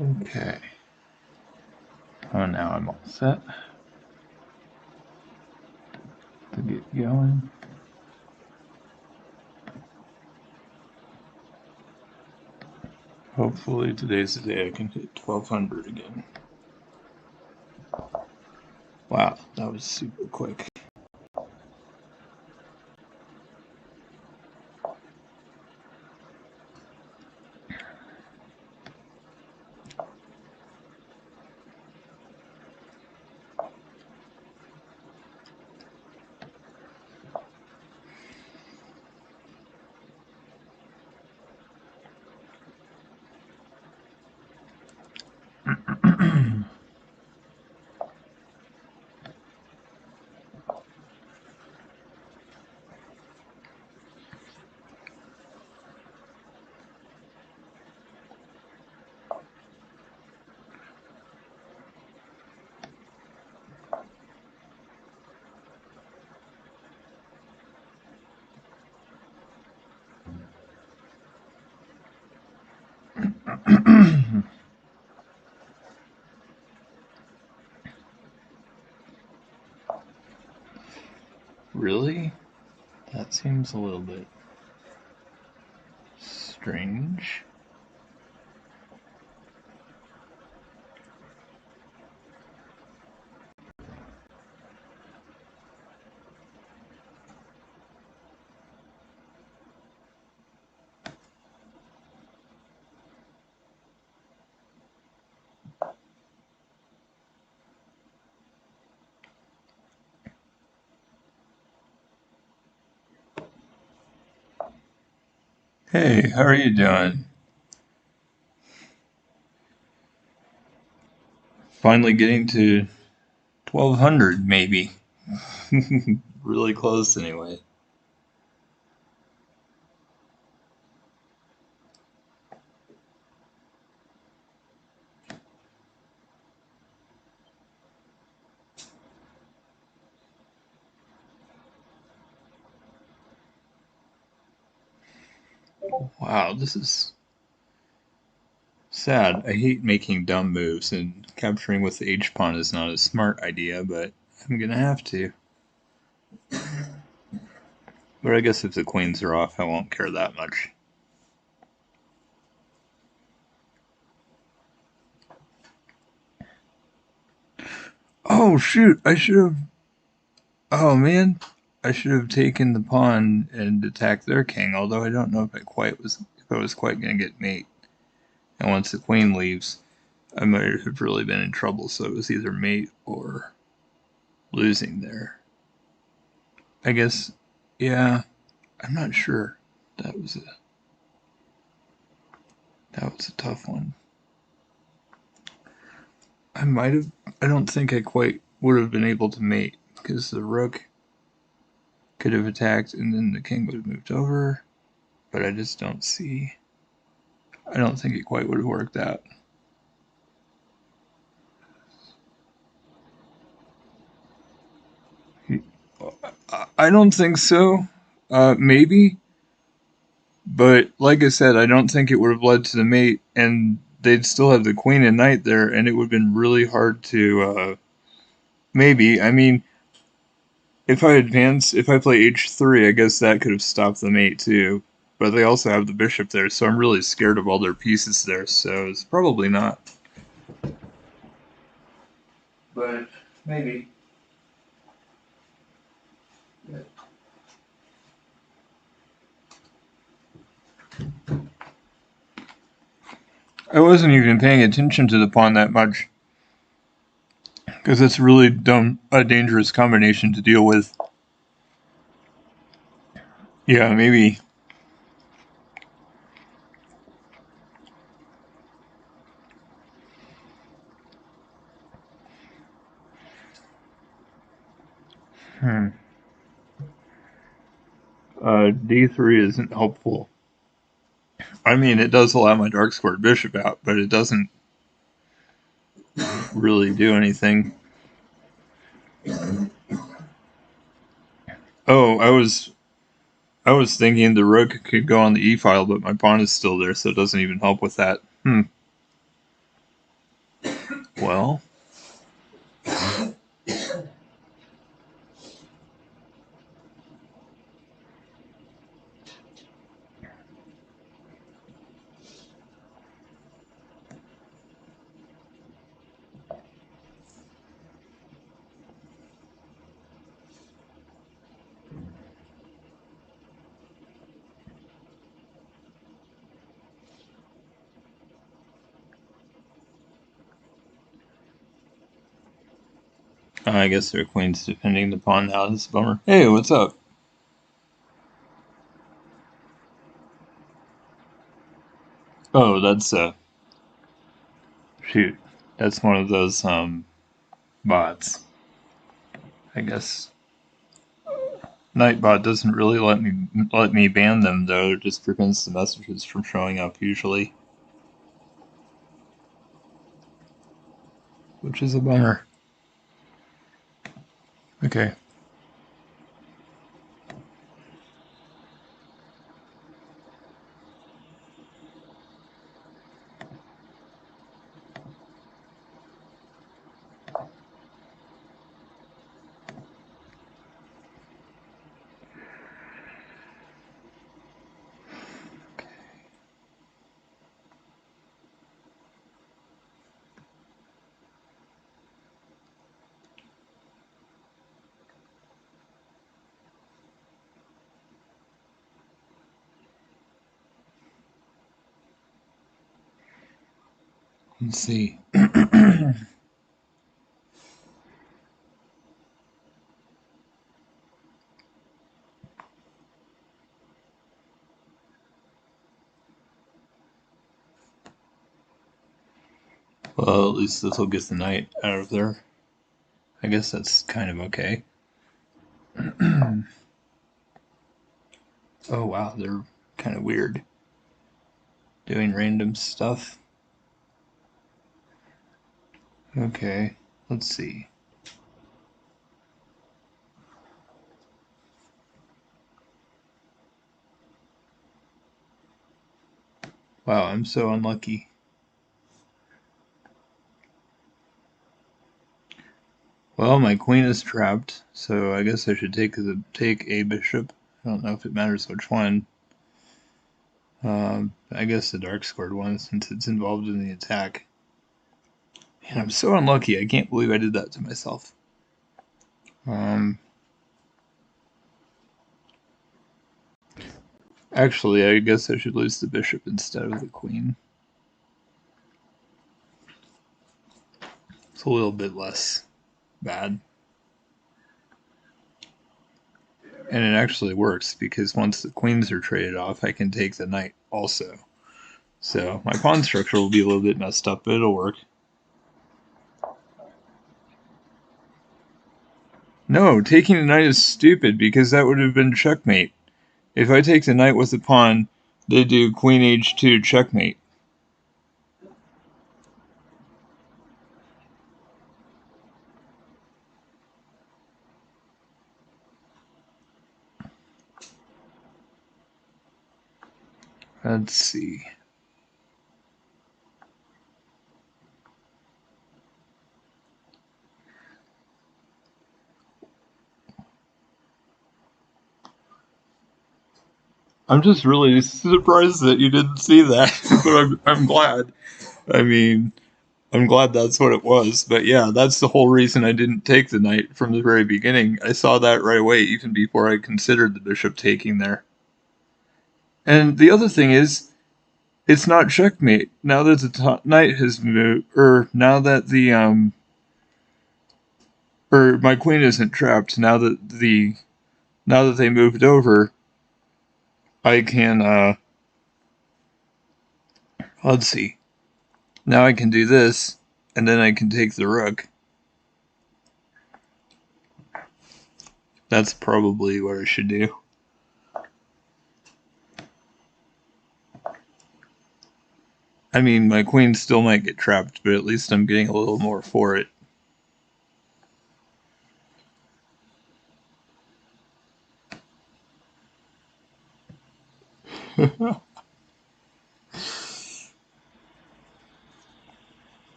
Okay. Oh, now I'm all set to get going. Hopefully today's the day I can hit 1200 again. Wow, that was super quick. Really? That seems a little bit strange. Hey, how are you doing? Finally getting to 1200, maybe. Really close, anyway. Wow, this is sad. I hate making dumb moves, and capturing with the H pawn is not a smart idea, but I'm gonna have to. But I guess if the queens are off, I won't care that much. Oh shoot! I should have. Oh man, I should have taken the pawn and attacked their king. Although I don't know if I was quite gonna get mate. And once the queen leaves, I might have really been in trouble. So it was either mate or losing there. I guess. Yeah, I'm not sure. That was a that was a tough one. I might have. I don't think I quite would have been able to mate because the rook could have attacked and then the king would have moved over. But I just don't see. I don't think it quite would have worked out. I don't think so. Maybe, but like I said, I don't think it would have led to the mate, and they'd still have the queen and knight there, and it would have been really hard to. Maybe. I mean, if I play h3, I guess that could have stopped the mate too. But they also have the bishop there, so I'm really scared of all their pieces there. So it's probably not. But maybe. I wasn't even paying attention to the pawn that much because it's really a dangerous combination to deal with. Yeah, maybe. Hmm. D3 isn't helpful. I mean, it does allow my dark squared bishop out, but it doesn't really do anything. Oh, I was thinking the rook could go on the e file, but my pawn is still there, so it doesn't even help with that. Hmm. Well, I guess their queen's defending the pawn now. That's a bummer. Hey, what's up? Oh, that's shoot. That's one of those bots. I guess Nightbot doesn't really let me ban them though. It just prevents the messages from showing up usually, which is a bummer. Okay. Let's see. Well, at least this will get the knight out of there. I guess that's kind of okay. Oh wow, they're kind of weird. Doing random stuff. Okay, let's see. Wow, I'm so unlucky. Well, my queen is trapped, so I guess I should take a bishop. I don't know if it matters which one. I guess the dark squared one since it's involved in the attack. Man, I'm so unlucky. I can't believe I did that to myself. Actually, I guess I should lose the bishop instead of the queen. It's a little bit less bad. And it actually works because once the queens are traded off, I can take the knight also. So my pawn structure will be a little bit messed up, but it'll work. No, taking the knight is stupid because that would have been checkmate. If I take the knight with the pawn, they do queen h2 checkmate. Let's see. I'm just really surprised that you didn't see that, but I'm glad. I mean, I'm glad that's what it was. But yeah, that's the whole reason I didn't take the knight from the very beginning. I saw that right away, even before I considered the bishop taking there. And the other thing is, it's not checkmate. Now that the knight has moved, or now that the or my queen isn't trapped. Now that they moved over, I can let's see. Now I can do this, and then I can take the rook. That's probably what I should do. I mean, my queen still might get trapped, but at least I'm getting a little more for it.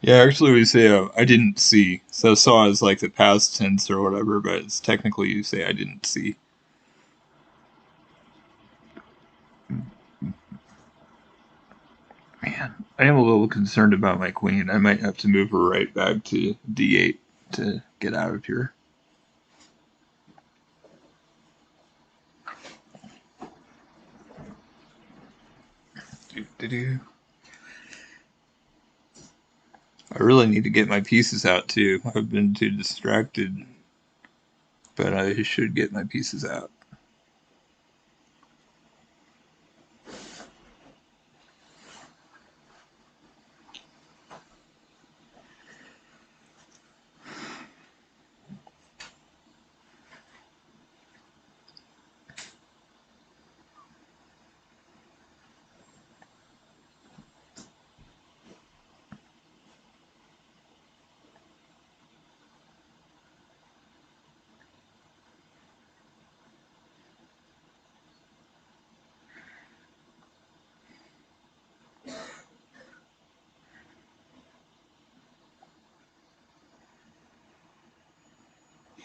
Yeah, actually, we say I didn't see. So saw is like the past tense or whatever, but it's technically you say I didn't see. Man, I am a little concerned about my queen. I might have to move her right back to d8 to get out of here. Do-do-do. I really need to get my pieces out too. I've been too distracted, but I should get my pieces out.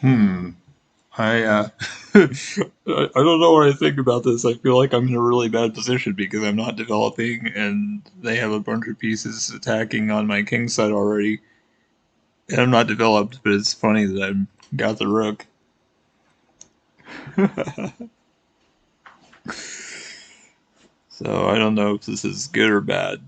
Hmm. I I don't know what I think about this. I feel like I'm in a really bad position because I'm not developing, and they have a bunch of pieces attacking on my king side already, and I'm not developed. But it's funny that I've got the rook. So I don't know if this is good or bad.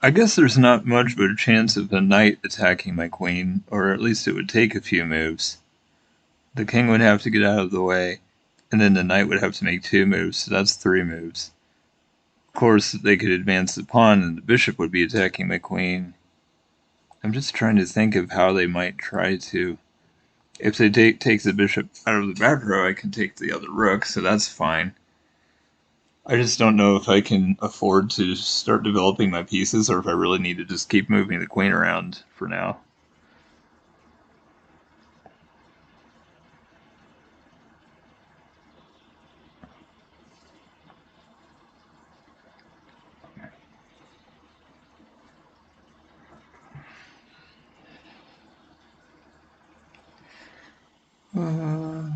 I guess there's not much of a chance of the knight attacking my queen, or at least it would take a few moves. The king would have to get out of the way, and then the knight would have to make 2 moves, so that's 3 moves. Of course, they could advance the pawn, and the bishop would be attacking my queen. I'm just trying to think of how they might try to. If they take the bishop out of the back row, I can take the other rook, so that's fine. I just don't know if I can afford to start developing my pieces or if I really need to just keep moving the queen around for now. Uh,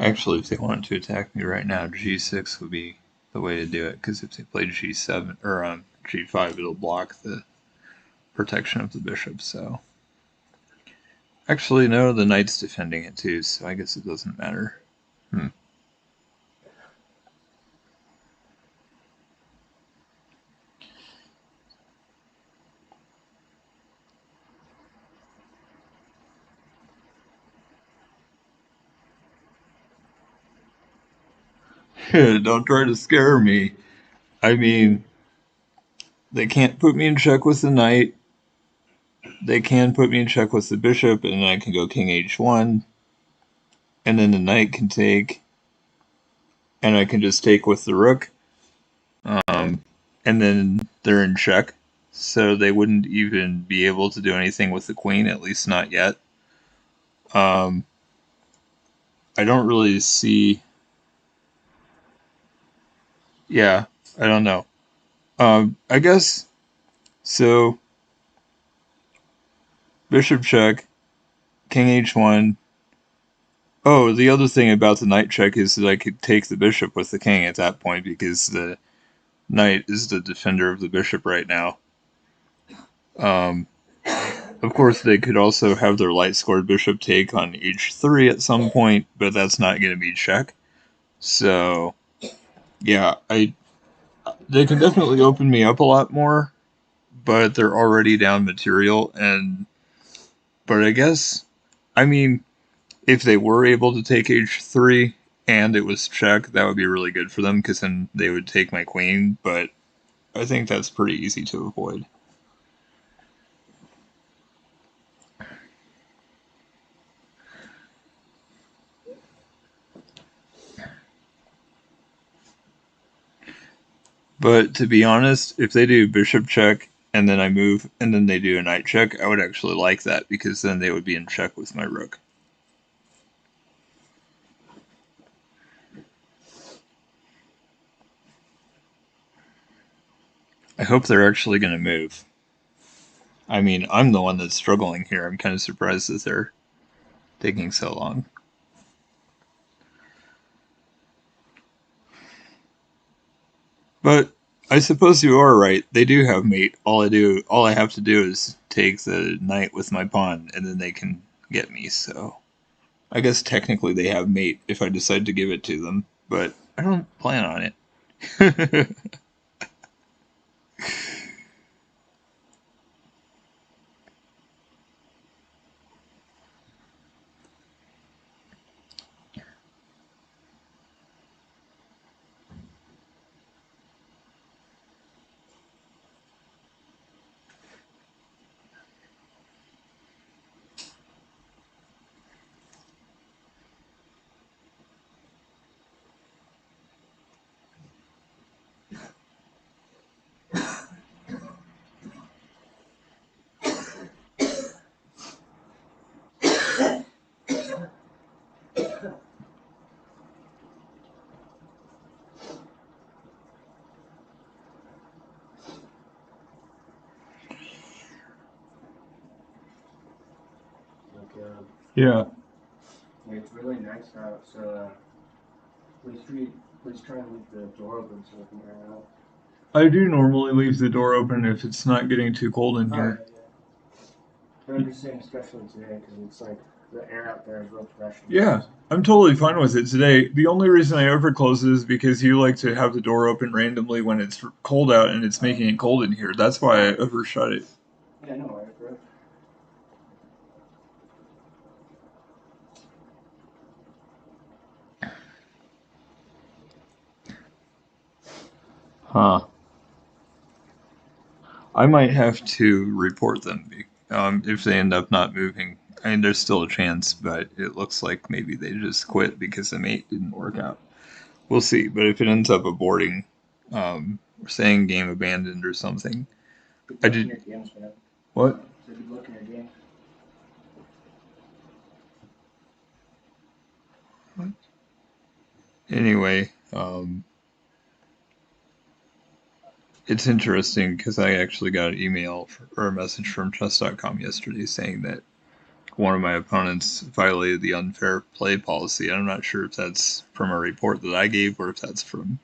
Actually, if they wanted to attack me right now, g6 would be the way to do it, because if they played g7 or g5, it'll block the protection of the bishop. So, actually, no, the knight's defending it too, so I guess it doesn't matter. Don't try to scare me. I mean, they can't put me in check with the knight. They can put me in check with the bishop, and I can go king h1, and then the knight can take, and I can just take with the rook, and then they're in check. So they wouldn't even be able to do anything with the queen, at least not yet. Um, I don't really see. Yeah, I don't know. I guess so. bishop check, king h1. Oh, the other thing about the knight check is that I could take the bishop with the king at that point because the knight is the defender of the bishop right now. Of course, they could also have their light-scored bishop take on h3 at some point, but that's not going to be check. So, yeah, they can definitely open me up a lot more, but they're already down material, but I guess, I mean, if they were able to take h3 and it was check, that would be really good for them, because then they would take my queen, but I think that's pretty easy to avoid. But to be honest, if they do bishop check and then I move and then they do a knight check, I would actually like that because then they would be in check with my rook. I hope they're actually going to move. I mean, I'm the one that's struggling here. I'm kind of surprised that they're taking so long. But I suppose you are right. They do have mate. All I have to do is take the knight with my pawn, and then they can get me. So I guess technically they have mate if I decide to give it to them, but I don't plan on it. Yeah. It's really nice out, so please try and leave the door open so we can air out. I do normally leave the door open if it's not getting too cold in here. Yeah. But I'm just saying, especially today, because it's like the air out there is real fresh. Yeah, I'm totally fine with it today. The only reason I overclose it is because you like to have the door open randomly when it's cold out and it's making it cold in here. That's why I overshut it. Yeah, I know, right, bro? Huh. I might have to report them if they end up not moving. I mean, there's still a chance, but it looks like maybe they just quit because the mate didn't work out. We'll see. But if it ends up aborting, or saying game abandoned or something, I did. Your games, man. What? So be looking at games. Anyway, it's interesting because I actually got an email or a message from chess.com yesterday saying that one of my opponents violated the unfair play policy. I'm not sure if that's from a report that I gave or if that's from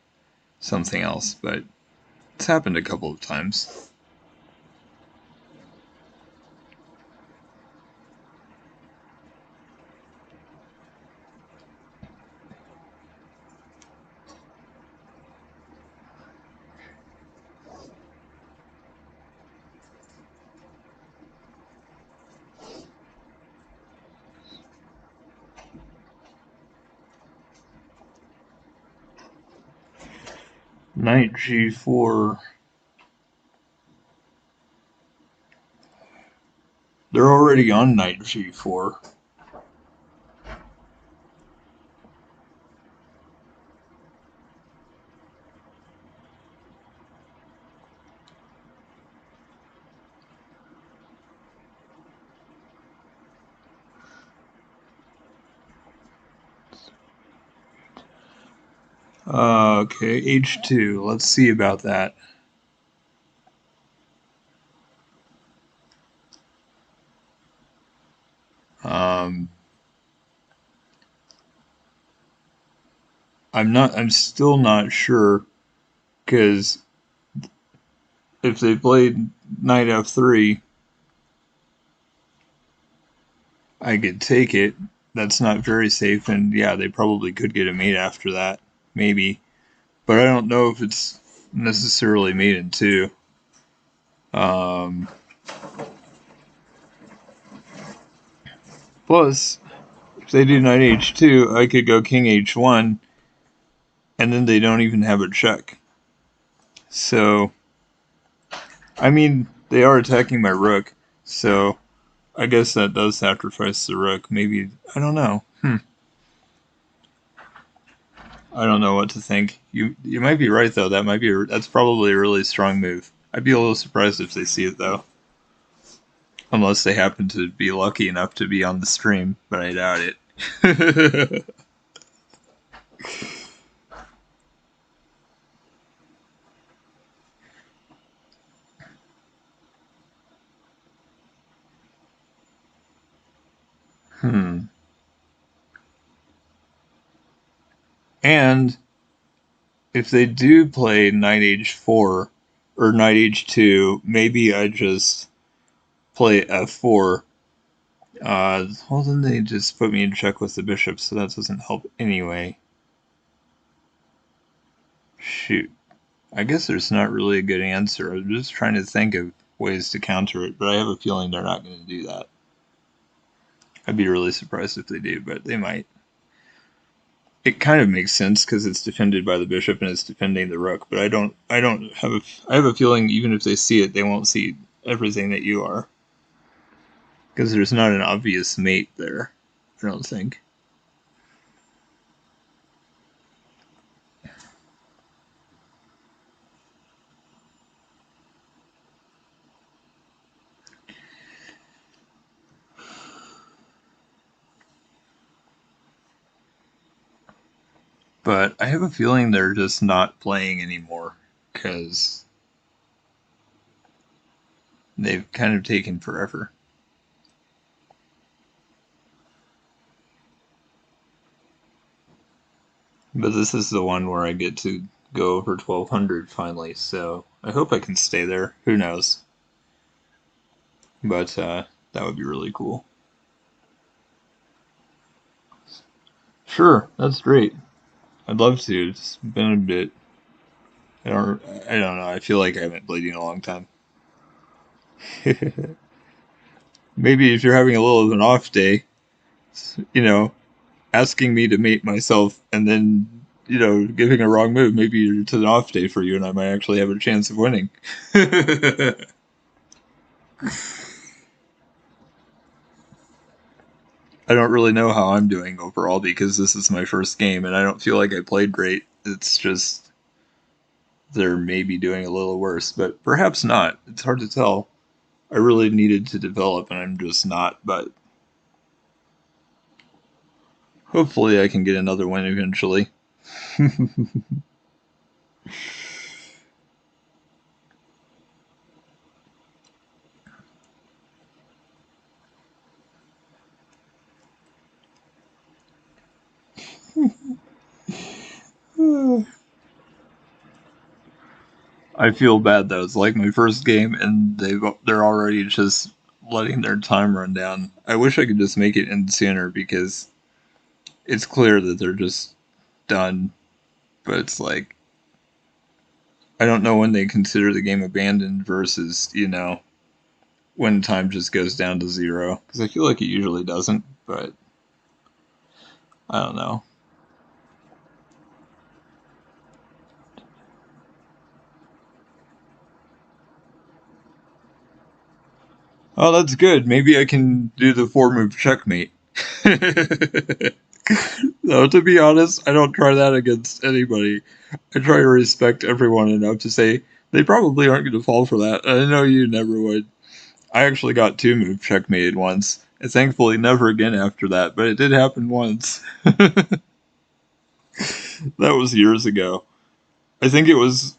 something else, but it's happened a couple of times. Knight g4. They're already on knight g4. Okay, h2. Let's see about that. Um, I'm still not sure, because if they played knight f3, I could take it. That's not very safe, and yeah, they probably could get a mate after that, maybe. But I don't know if it's necessarily mate in two. Um, Plus, if they do knight h2, I could go king h1, and then they don't even have a check. So, I mean, they are attacking my rook, so I guess that does sacrifice the rook. Maybe, I don't know. I don't know what to think. You might be right though. That's probably a really strong move. I'd be a little surprised if they see it though, unless they happen to be lucky enough to be on the stream, but I doubt it. Hmm. And if they do play knight h4 or knight h2, maybe I just play f4. Well, then they just put me in check with the bishop, so that doesn't help anyway. Shoot. I guess there's not really a good answer. I'm just trying to think of ways to counter it, but I have a feeling they're not going to do that. I'd be really surprised if they do, but they might. It kind of makes sense because it's defended by the bishop and it's defending the rook, but I have a feeling even if they see it, they won't see everything that you are. Because there's not an obvious mate there, I don't think. But I have a feeling they're just not playing anymore because they've kind of taken forever. But this is the one where I get to go over 1200 finally, so I hope I can stay there. Who knows? But that would be really cool. Sure, that's great. I'd love to. It's been a bit. I don't. I don't know. I feel like I haven't played in a long time. Maybe if you're having a little of an off day, you know, asking me to mate myself and then, giving a wrong move, maybe it's an off day for you and I might actually have a chance of winning. I don't really know how I'm doing overall because this is my first game and I don't feel like I played great. It's just they're maybe doing a little worse, but perhaps not. It's hard to tell. I really needed to develop and I'm just not, but hopefully I can get another win eventually. I feel bad though. It's like my first game, and they're already just letting their time run down. I wish I could just make it in sooner because it's clear that they're just done. But it's like I don't know when they consider the game abandoned versus when time just goes down to zero. Because I feel like it usually doesn't, but I don't know. Oh, that's good. Maybe I can do the 4-move checkmate. No, to be honest, I don't try that against anybody. I try to respect everyone enough to say they probably aren't going to fall for that. I know you never would. I actually got 2-move checkmated once, and thankfully never again after that, but it did happen once. That was years ago. I think it was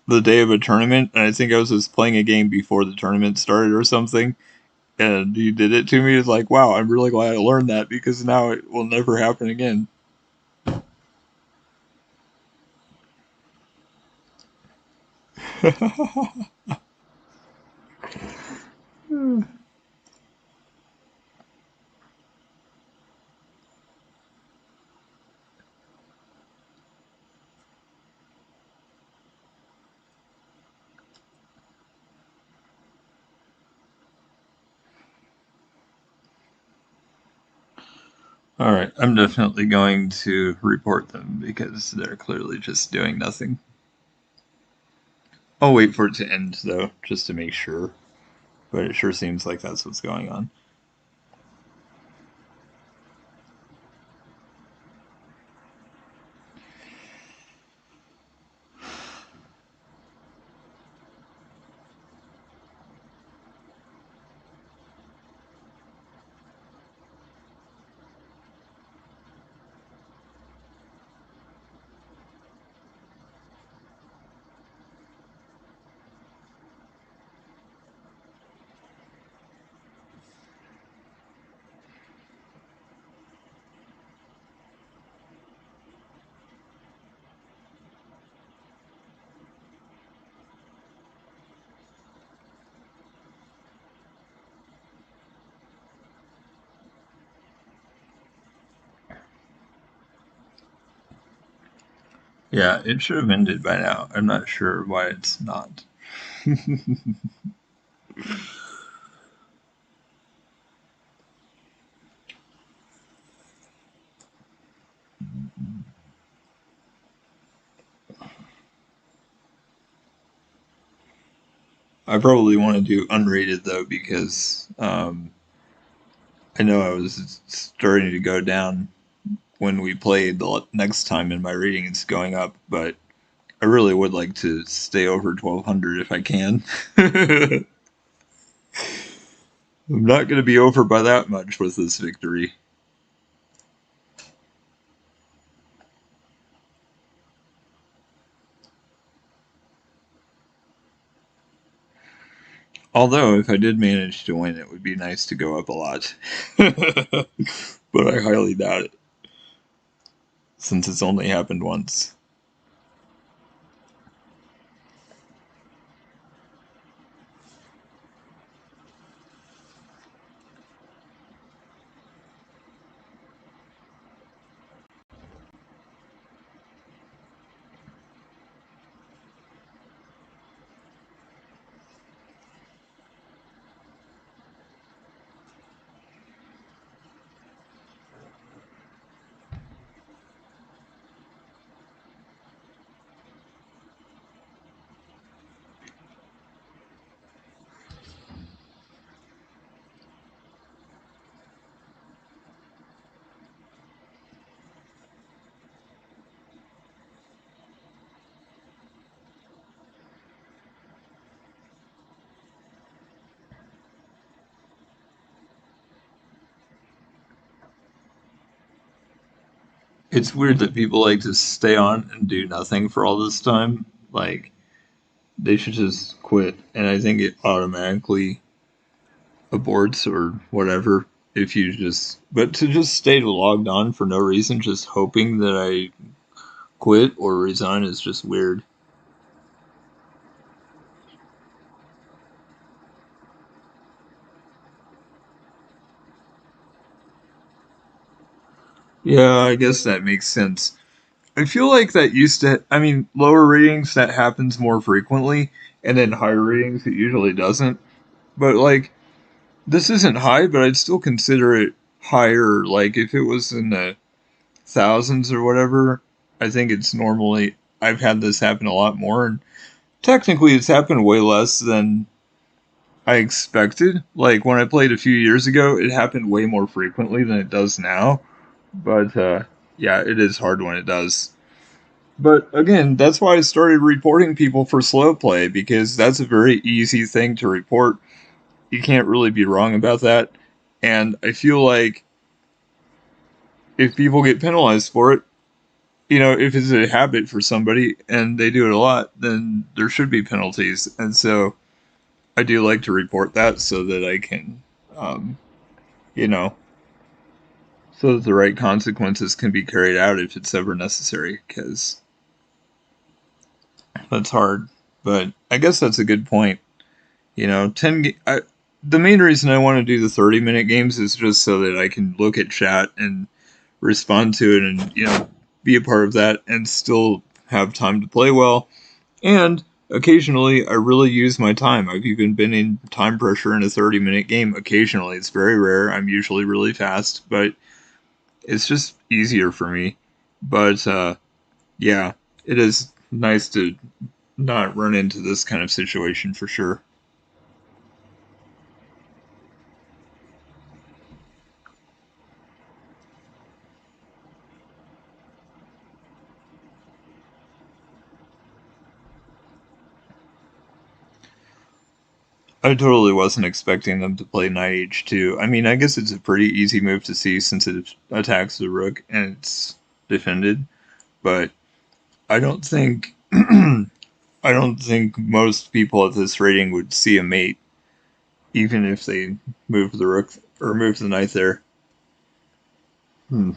the day of a tournament, and I think I was just playing a game before the tournament started or something, and he did it to me. It's like, wow, I'm really glad I learned that because now it will never happen again. All right, I'm definitely going to report them because they're clearly just doing nothing. I'll wait for it to end though, just to make sure. But it sure seems like that's what's going on. Yeah, it should have ended by now. I'm not sure why it's not. I probably want to do unrated though because I know I was starting to go down when we played the next time, and my rating is going up. But I really would like to stay over 1200 if I can. I'm not going to be over by that much with this victory. Although, if I did manage to win, it would be nice to go up a lot. But I highly doubt it, since it's only happened once. It's weird that people like to stay on and do nothing for all this time. Like, they should just quit, and I think it automatically aborts or whatever if you just. But to just stay logged on for no reason, just hoping that I quit or resign, is just weird. Yeah, I guess that makes sense. I feel like that used to. I mean, lower ratings that happens more frequently, and then higher ratings it usually doesn't. But like, this isn't high, but I'd still consider it higher. Like, if it was in the thousands or whatever, I think it's normally. I've had this happen a lot more, and technically, it's happened way less than I expected. Like, when I played a few years ago, it happened way more frequently than it does now. But, yeah, it is hard when it does. But again, that's why I started reporting people for slow play, because that's a very easy thing to report. You can't really be wrong about that. And I feel like if people get penalized for it, if it's a habit for somebody and they do it a lot, then there should be penalties. And so I do like to report that so that I can um, you know, so that the right consequences can be carried out if it's ever necessary, because that's hard. But I guess that's a good point. You know, the main reason I want to do the 30-minute games is just so that I can look at chat and respond to it and, be a part of that and still have time to play well. And occasionally, I really use my time. I've even been in time pressure in a 30-minute game occasionally. It's very rare. I'm usually really fast, but it's just easier for me. But, yeah, it is nice to not run into this kind of situation for sure. I totally wasn't expecting them to play Knight H2. I mean, I guess it's a pretty easy move to see since it attacks the rook and it's defended, but I don't think I don't think most people at this rating would see a mate, even if they move the rook or move the knight there. Hmm.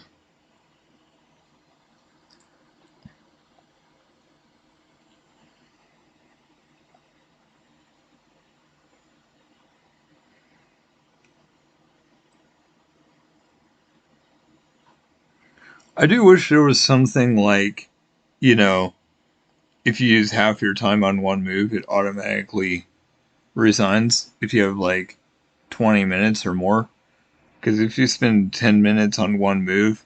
I do wish there was something like, you know, if you use half your time on one move, it automatically resigns if you have like 20 minutes or more. Because if you spend 10 minutes on one move,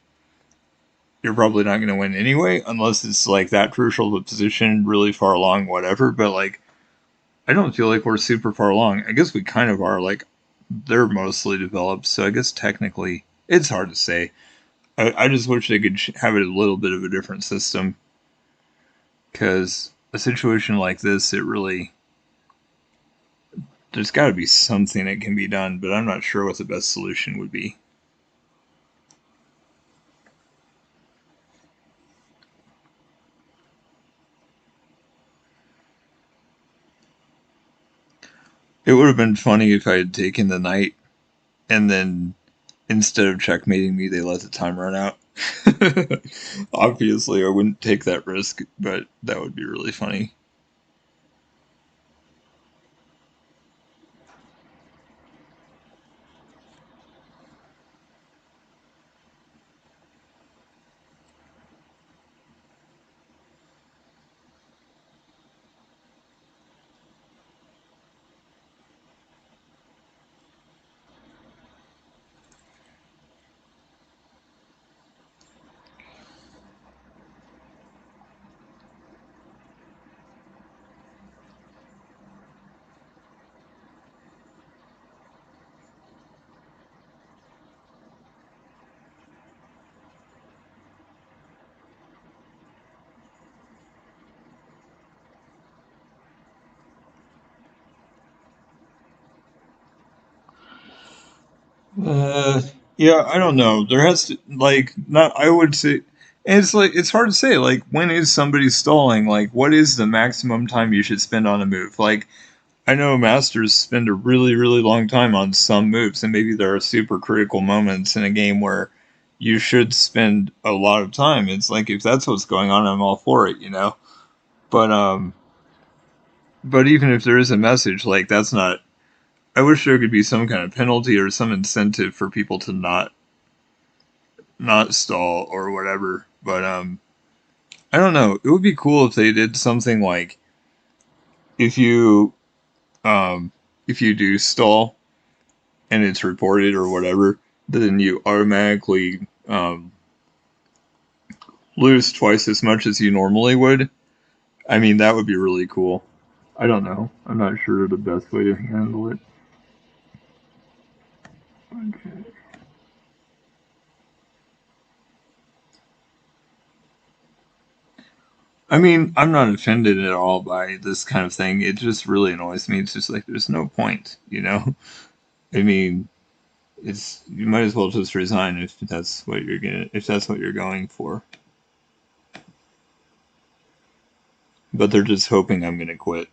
you're probably not going to win anyway, unless it's like that crucial of a position, really far along, whatever. But like, I don't feel like we're super far along. I guess we kind of are. Like, they're mostly developed, so I guess technically it's hard to say. I just wish they could have it a little bit of a different system, because a situation like this, it really there's got to be something that can be done, but I'm not sure what the best solution would be. It would have been funny if I had taken the knight and then instead of checkmating me, they let the time run out. Obviously, I wouldn't take that risk, but that would be really funny. Uh, yeah, I don't know. There has to like not. I would say and it's like it's hard to say. Like when is somebody stalling? Like what is the maximum time you should spend on a move? Like I know masters spend a really long time on some moves, and maybe there are super critical moments in a game where you should spend a lot of time. It's like if that's what's going on, I'm all for it, you know. But but even if there is a message, like that's not. I wish there could be some kind of penalty or some incentive for people to not stall or whatever. But I don't know. It would be cool if they did something like if you um, if you do stall and it's reported or whatever, then you automatically lose twice as much as you normally would. I mean, that would be really cool. I don't know. I'm not sure the best way to handle it. Okay. I mean, I'm not offended at all by this kind of thing. It just really annoys me. It's just like there's no point, you know. I mean, it's you might as well just resign if that's what you're going for. But they're just hoping I'm gonna quit.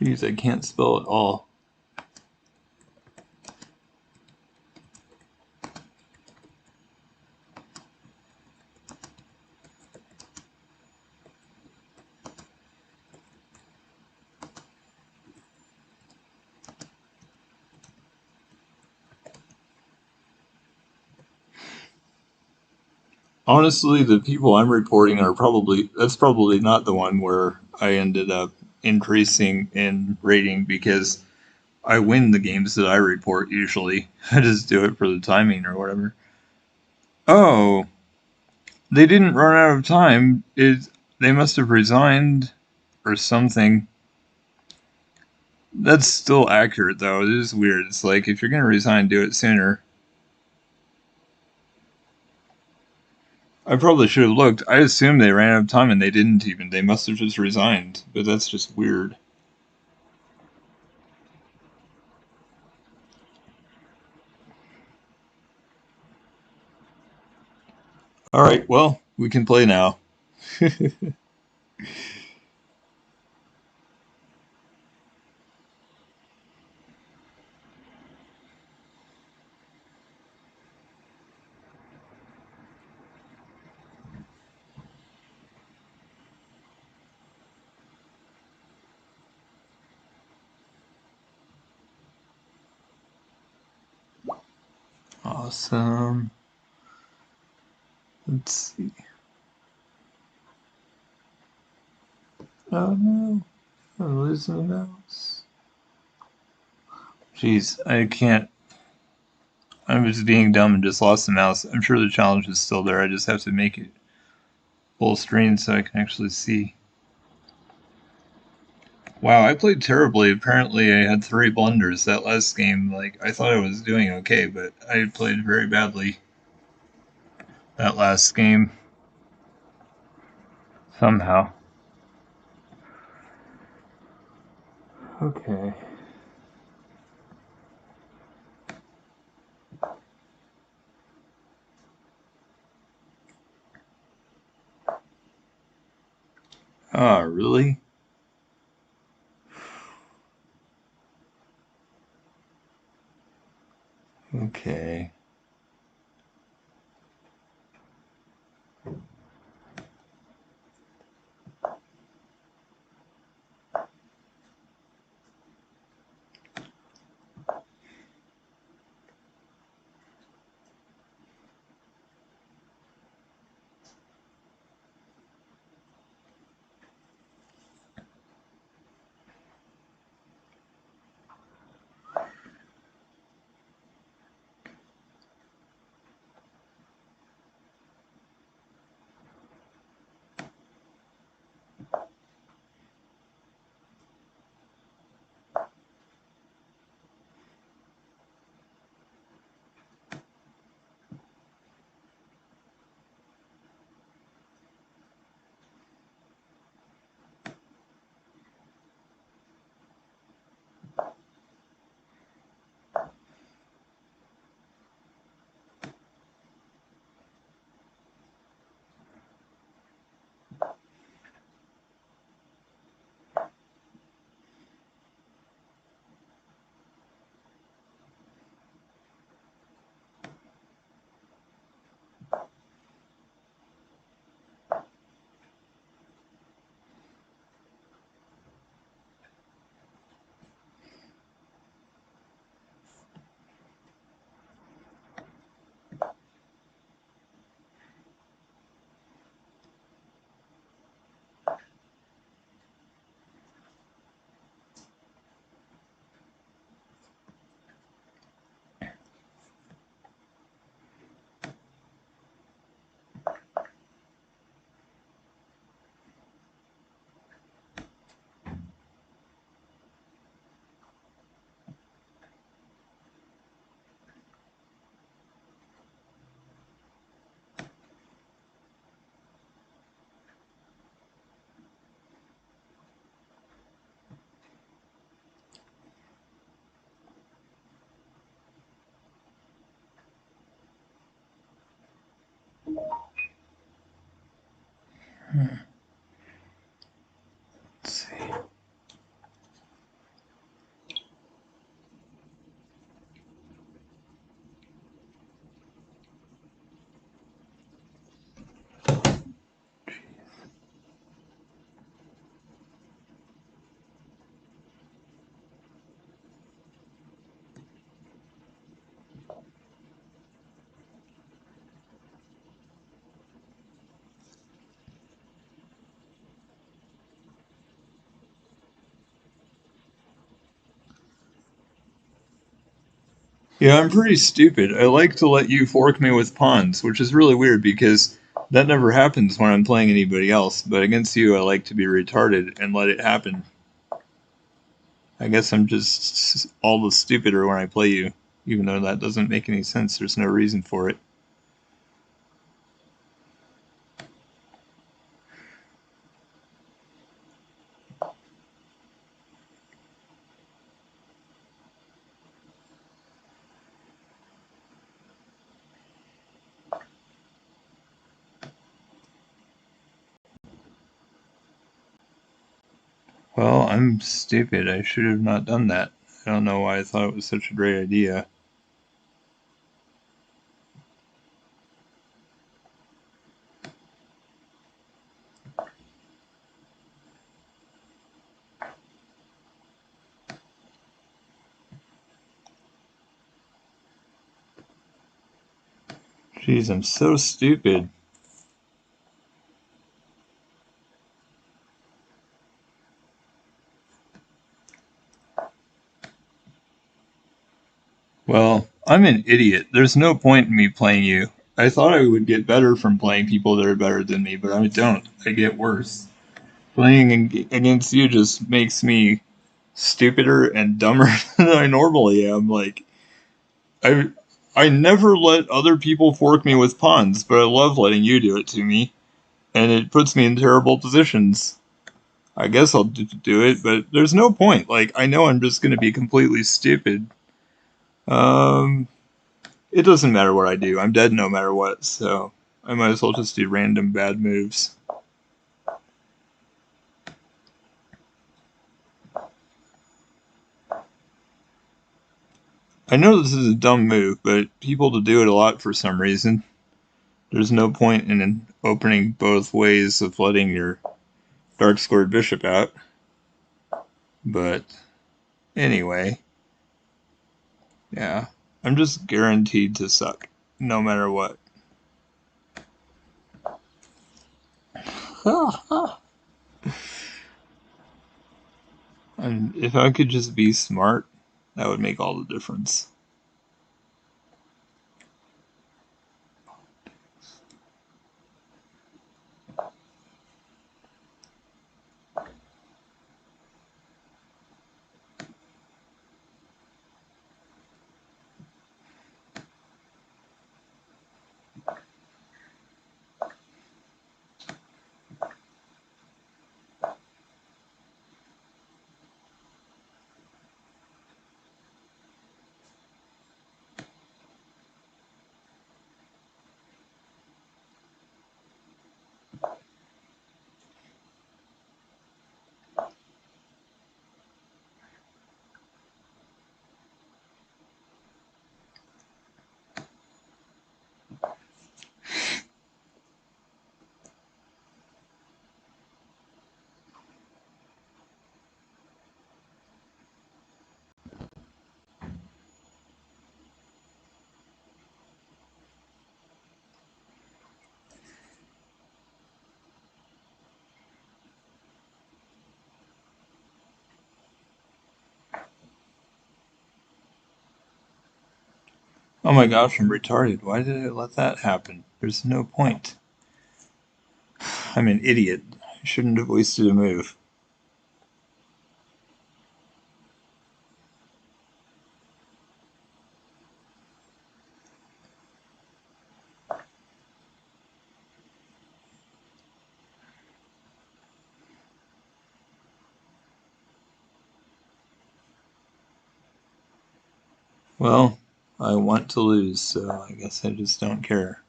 Jeez, I can't spell at all. Honestly, the people I'm reporting are that's probably not the one where I ended up increasing in rating because I win the games that I report usually. I just do it for the timing or whatever. Oh, they didn't run out of time. They must have resigned or something. That's still accurate though. It is weird. It's like if you're gonna resign, do it sooner. I probably should have looked. I assumed they ran out of time and they didn't even. They must have just resigned. But that's just weird. Alright, well, we can play now. Awesome. Let's see. Oh no. I'm losing the mouse. Jeez, I can't. I'm just being dumb and just lost the mouse. I'm sure the challenge is still there. I just have to make it full screen so I can actually see. Wow, I played terribly. Apparently, I had 3 blunders that last game. Like, I thought I was doing okay, but I played very badly that last game. Somehow. Okay. Ah, really? Okay. Let's see. Yeah, I'm pretty stupid. I like to let you fork me with pawns, which is really weird because that never happens when I'm playing anybody else. But against you, I like to be retarded and let it happen. I guess I'm just all the stupider when I play you, even though that doesn't make any sense. There's no reason for it. Well, I'm stupid. I should have not done that. I don't know why I thought it was such a great idea. Jeez, I'm so stupid. Well, I'm an idiot. There's no point in me playing you. I thought I would get better from playing people that are better than me, but I don't. I get worse. Playing against you just makes me stupider and dumber than I normally am. Like, I I never let other people fork me with pawns, but I love letting you do it to me, and it puts me in terrible positions. I guess I'll do it, but there's no point. Like, I know I'm just going to be completely stupid. Um, it doesn't matter what I do. I'm dead no matter what, so I might as well just do random bad moves. I know this is a dumb move, but people do it a lot for some reason. There's no point in opening both ways of letting your dark scored bishop out. But anyway, yeah, I'm just guaranteed to suck, no matter what. And if I could just be smart, that would make all the difference. Oh my gosh, I'm retarded. Why did I let that happen? There's no point. I'm an idiot. I shouldn't have wasted a move. Well, I want to lose, so I guess I just don't care.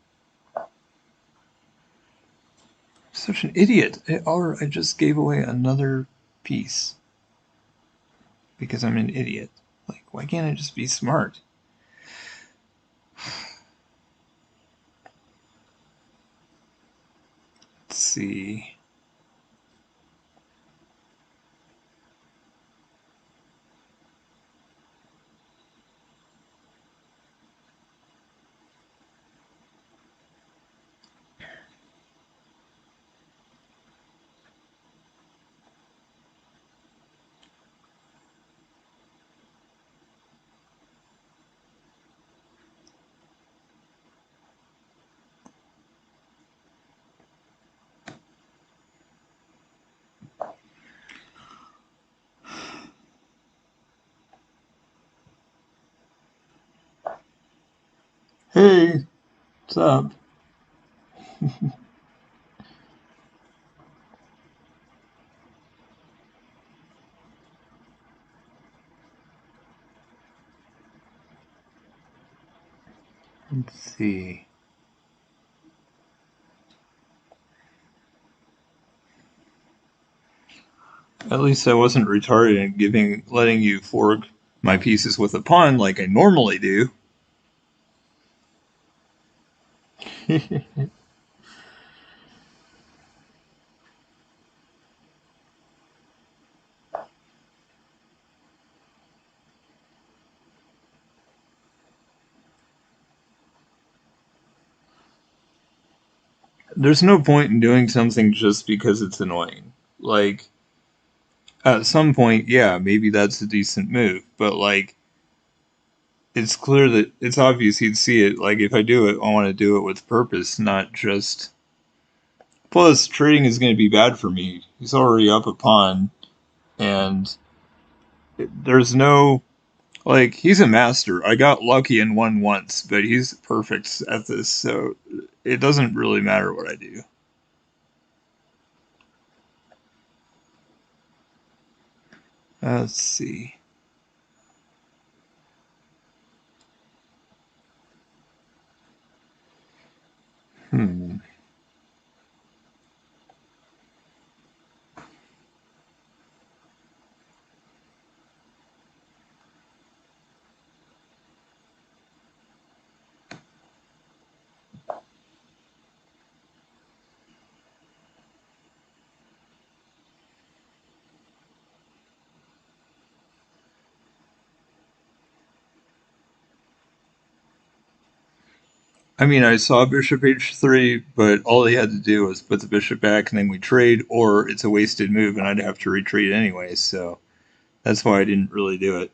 Such an idiot. I just gave away another piece because I'm an idiot. Like, why can't I just be smart? Let's see. Hey, what's up? Let's see. At least I wasn't retarded and letting you fork my pieces with a pawn like I normally do. There's no point in doing something just because it's annoying. Like, at some point, yeah, maybe that's a decent move, but like, it's clear that it's obvious he'd see it. Like, if I do it, I want to do it with purpose, not just. Plus, trading is going to be bad for me. He's already up a pawn, and there's no. Like, he's a master. I got lucky and won once, but he's perfect at this, so it doesn't really matter what I do. Let's see. Hmm. I mean, I saw bishop h3, but all he had to do was put the bishop back and then we trade, or it's a wasted move and I'd have to retreat anyway, so that's why I didn't really do it.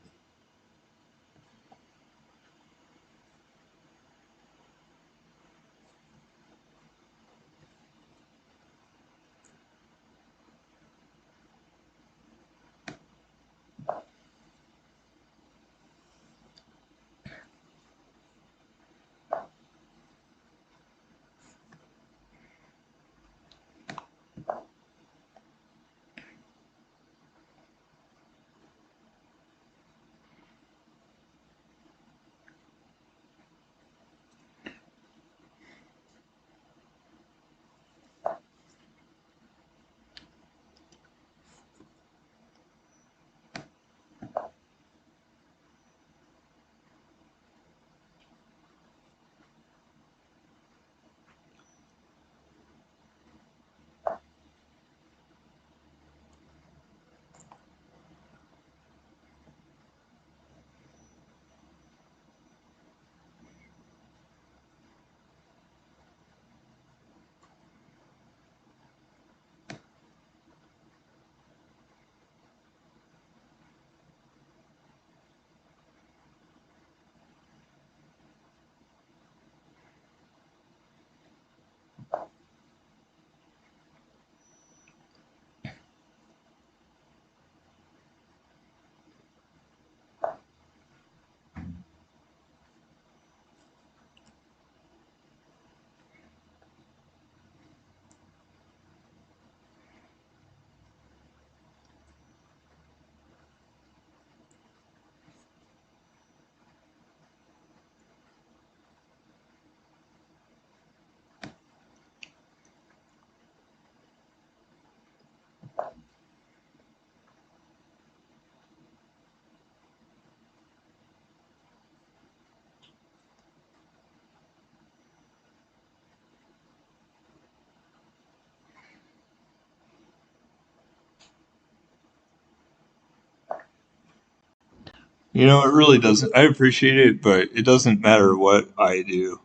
You know, it really doesn't. I appreciate it, but it doesn't matter what I do.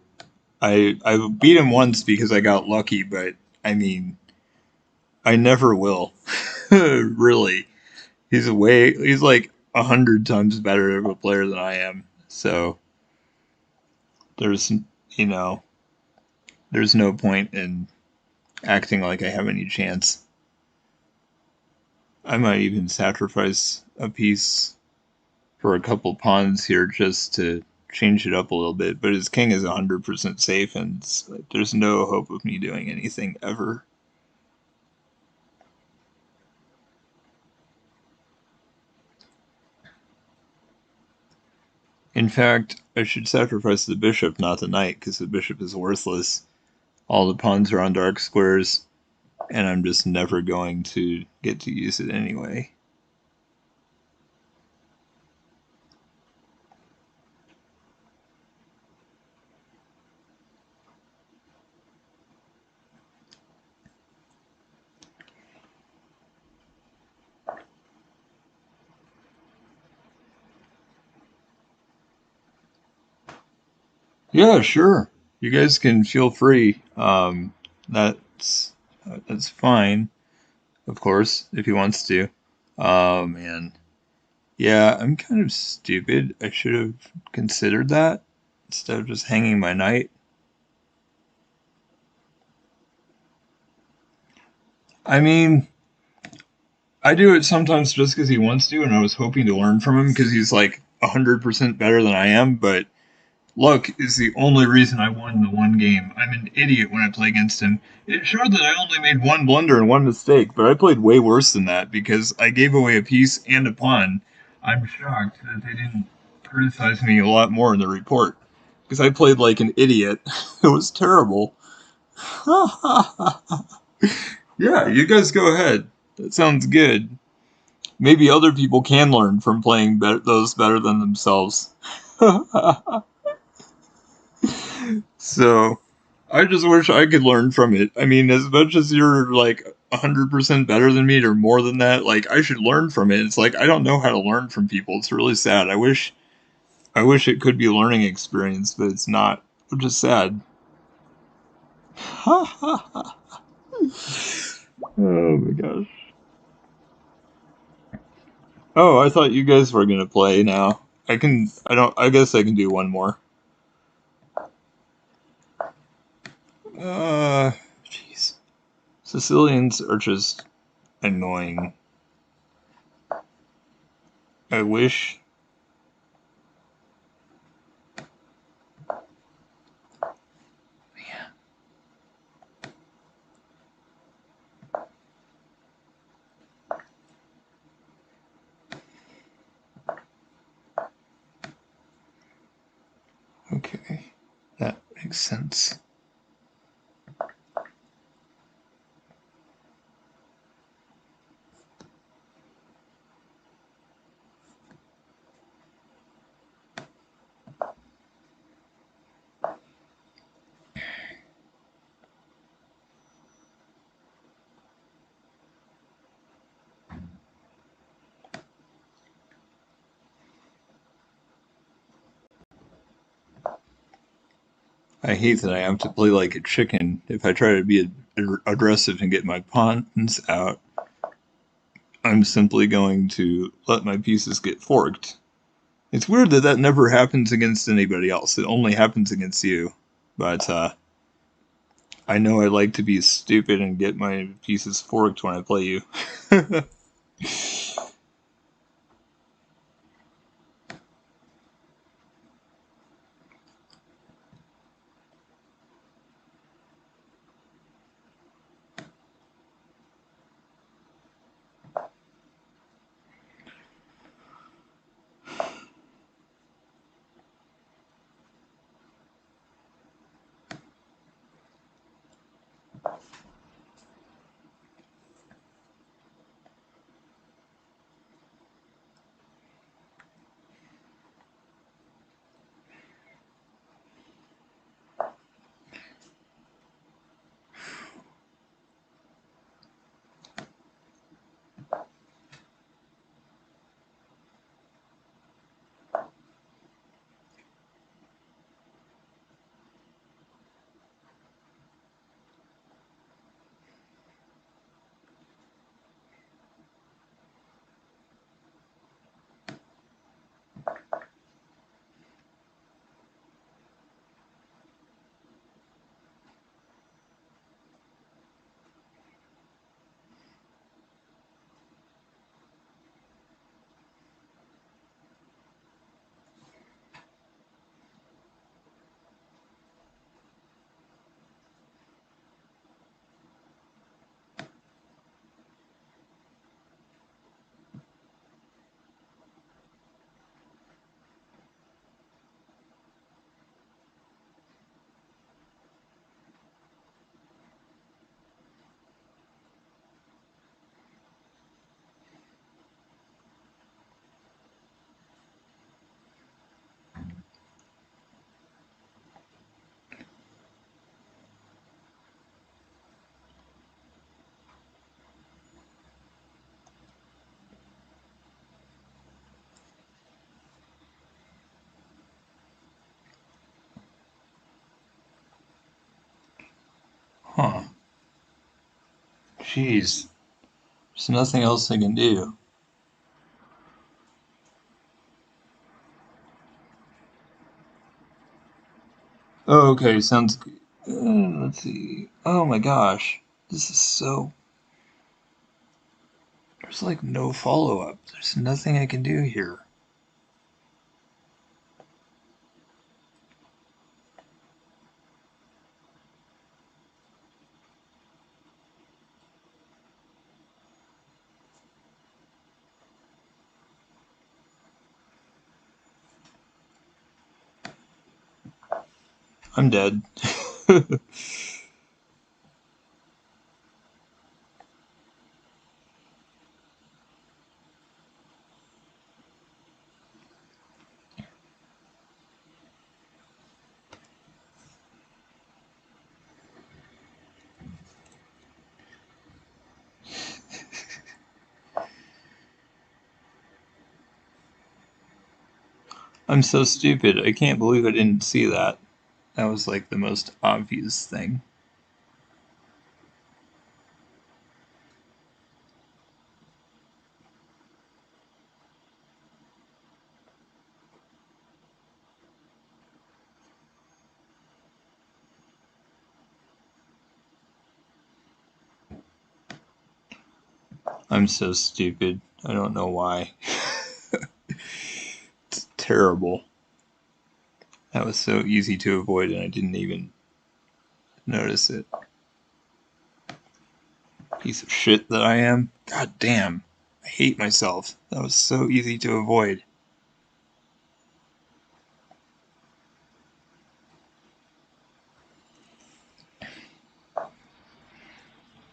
I beat him once because I got lucky, but I mean, I never will. Really. He's like 100 times better of a player than I am. So there's you know there's no point in acting like I have any chance. I might even sacrifice a piece for a couple pawns here just to change it up a little bit, but his king is 100% safe, and there's no hope of me doing anything ever. In fact, I should sacrifice the bishop, not the knight, because the bishop is worthless. All the pawns are on dark squares, and I'm just never going to get to use it anyway. Yeah, sure. You guys can feel free. That's fine, of course, if he wants to. Oh man. Yeah, I'm kind of stupid. I should have considered that instead of just hanging my knight. I mean, I do it sometimes just because he wants to, and I was hoping to learn from him because he's like 100% better than I am, but luck is the only reason I won the one game. I'm an idiot when I play against him. It showed that I only made one blunder and one mistake, but I played way worse than that because I gave away a piece and a pawn. I'm shocked that they didn't criticize me a lot more in the report because I played like an idiot. It was terrible. Yeah, you guys go ahead. That sounds good. Maybe other people can learn from playing those better than themselves. So, I just wish I could learn from it. I mean, as much as you're like 100% better than me or more than that, like I should learn from it. It's like I don't know how to learn from people. It's really sad. I wish it could be a learning experience, but it's not, which is sad. Oh my gosh. Oh, I thought you guys were gonna play now. I guess I can do one more. Jeez. Sicilians are just annoying. I wish. Okay, that makes sense. I hate that I have to play like a chicken. If I try to be aggressive and get my pawns out, I'm simply going to let my pieces get forked. It's weird that that never happens against anybody else. It only happens against you. But I know I like to be stupid and get my pieces forked when I play you. Jeez. There's nothing else I can do. Oh, okay, sounds good. Let's see. Oh my gosh. This is so. There's like no follow up. There's nothing I can do here. I'm dead. I'm so stupid. I can't believe I didn't see that. That was like the most obvious thing. I'm so stupid. I don't know why. It's terrible. That was so easy to avoid, and I didn't even notice it. Piece of shit that I am. God damn. I hate myself. That was so easy to avoid.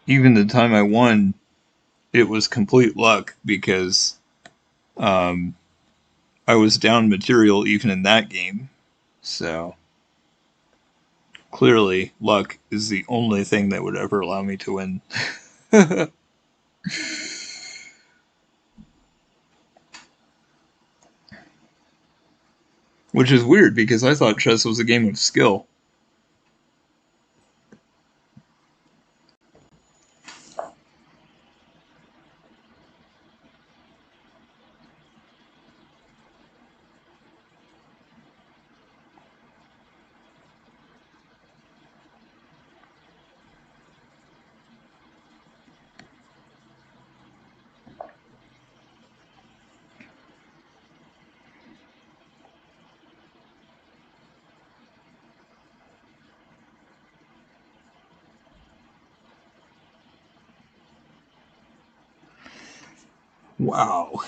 Even the time I won, it was complete luck because um, I was down material even in that game. So clearly, luck is the only thing that would ever allow me to win. Which is weird because I thought chess was a game of skill. Wow.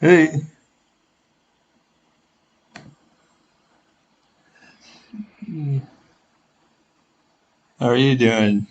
Hey, how are you doing?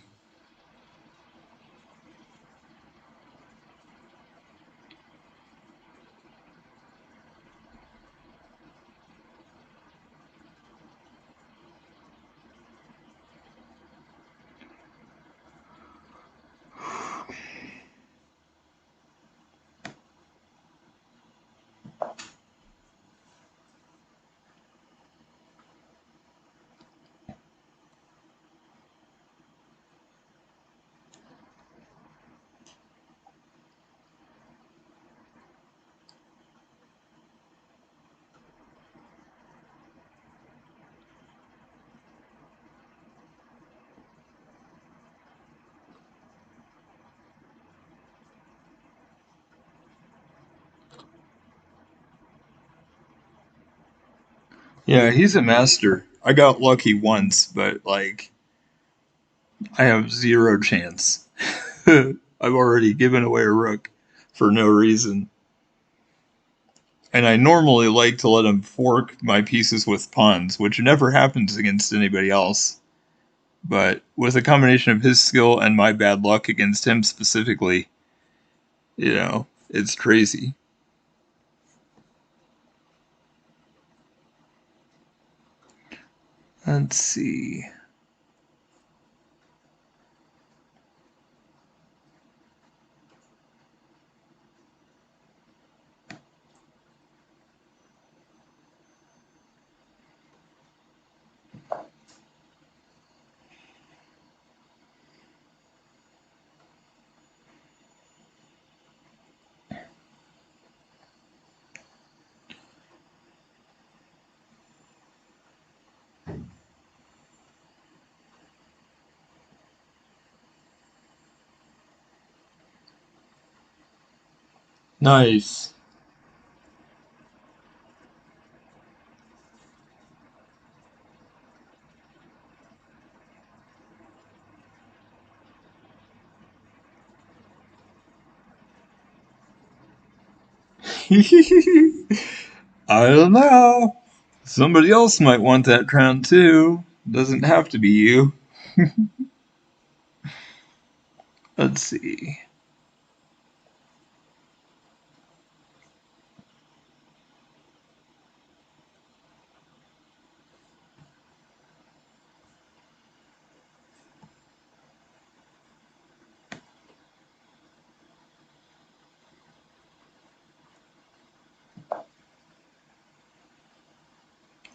Yeah, he's a master. I got lucky once, but like, I have zero chance. I've already given away a rook for no reason. And I normally like to let him fork my pieces with pawns, which never happens against anybody else. But with a combination of his skill and my bad luck against him specifically, it's crazy. Let's see. Nice. I don't know. Somebody else might want that crown too. Doesn't have to be you. Let's see.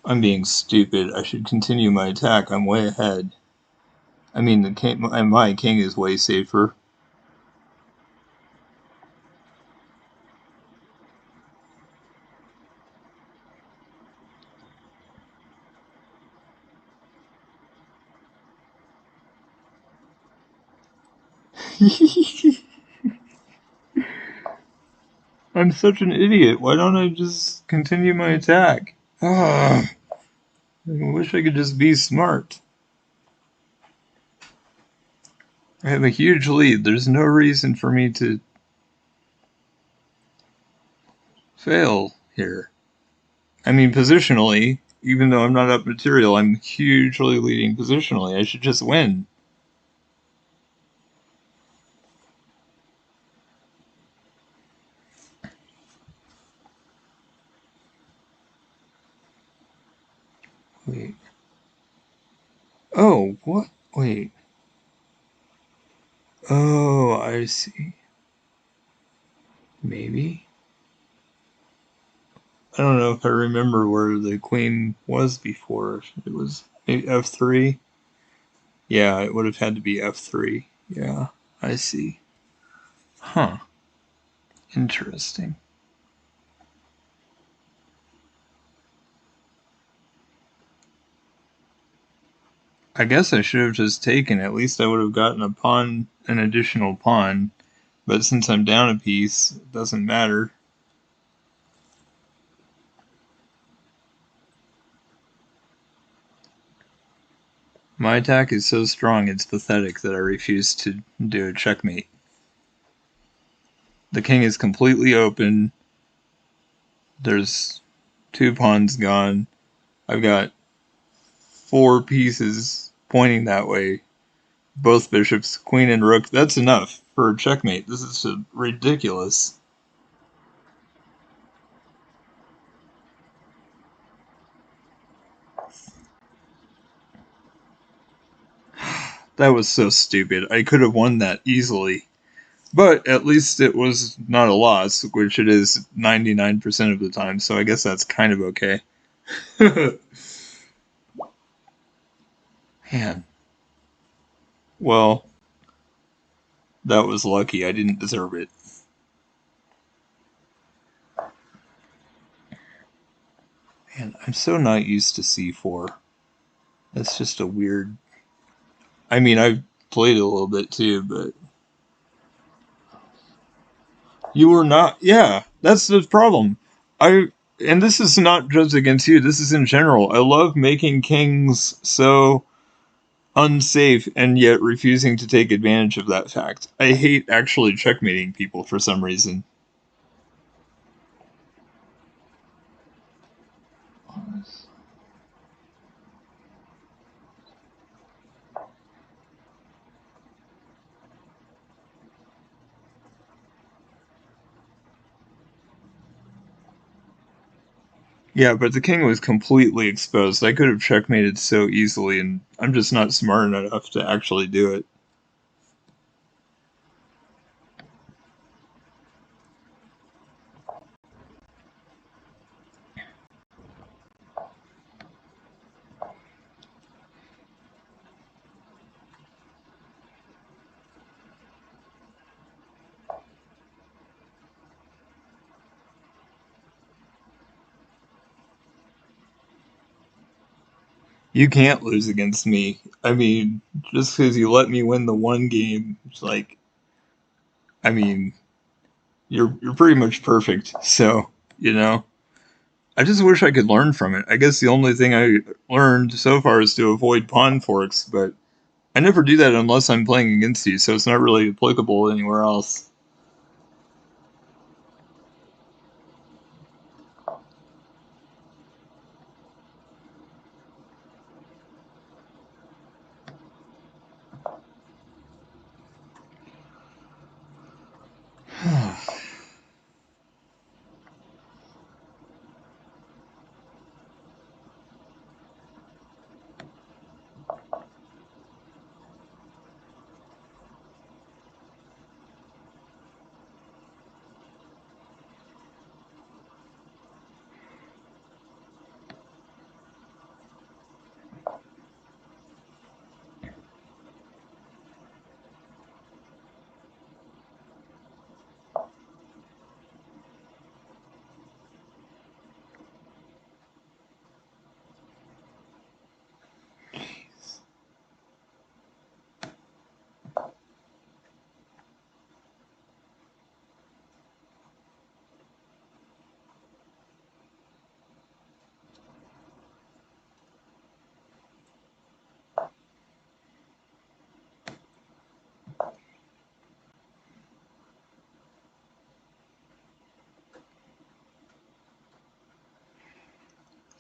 I'm being stupid. I should continue my attack. I'm way ahead. I mean, my king is way safer. I'm such an idiot. Why don't I just continue my attack? I wish I could just be smart. I have a huge lead. There's no reason for me to fail here. I mean, positionally, even though I'm not up material, I'm hugely leading positionally. I should just win. Wait. Oh, what? Wait. Oh, I see. Maybe? I don't know if I remember where the queen was before. It was F3? Yeah, it would have had to be F3. Yeah, I see. Huh. Interesting. I guess I should have just taken. At least I would have gotten an additional pawn. But since I'm down a piece, it doesn't matter. My attack is so strong it's pathetic that I refuse to do a checkmate. The king is completely open. There's 2 pawns gone. I've got 4 pieces pointing that way. Both bishops, queen and rook. That's enough for a checkmate. This is ridiculous. That was so stupid. I could have won that easily. But at least it was not a loss, which it is 99% of the time, so I guess that's kind of okay. Man. Well, that was lucky. I didn't deserve it. Man, I'm so not used to C4. That's just a weird... I mean, I've played it a little bit too, but... You were not... Yeah, that's the problem. And this is not just against you, this is in general. I love making kings so unsafe and yet refusing to take advantage of that fact. I hate actually checkmating people for some reason. Yeah, but the king was completely exposed. I could have checkmated so easily, and I'm just not smart enough to actually do it. You can't lose against me. I mean, just because you let me win the one game, it's like, I mean, you're pretty much perfect. So, you know, I just wish I could learn from it. I guess the only thing I learned so far is to avoid pawn forks, but I never do that unless I'm playing against you, so it's not really applicable anywhere else.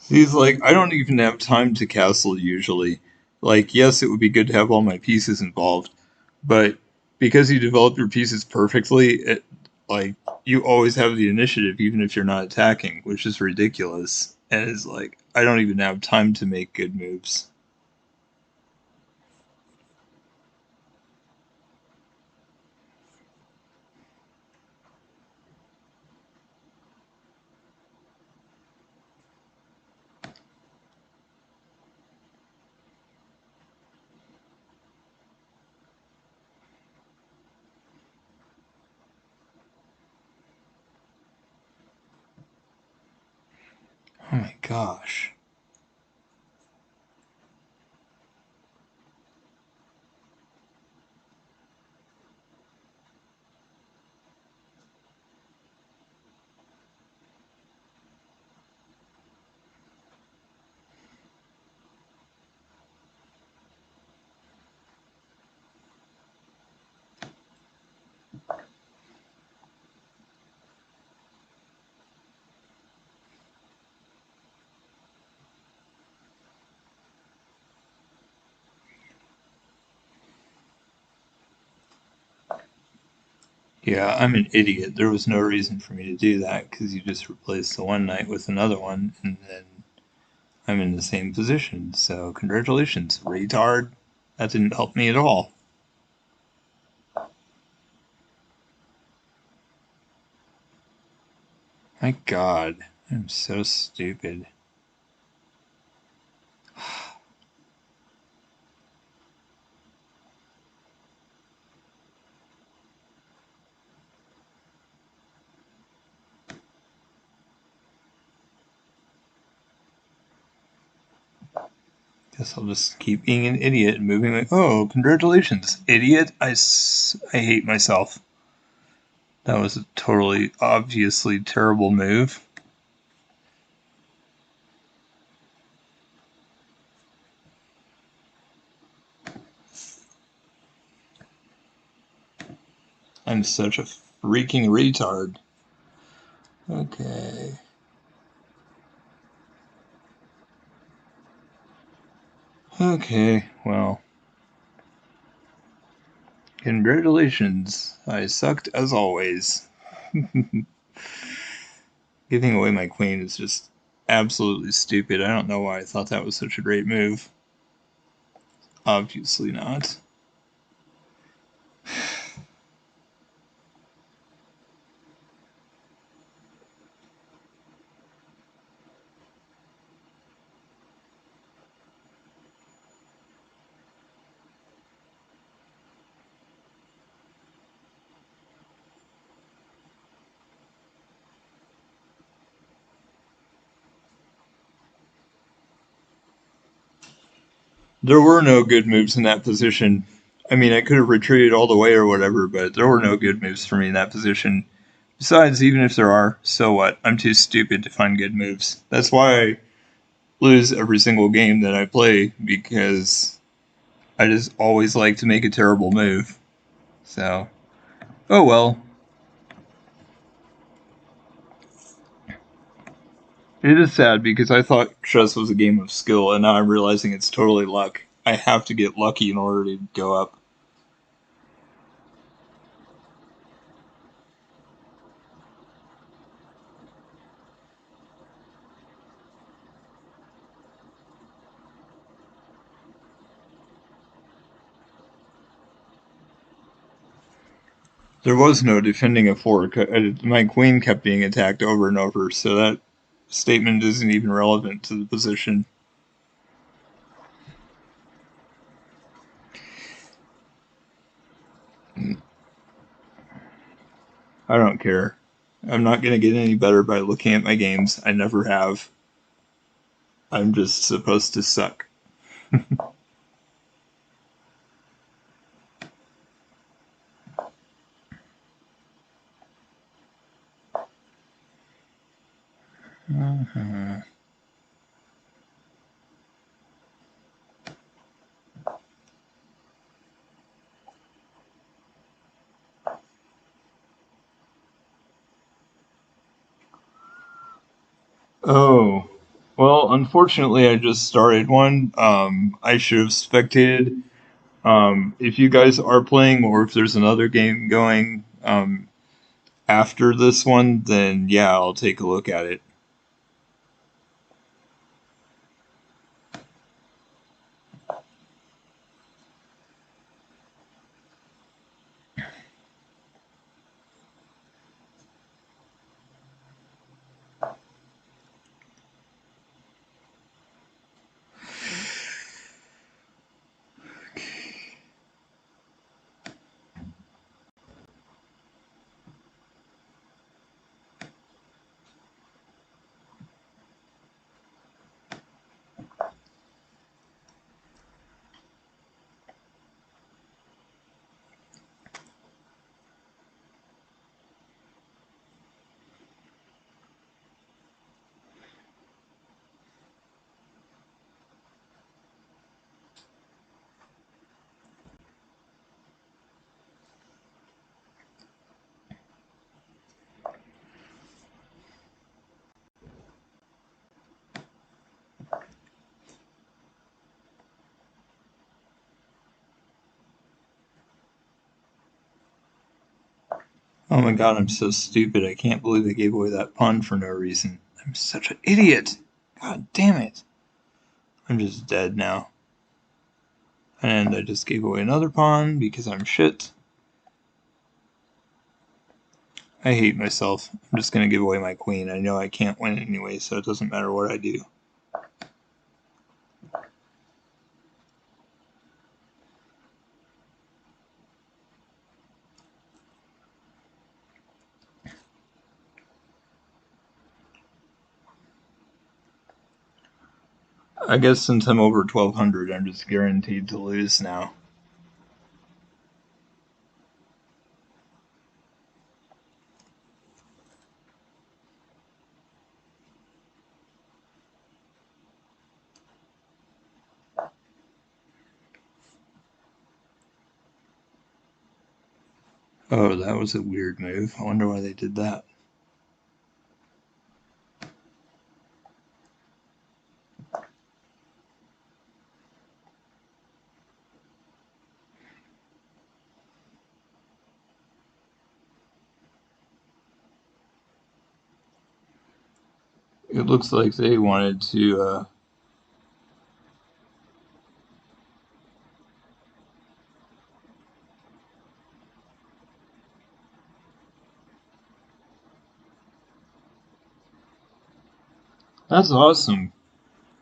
He's like, I don't even have time to castle usually. Like, yes, it would be good to have all my pieces involved, but because you develop your pieces perfectly, like you always have the initiative even if you're not attacking, which is ridiculous. And it's like I don't even have time to make good moves. Oh my gosh. Yeah, I'm an idiot. There was no reason for me to do that because you just replaced the one knight with another one, and then I'm in the same position. So, congratulations, retard. That didn't help me at all. My god, I'm so stupid. Guess I'll just keep being an idiot and moving like, oh, congratulations, idiot. I hate myself. That was a totally, obviously terrible move. I'm such a freaking retard. Okay. Okay, well, congratulations. I sucked as always. Giving away my queen is just absolutely stupid. I don't know why I thought that was such a great move. Obviously not. There were no good moves in that position. I mean, I could have retreated all the way or whatever, but there were no good moves for me in that position. Besides, even if there are, so what? I'm too stupid to find good moves. That's why I lose every single game that I play, because I just always like to make a terrible move. So, oh well. It is sad because I thought chess was a game of skill, and now I'm realizing it's totally luck. I have to get lucky in order to go up. There was no defending a fork. My queen kept being attacked over and over, so that statement isn't even relevant to the position. I don't care. I'm not going to get any better by looking at my games. I never have. I'm just supposed to suck. Uh-huh. Oh, well, unfortunately, I just started one. I should have spectated. If you guys are playing, or if there's another game going after this one, then yeah, I'll take a look at it. Oh my god, I'm so stupid. I can't believe I gave away that pawn for no reason. I'm such an idiot. God damn it. I'm just dead now. And I just gave away another pawn because I'm shit. I hate myself. I'm just gonna give away my queen. I know I can't win anyway, so it doesn't matter what I do. I guess since I'm over 1200, I'm just guaranteed to lose now. Oh, that was a weird move. I wonder why they did that. It looks like they wanted to, that's awesome.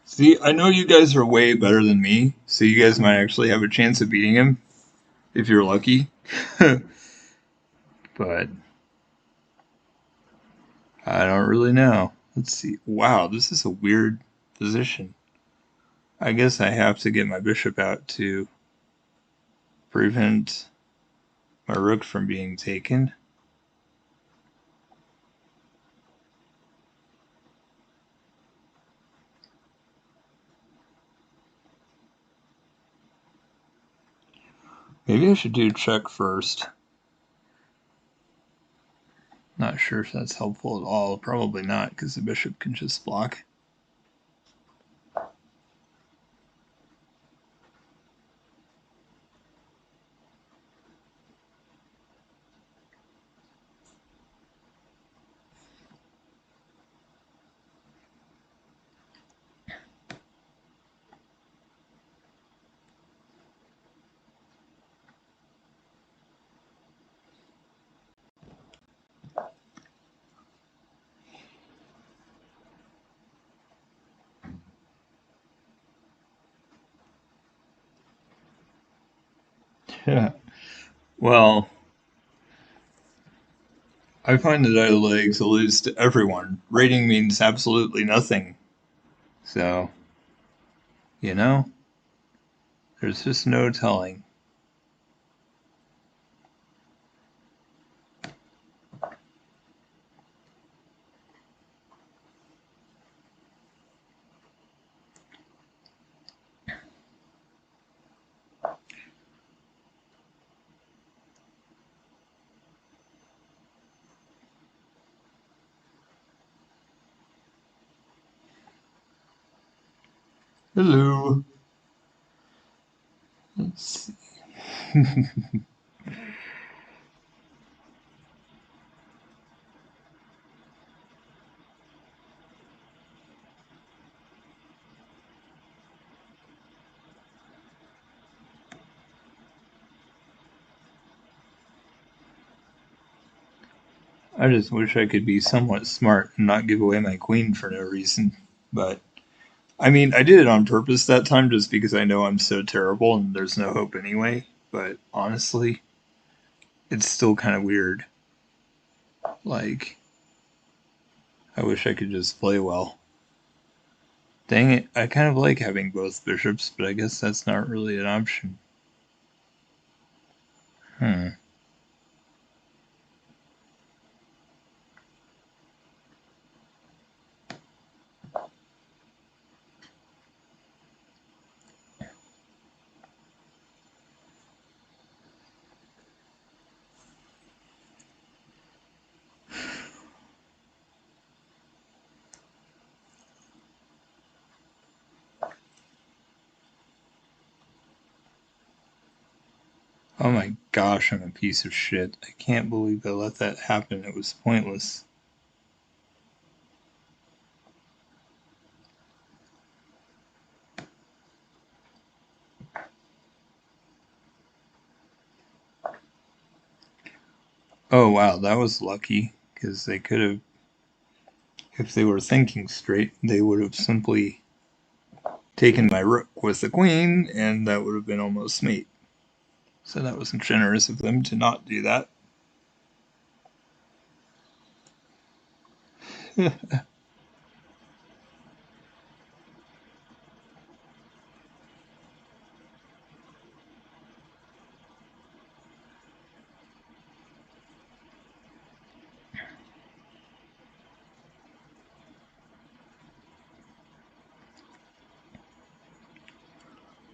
See, I know you guys are way better than me, so you guys might actually have a chance of beating him if you're lucky. But I don't really know. Let's see. Wow, this is a weird position. I guess I have to get my bishop out to prevent my rook from being taken. Maybe I should do check first. Not sure if that's helpful at all. Probably not, because the bishop can just block. Yeah. Well, I find that idle legs lose to everyone. Rating means absolutely nothing. So, you know, there's just no telling. Hello. Let's see. I just wish I could be somewhat smart and not give away my queen for no reason. But, I mean, I did it on purpose that time just because I know I'm so terrible and there's no hope anyway. But honestly, it's still kind of weird. Like, I wish I could just play well. Dang it, I kind of like having both bishops, but I guess that's not really an option. Hmm. Oh my gosh, I'm a piece of shit. I can't believe I let that happen. It was pointless. Oh wow, that was lucky, because they could have, if they were thinking straight, they would have simply taken my rook with the queen, and that would have been almost mate. So that wasn't generous of them to not do that.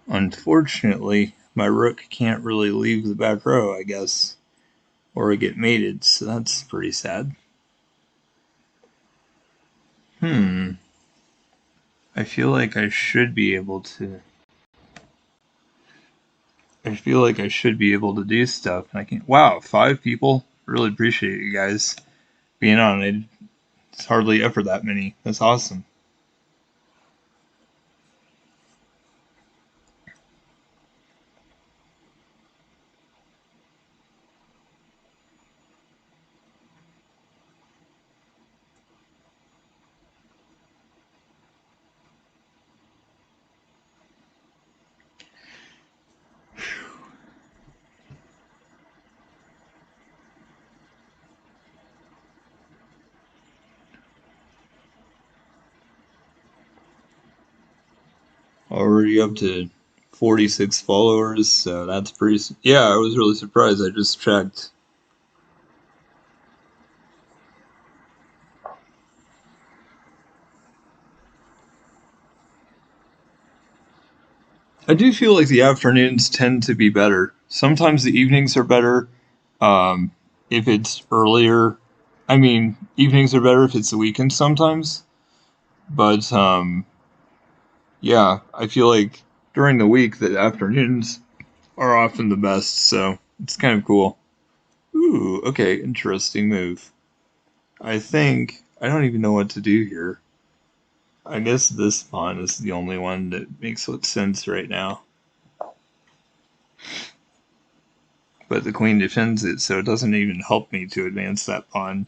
Unfortunately, my rook can't really leave the back row, I guess, or get mated, so that's pretty sad. Hmm. I feel like I should be able to. I feel like I should be able to do stuff, and I can't. Wow, 5 people. Really appreciate you guys being on. It's hardly ever that many. That's awesome. Already up to 46 followers, so that's pretty. Yeah, I was really surprised. I just checked. I do feel like the afternoons tend to be better. Sometimes the evenings are better. Um, if it's earlier, I mean, evenings are better if it's the weekend sometimes. But yeah, I feel like during the week the afternoons are often the best. So it's kind of cool. Ooh, okay, interesting move. I think I don't even know what to do here. I guess this pawn is the only one that makes sense right now. But the queen defends it, so it doesn't even help me to advance that pawn.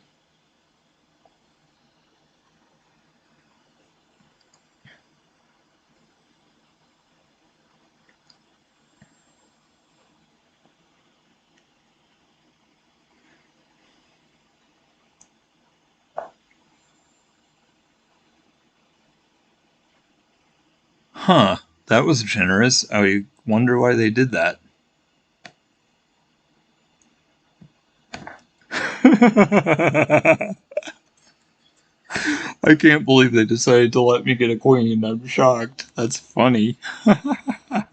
Huh, that was generous. I wonder why they did that. I can't believe they decided to let me get a queen. I'm shocked. That's funny. I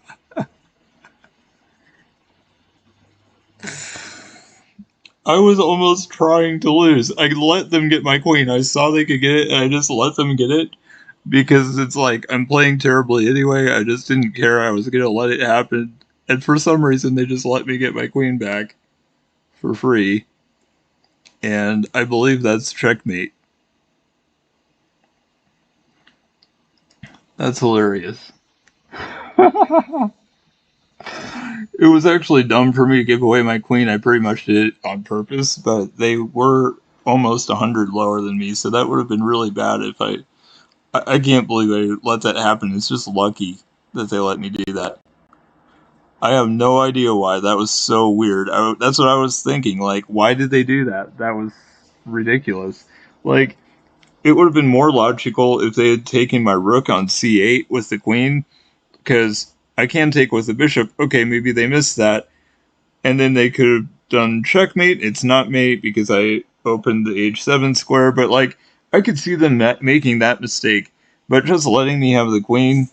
was almost trying to lose. I let them get my queen. I saw they could get it, and I just let them get it because it's like I'm playing terribly anyway. I just didn't care. I was going to let it happen. And for some reason, they just let me get my queen back for free. And I believe that's checkmate. That's hilarious. It was actually dumb for me to give away my queen. I pretty much did it on purpose, but they were almost 100 lower than me, so that would have been really bad if I can't believe I let that happen. It's just lucky that they let me do that. I have no idea why. That was so weird. That's what I was thinking. Like, why did they do that? That was ridiculous. Like, it would have been more logical if they had taken my rook on c8 with the queen, because I can take with the bishop. Okay, maybe they missed that, and then they could have done checkmate. It's not mate because I opened the h7 square, but like I could see them making that mistake. But just letting me have the queen,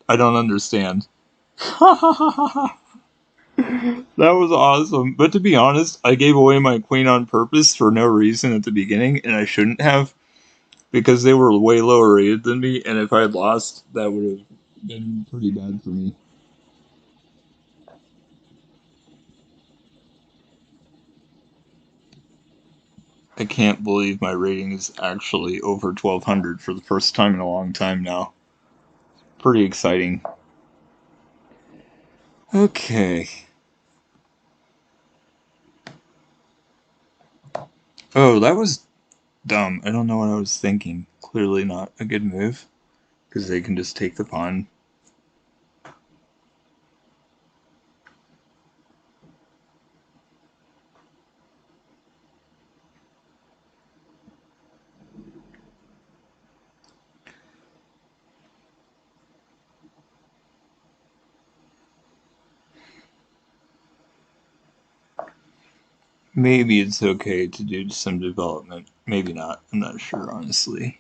I don't understand. That was awesome. But to be honest, I gave away my queen on purpose for no reason at the beginning, and I shouldn't have because they were way lower rated than me, and if I had lost, that would have been pretty bad for me. I can't believe my rating is actually over 1200 for the first time in a long time now. Pretty exciting. Okay. Oh, that was dumb. I don't know what I was thinking. Clearly not a good move, because they can just take the pawn. Maybe it's okay to do some development. Maybe not. I'm not sure, honestly.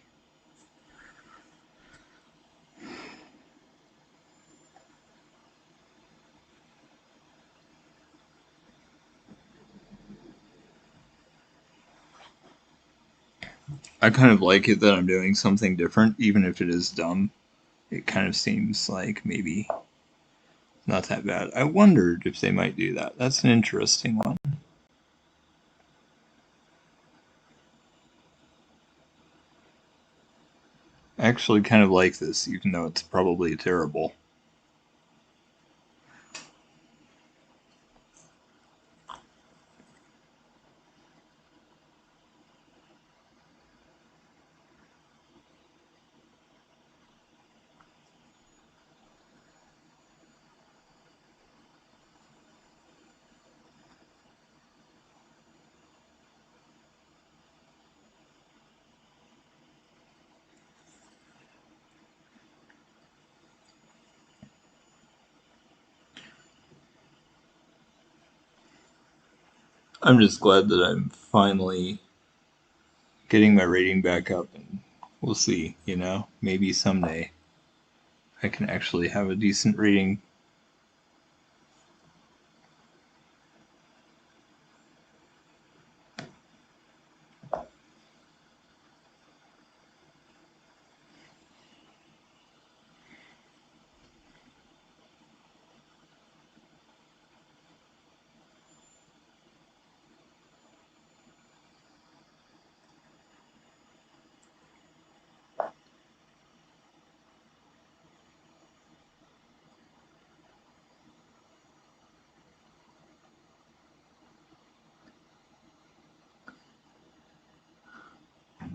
I kind of like it that I'm doing something different, even if it is dumb. It kind of seems like maybe not that bad. I wondered if they might do that. That's an interesting one. I actually kind of like this, even though it's probably terrible. I'm just glad that I'm finally getting my rating back up, and we'll see, maybe someday I can actually have a decent rating.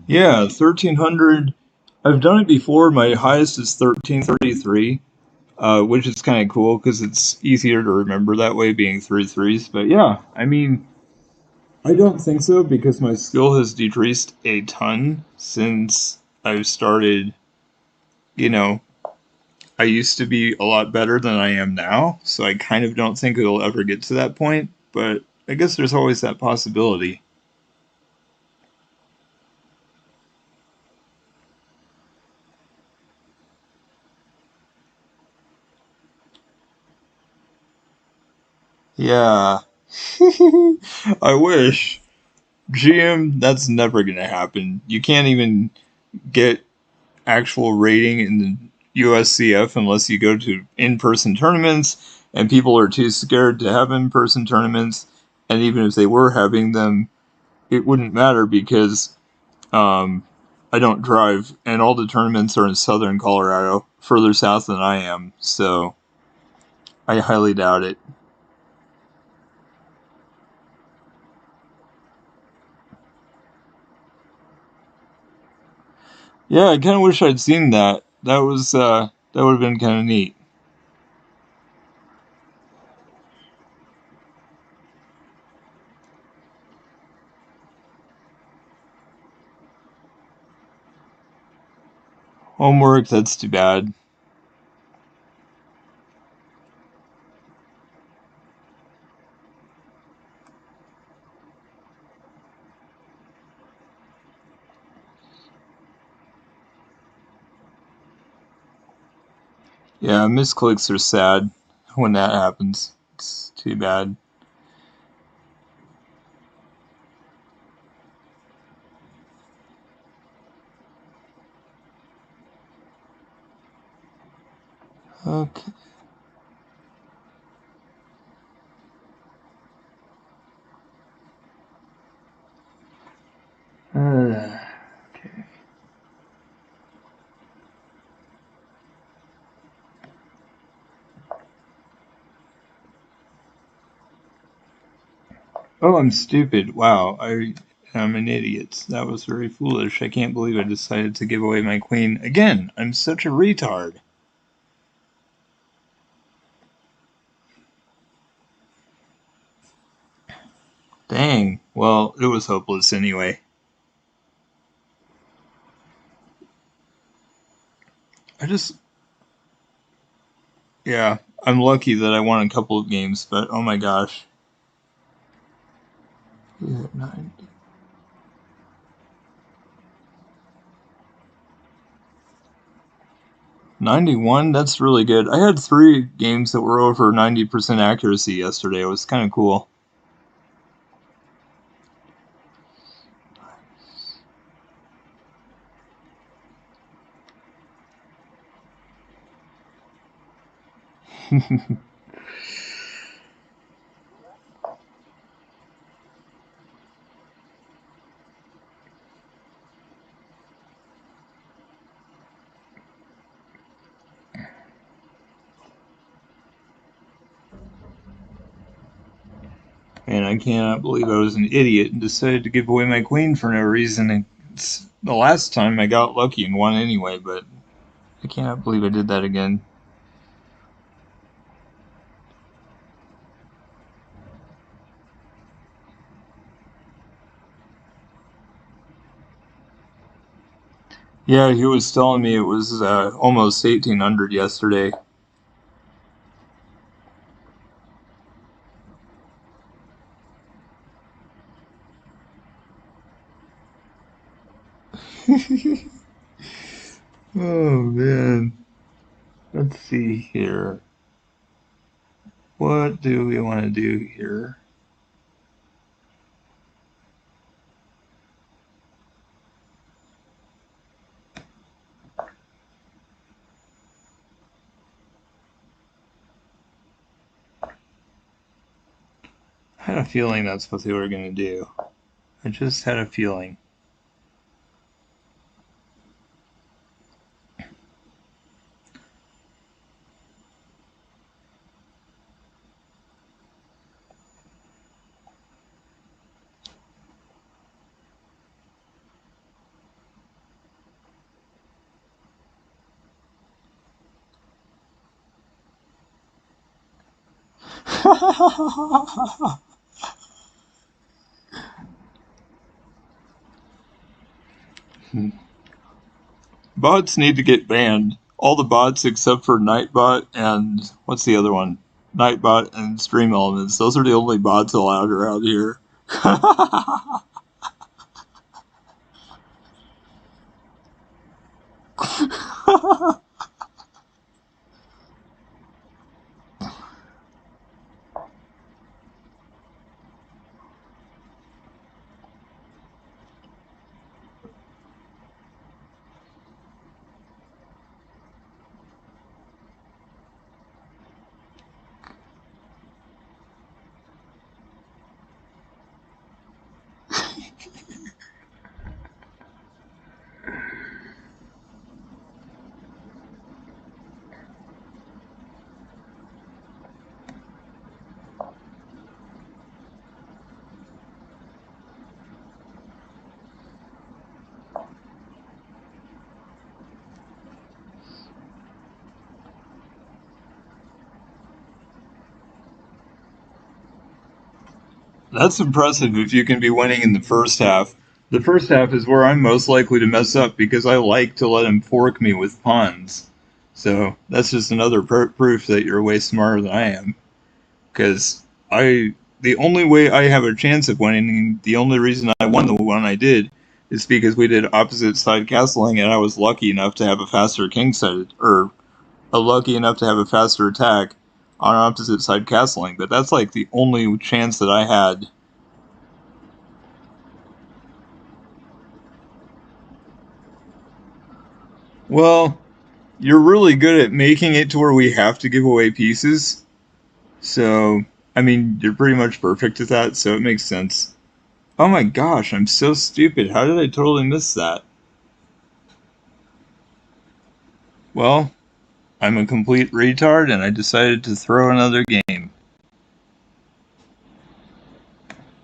Yeah, 1300. I've done it before. My highest is 1333, which is kind of cool because it's easier to remember that way, being three threes. But yeah, I mean, I don't think so because my skill has decreased a ton since I've started. You know, I used to be a lot better than I am now, so I kind of don't think it'll ever get to that point. But I guess there's always that possibility. Yeah. I wish. GM, that's never going to happen. You can't even get actual rating in the USCF unless you go to in-person tournaments, and people are too scared to have in-person tournaments. And even if they were having them, it wouldn't matter because um, I don't drive, and all the tournaments are in southern Colorado, further south than I am. So I highly doubt it. Yeah, I kind of wish I'd seen that. That would have been kind of neat. Homework, that's too bad. Yeah, misclicks are sad when that happens. It's too bad. Okay. 'Oh, I'm stupid. Wow, I'm an idiot. That was very foolish. I can't believe I decided to give away my queen again. I'm such a retard. Dang. Well, it was hopeless anyway. I just, yeah, I'm lucky that I won a couple of games, but oh my gosh. Yeah, 91? That's really good. I had three games that were over 90% accuracy yesterday. It was kind of cool. And I cannot believe I was an idiot and decided to give away my queen for no reason. It's the last time I got lucky and won anyway, but I cannot believe I did that again. Yeah, he was telling me it was almost 1800 yesterday. Oh man. Let's see here. What do we want to do here? I had a feeling that's what they were going to do. I just had a feeling. Bots need to get banned. All the bots except for Nightbot and what's the other one? Nightbot and Stream Elements. Those are the only bots allowed around here. That's impressive if you can be winning in the first half. The first half is where I'm most likely to mess up because I like to let him fork me with pawns. So that's just another proof that you're way smarter than I am. Because the only way I have a chance of winning, the only reason I won the one I did, is because we did opposite side castling and I was lucky enough to have a faster king side, or lucky enough to have a faster attack on opposite side castling. But that's like the only chance that I had. Well, you're really good at making it to where we have to give away pieces. So, I mean, you're pretty much perfect at that, so it makes sense. Oh my gosh, I'm so stupid. How did I totally miss that? Well, I'm a complete retard and I decided to throw another game.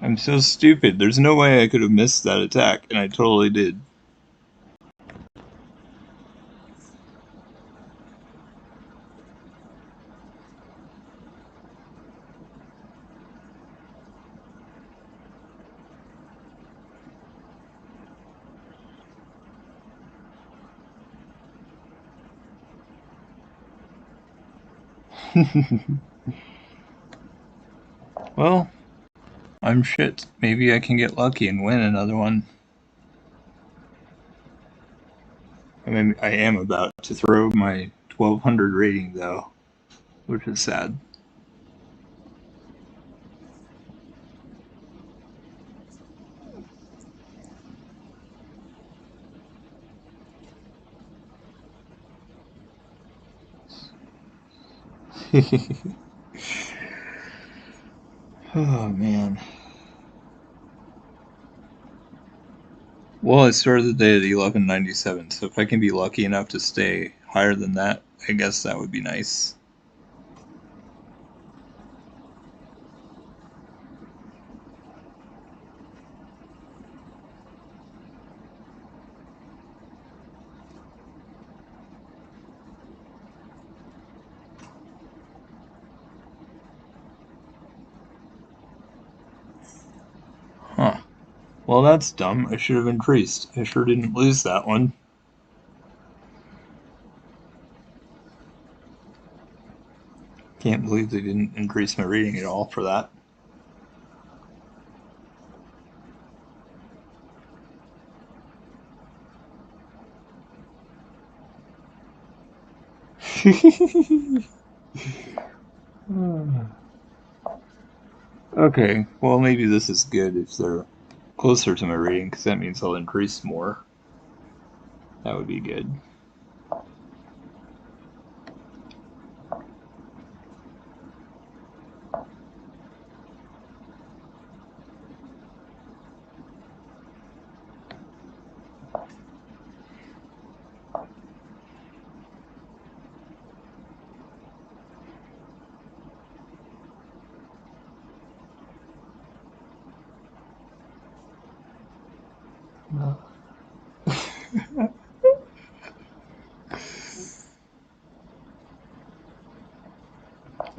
I'm so stupid. There's no way I could have missed that attack, and I totally did. Well, I'm shit. Maybe I can get lucky and win another one. I mean, I am about to throw my 1200 rating, though, which is sad. Oh, man. Well, I started the day at 1197, so if I can be lucky enough to stay higher than that, I guess that would be nice. Well, that's dumb. I should have increased. I sure didn't lose that one. Can't believe they didn't increase my rating at all for that. Okay, well, maybe this is good if they're closer to my rating, because that means I'll increase more. That would be good.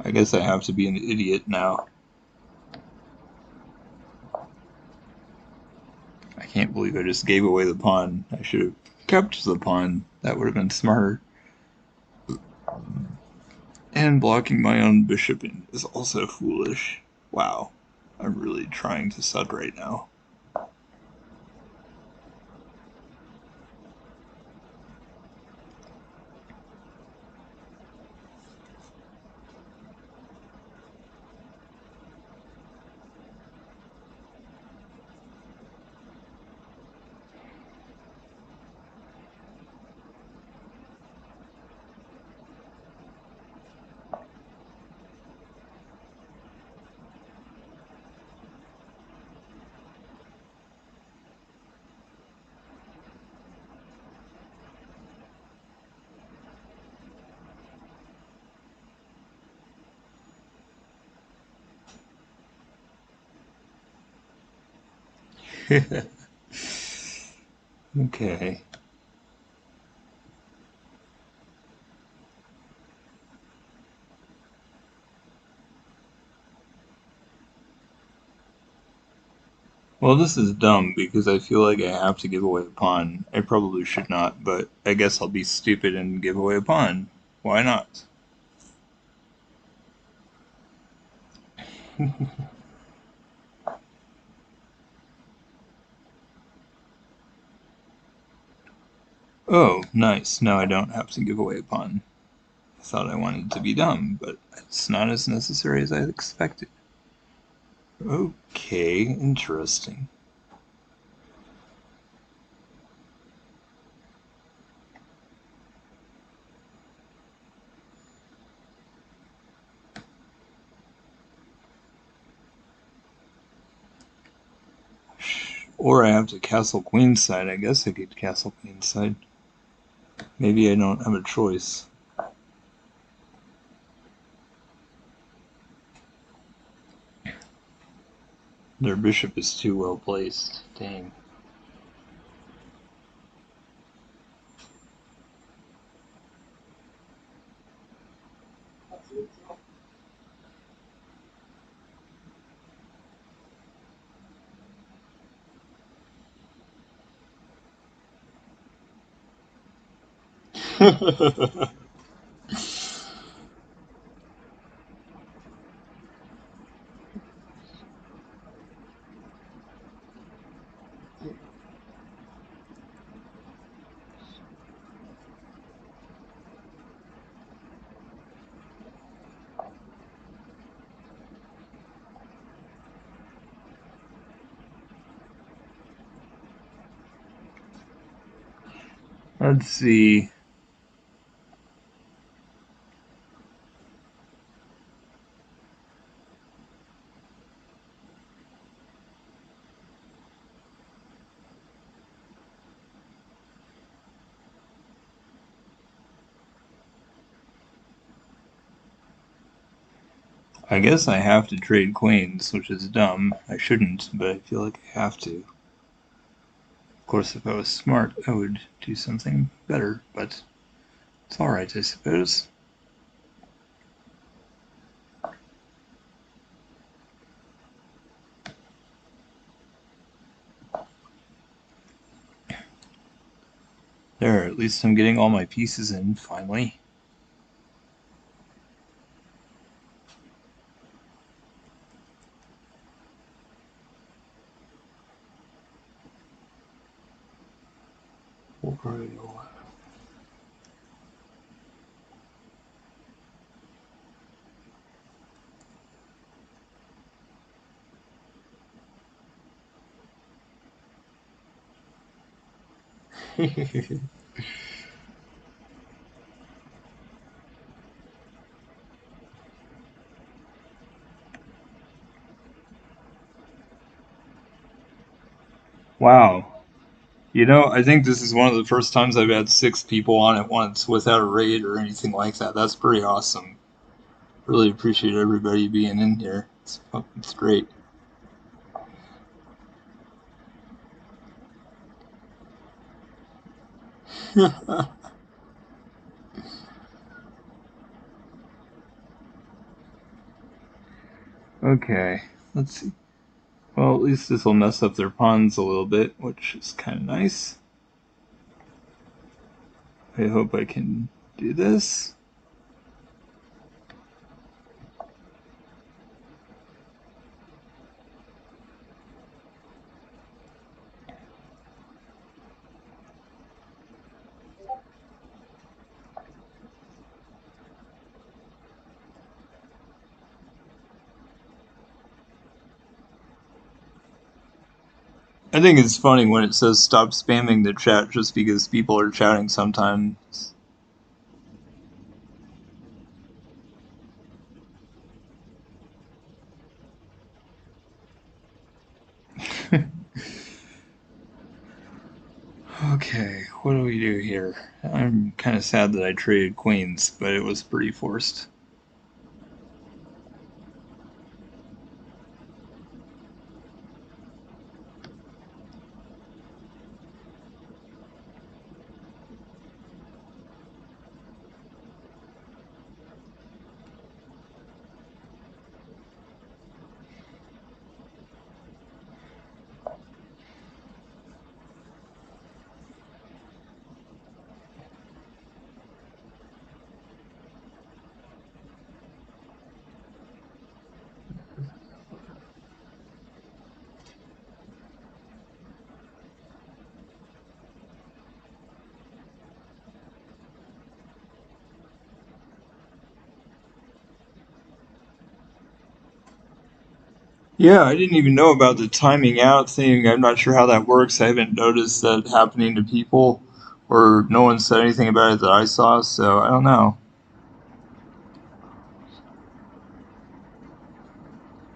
I guess I have to be an idiot now. I can't believe I just gave away the pawn. I should have kept the pawn. That would have been smarter. And blocking my own bishop is also foolish. Wow. I'm really trying to suck right now. Okay. Well, this is dumb because I feel like I have to give away a pawn. I probably should not, but I guess I'll be stupid and give away a pawn. Why not? Oh, nice. Now I don't have to give away a pawn. I thought I wanted to be dumb, but it's not as necessary as I expected. Okay, interesting. Or I have to castle queenside. I guess I could castle queenside. Maybe I don't have a choice. Their bishop is too well placed. Dang. Let's see. I guess I have to trade queens, which is dumb. I shouldn't, but I feel like I have to. Of course, if I was smart, I would do something better, but it's alright, I suppose. There, at least I'm getting all my pieces in, finally. Wow. You know, I think this is one of the first times I've had 6 people on at once without a raid or anything like that. That's pretty awesome. Really appreciate everybody being in here. It's great. Okay, let's see. Well, at least this will mess up their pawns a little bit, which is kind of nice. I hope I can do this. I think it's funny when it says stop spamming the chat just because people are chatting sometimes. Okay, what do we do here? I'm kind of sad that I traded queens, but it was pretty forced. Yeah, I didn't even know about the timing out thing. I'm not sure how that works. I haven't noticed that happening to people, or no one said anything about it that I saw, so I don't know.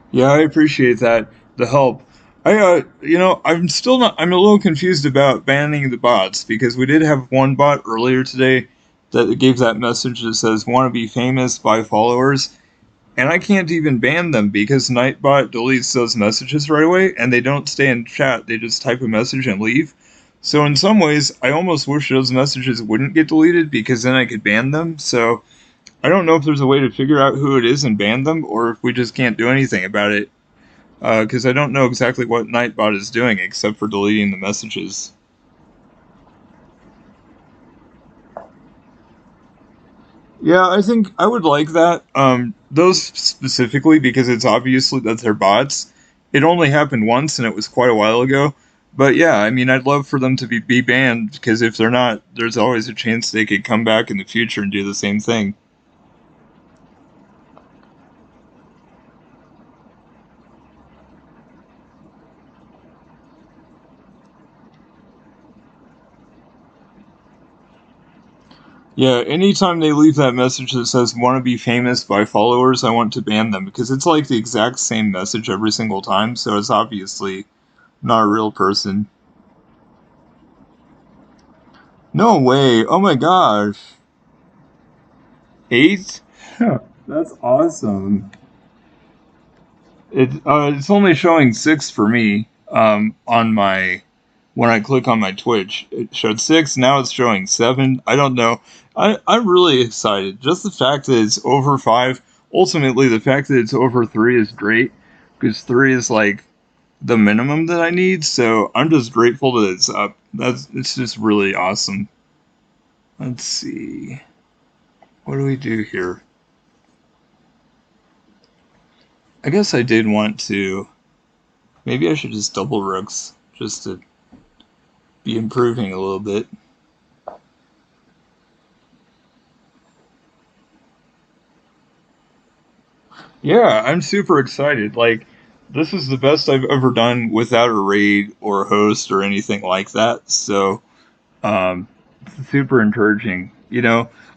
Yeah, I appreciate that, the help. I'm still not, I'm a little confused about banning the bots, because we did have one bot earlier today that gave that message that says, want to be famous by followers, and I can't even ban them because Nightbot deletes those messages right away, and they don't stay in chat. They just type a message and leave. So in some ways, I almost wish those messages wouldn't get deleted because then I could ban them. So I don't know if there's a way to figure out who it is and ban them, or if we just can't do anything about it. Because I don't know exactly what Nightbot is doing except for deleting the messages. Yeah, I think I would like that. Those specifically because it's obviously that they're bots. It only happened once and it was quite a while ago. But yeah, I mean, I'd love for them to be banned because if they're not, there's always a chance they could come back in the future and do the same thing. Yeah, anytime they leave that message that says want to be famous by followers, I want to ban them because it's like the exact same message every single time, so it's obviously not a real person. No way. Oh my gosh. 8? That's awesome. It's only showing 6 for me. On my when I click on my Twitch, it showed 6. Now it's showing 7. I don't know. I'm really excited. Just the fact that it's over 5. Ultimately, the fact that it's over 3 is great because 3 is like the minimum that I need. So I'm just grateful that it's up. It's just really awesome. Let's see. What do we do here? I guess I did want to. Maybe I should just double rooks just to be improving a little bit. Yeah, I'm super excited. Like, this is the best I've ever done without a raid or a host or anything like that. So, um, it's super encouraging.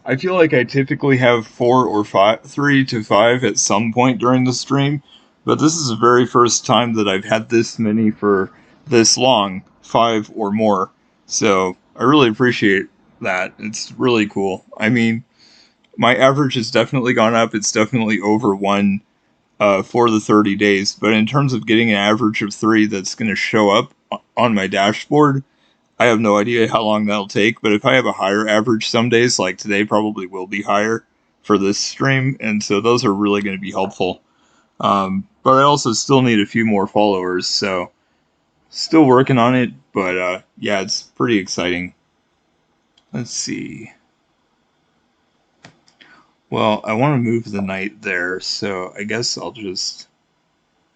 I feel like I typically have four or five, 3 to 5 at some point during the stream, but this is the very first time that I've had this many for this long, 5 or more. So, I really appreciate that. It's really cool. I mean, my average has definitely gone up. It's definitely over one for the 30 days. But in terms of getting an average of 3 that's going to show up on my dashboard, I have no idea how long that'll take. But if I have a higher average some days, like today probably will be higher for this stream. And so those are really going to be helpful. But I also still need a few more followers. So still working on it. But yeah, it's pretty exciting. Let's see. Well, I want to move the knight there. So I guess I'll just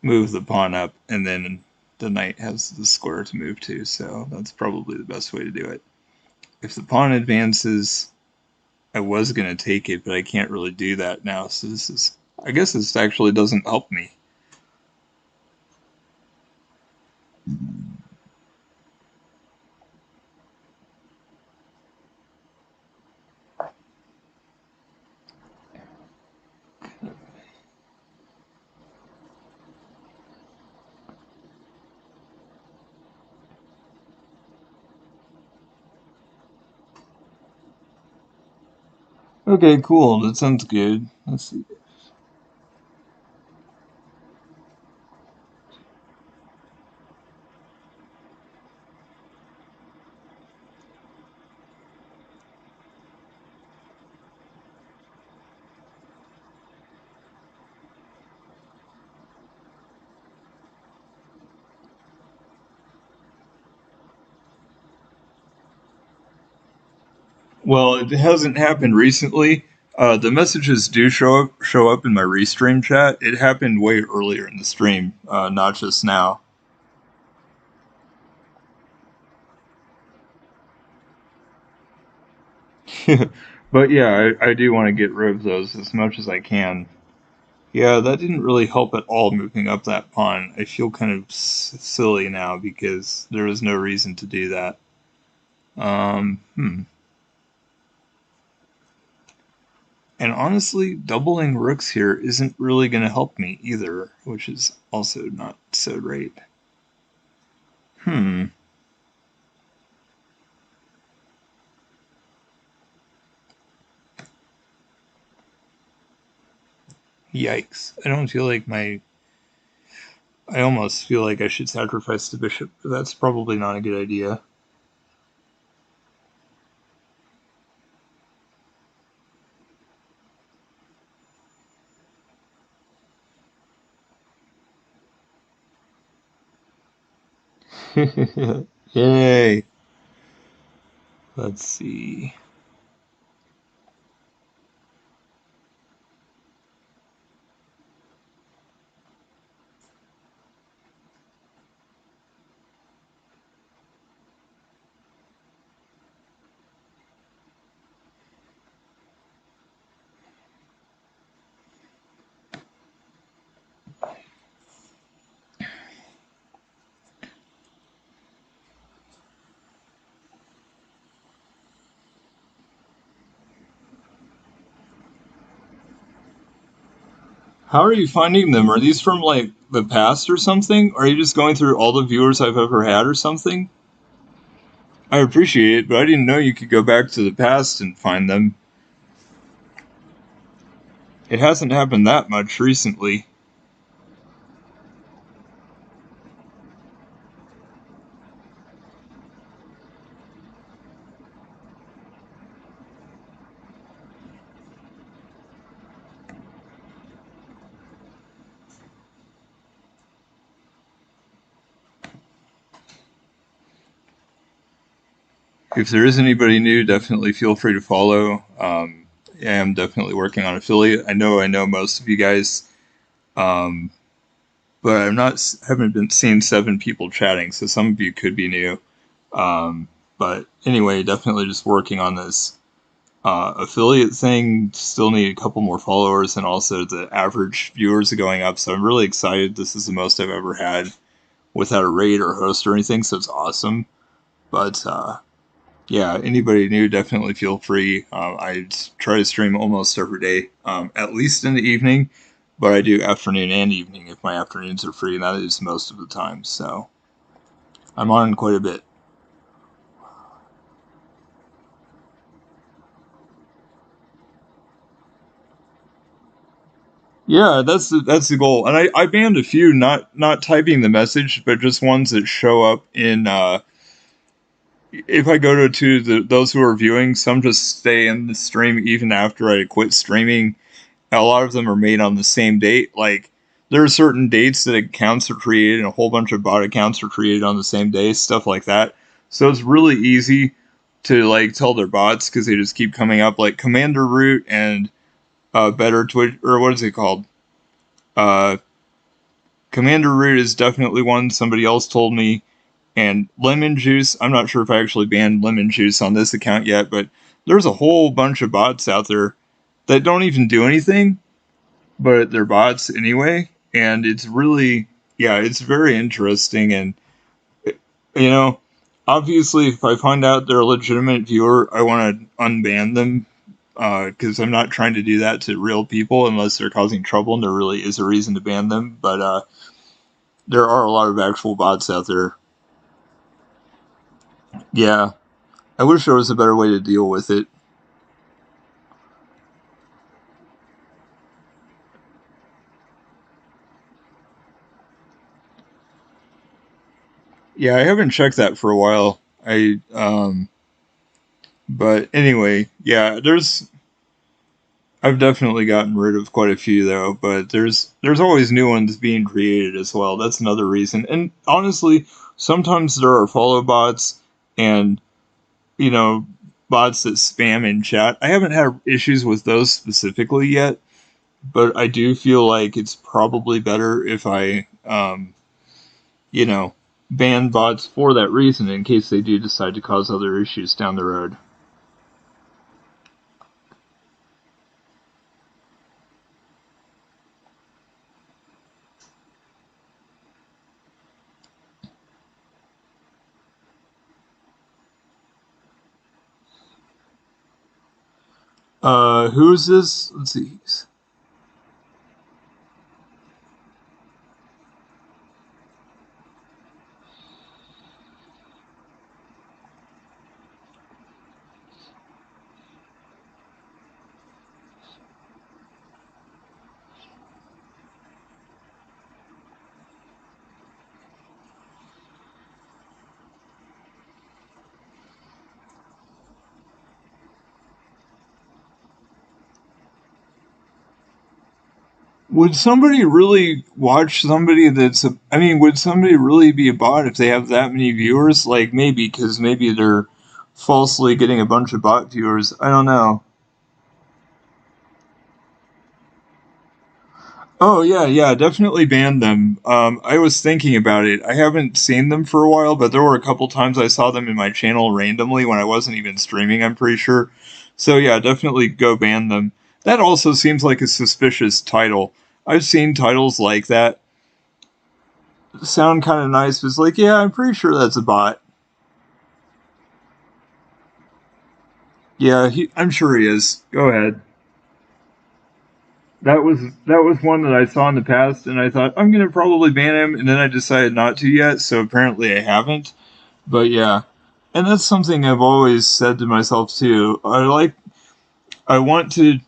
move the pawn up, and then the knight has the square to move to, so that's probably the best way to do it. If the pawn advances, I was going to take it, but I can't really do that now, so I guess this actually doesn't help me. Okay, cool, that sounds good. Let's see. Well, it hasn't happened recently. The messages do show up in my restream chat. It happened way earlier in the stream, not just now. But yeah, I do want to get rid of those as much as I can. Yeah, that didn't really help at all moving up that pawn. I feel kind of silly now because there was no reason to do that. Hmm. And honestly, doubling rooks here isn't really going to help me either, which is also not so great. Hmm. Yikes. I almost feel like I should sacrifice the bishop, but that's probably not a good idea. Yay. Let's see. How are you finding them? Are these from like the past or something? Are you just going through all the viewers I've ever had or something? I appreciate it, but I didn't know you could go back to the past and find them. It hasn't happened that much recently. if there is anybody new, definitely feel free to follow. Yeah, I'm definitely working on affiliate. I know most of you guys, um, but I'm not haven't been seeing 7 people chatting, so some of you could be new. But anyway, definitely just working on this affiliate thing. Still need a couple more followers, and also the average viewers are going up. So I'm really excited. This is the most I've ever had without a raid or host or anything, so it's awesome. But yeah, anybody new, definitely feel free. I try to stream almost every day, at least in the evening, but I do afternoon and evening if my afternoons are free, and that is most of the time. So I'm on quite a bit. Yeah, that's the goal. And I banned a few, not typing the message, but just ones that show up in. If I go to those who are viewing, some just stay in the stream even after I quit streaming. A lot of them are made on the same date. Like there are certain dates that accounts are created, and a whole bunch of bot accounts are created on the same day, stuff like that. So it's really easy to like tell they're bots because they just keep coming up. Like Commander Root and Better Twitch, or what is it called? Uh, Commander Root is definitely one somebody else told me, and Lemon Juice. I'm not sure if I actually banned Lemon Juice on this account yet, but there's a whole bunch of bots out there that don't even do anything, but they're bots anyway, and it's really, yeah, it's very interesting. And you know, obviously, if I find out they're a legitimate viewer, I want to unban them because I'm not trying to do that to real people unless they're causing trouble and there really is a reason to ban them. But there are a lot of actual bots out there. Yeah, I wish there was a better way to deal with it. Yeah, I haven't checked that for a while. But anyway, yeah, I've definitely gotten rid of quite a few though, but there's always new ones being created as well. That's another reason. And honestly, sometimes there are follow bots and you know bots that spam in chat. I haven't had issues with those specifically yet, but I do feel like it's probably better if I you know ban bots for that reason in case they do decide to cause other issues down the road. Who's this? Let's see. Would somebody really watch somebody that's a, I mean, would somebody really be a bot if they have that many viewers? Like maybe because maybe they're falsely getting a bunch of bot viewers. I don't know. Oh yeah, yeah, definitely ban them. I was thinking about it. I haven't seen them for a while, but there were a couple times I saw them in my channel randomly when I wasn't even streaming. I'm pretty sure. So yeah, definitely go ban them. That also seems like a suspicious title. I've seen titles like that sound kind of nice, but it's like, yeah, I'm pretty sure that's a bot. Yeah, I'm sure he is. Go ahead. That was one that I saw in the past, and I thought I'm gonna probably ban him, and then I decided not to yet. So apparently I haven't. But yeah, and that's something I've always said to myself too. I want to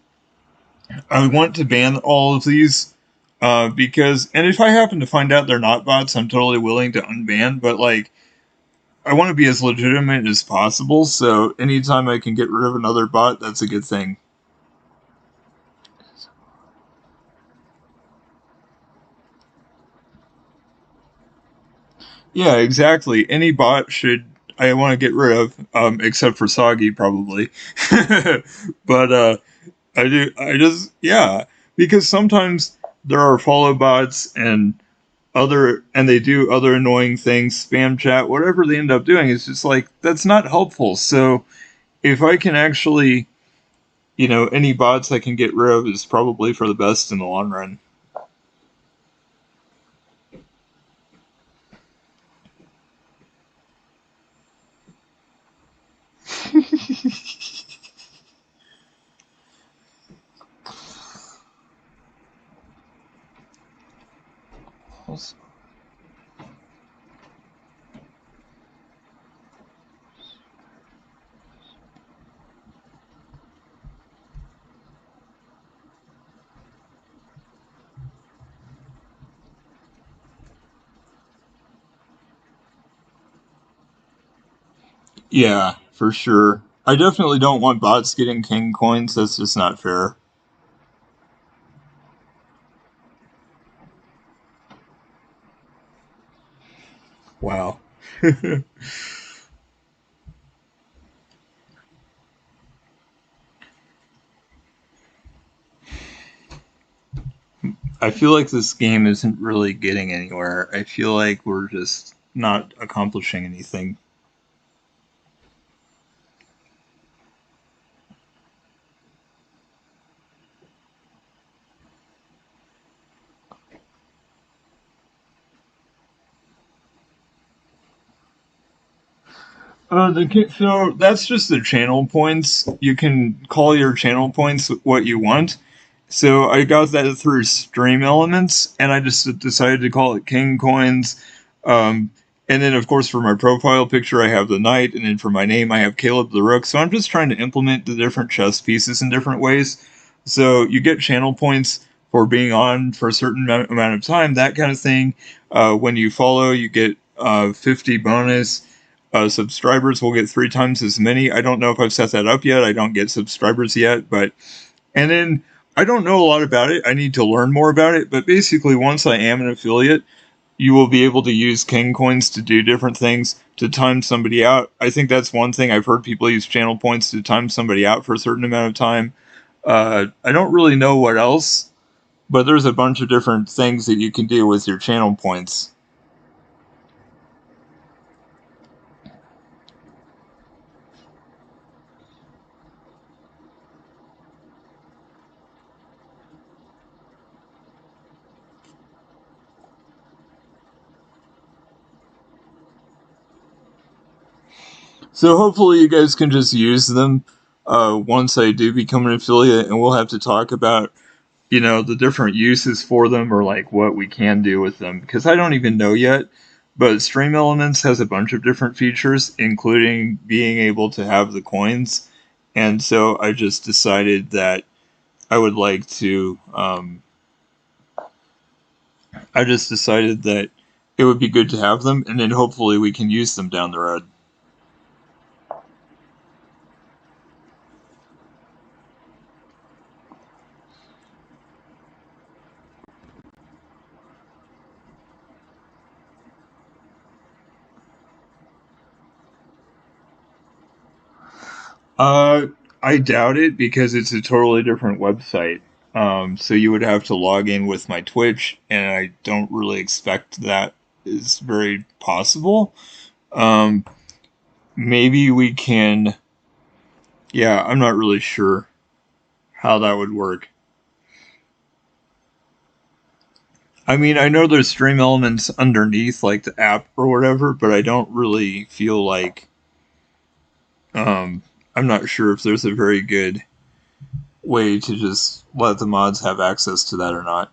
I want to ban all of these because, and if I happen to find out they're not bots, I'm totally willing to unban. But like, I want to be as legitimate as possible. So anytime I can get rid of another bot, that's a good thing. Yeah, exactly. Any bot should I want to get rid of, except for Soggy probably. But I just yeah, because sometimes there are follow bots and they do other annoying things, spam chat, whatever they end up doing. It's just like that's not helpful. So if I can actually, any bots I can get rid of is probably for the best in the long run. Yeah, for sure. I definitely don't want bots getting king coins. That's just not fair. Wow. I feel like this game isn't really getting anywhere. I feel like we're just not accomplishing anything. So that's just the channel points. You can call your channel points what you want. So I got that through Stream Elements, and I just decided to call it King Coins. Um, and then, of course, for my profile picture, I have the knight, and then for my name, I have Caleb the Rook. So I'm just trying to implement the different chess pieces in different ways. So you get channel points for being on for a certain amount of time, that kind of thing. When you follow, you get 50 bonus. Subscribers will get 3 times as many. I don't know if I've set that up yet. I don't get subscribers yet, but and then I don't know a lot about it. I need to learn more about it. But basically, once I am an affiliate, you will be able to use King coins to do different things to time somebody out. I think that's one thing I've heard people use channel points to time somebody out for a certain amount of time. I don't really know what else, but there's a bunch of different things that you can do with your channel points. So hopefully you guys can just use them once I do become an affiliate, and we'll have to talk about the different uses for them or like what we can do with them because I don't even know yet. But Stream Elements has a bunch of different features, including being able to have the coins. And so I just decided that I would like to. I just decided that it would be good to have them, and then hopefully we can use them down the road. Uh, I doubt it because it's a totally different website. So you would have to log in with my Twitch, and I don't really expect that is very possible. Um, maybe we can. Yeah, I'm not really sure how that would work. I mean, I know there's stream elements underneath, like the app or whatever, but I don't really feel like. I'm not sure if there's a very good way to just let the mods have access to that or not.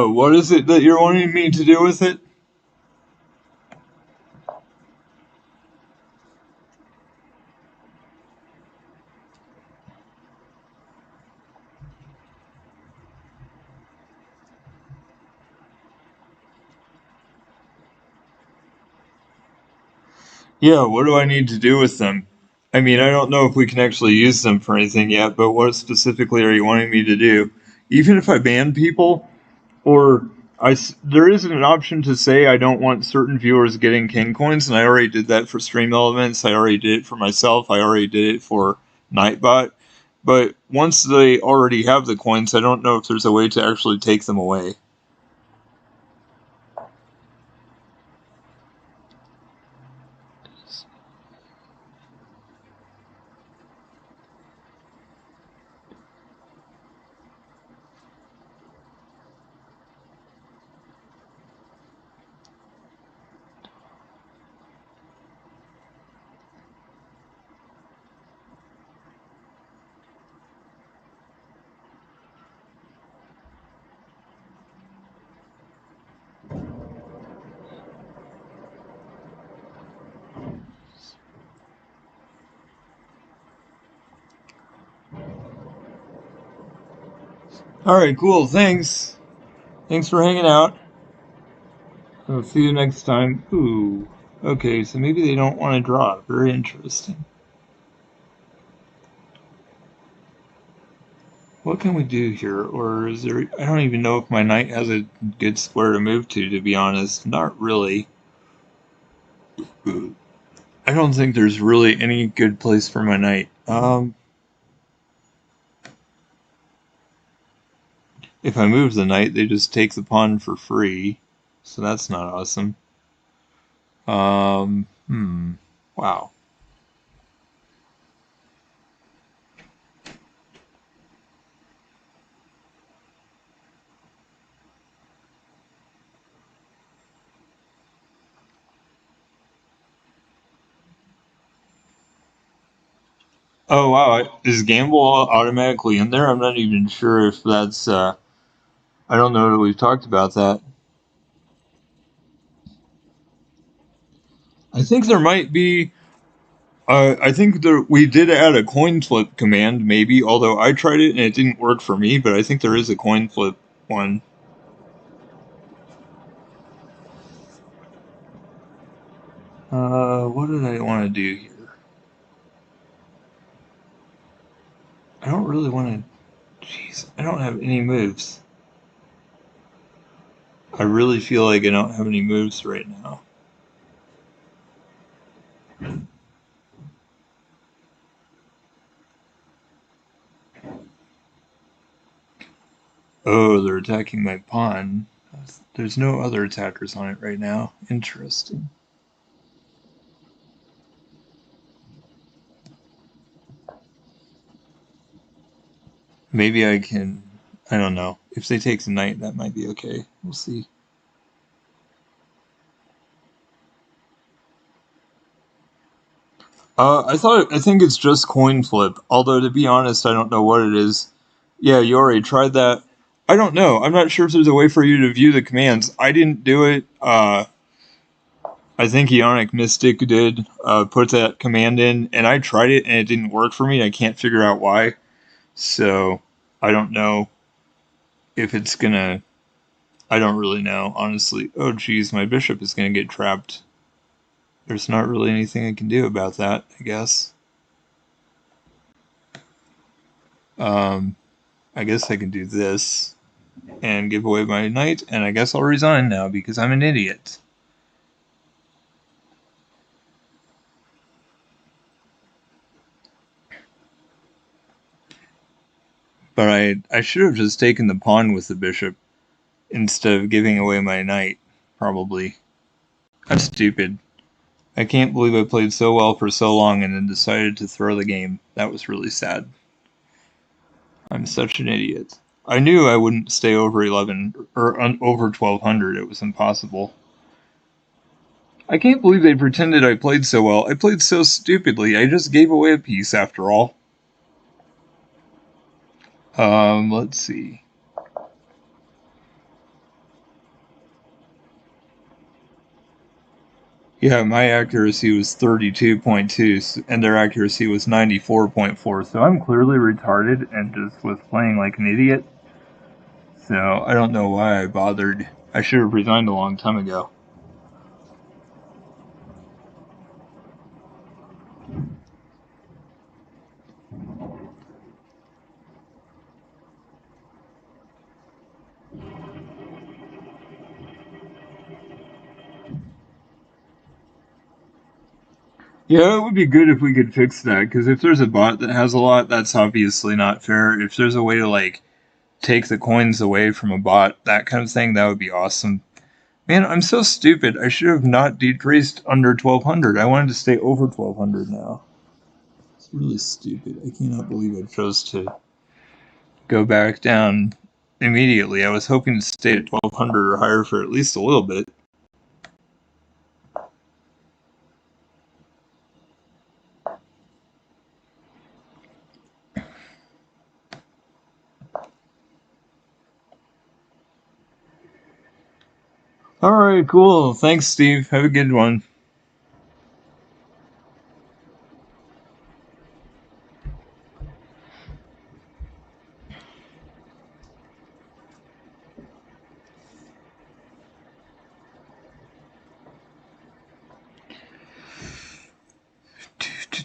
What is it that you're wanting me to do with it? Yeah, what do I need to do with them? I mean, I don't know if we can actually use them for anything yet, but what specifically are you wanting me to do? Even if I ban people, or there isn't an option to say I don't want certain viewers getting king coins, and I already did that for Stream Elements. I already did it for myself. I already did it for Nightbot. But once they already have the coins, I don't know if there's a way to actually take them away. Alright, cool. Thanks. Thanks for hanging out. I'll see you next time. Ooh. Okay, so maybe they don't want to draw. Very interesting. What can we do here? Or is there... I don't even know if my knight has a good square to move to be honest. Not really. I don't think there's really any good place for my knight. If I move the knight, they just take the pawn for free. So that's not awesome. Wow. Oh wow, is Gamble automatically in there? I'm not even sure if that's, I don't know that we've talked about that. I think there might be, I think we did add a coin flip command, maybe, although I tried it and it didn't work for me, but I think there is a coin flip one. What did I want to do here? I don't really want to, jeez, I don't have any moves. I really feel like I don't have any moves right now. Oh, they're attacking my pawn. There's no other attackers on it right now. Interesting. Maybe I can... I don't know. If they take the knight, that might be okay. We'll see. I think it's just coin flip. Although, to be honest, I don't know what it is. Yeah, you already tried that. I don't know. I'm not sure if there's a way for you to view the commands. I didn't do it. I think Ionic Mystic did put that command in, and I tried it, and it didn't work for me. I can't figure out why. So, I don't know if it's gonna... I don't really know, honestly. Oh, geez, my bishop is gonna get trapped. There's not really anything I can do about that, I guess. I guess I can do this and give away my knight, and I guess I'll resign now because I'm an idiot. But I should have just taken the pawn with the bishop instead of giving away my knight, probably. I'm stupid. I can't believe I played so well for so long and then decided to throw the game. That was really sad. I'm such an idiot. I knew I wouldn't stay over 11 or over 1200. It was impossible. I can't believe they pretended I played so well. I played so stupidly. I just gave away a piece after all. Let's see. Yeah, my accuracy was 32.2, and their accuracy was 94.4, so I'm clearly retarded and just was playing like an idiot. So I don't know why I bothered. I should have resigned a long time ago. Yeah, it would be good if we could fix that, because if there's a bot that has a lot, that's obviously not fair. If there's a way to, like, take the coins away from a bot, that kind of thing, that would be awesome. Man, I'm so stupid. I should have not decreased under 1200. I wanted to stay over 1200 now. It's really stupid. I cannot believe I chose to go back down immediately. I was hoping to stay at 1200 or higher for at least a little bit. Alright, cool. Thanks, Steve. Have a good one.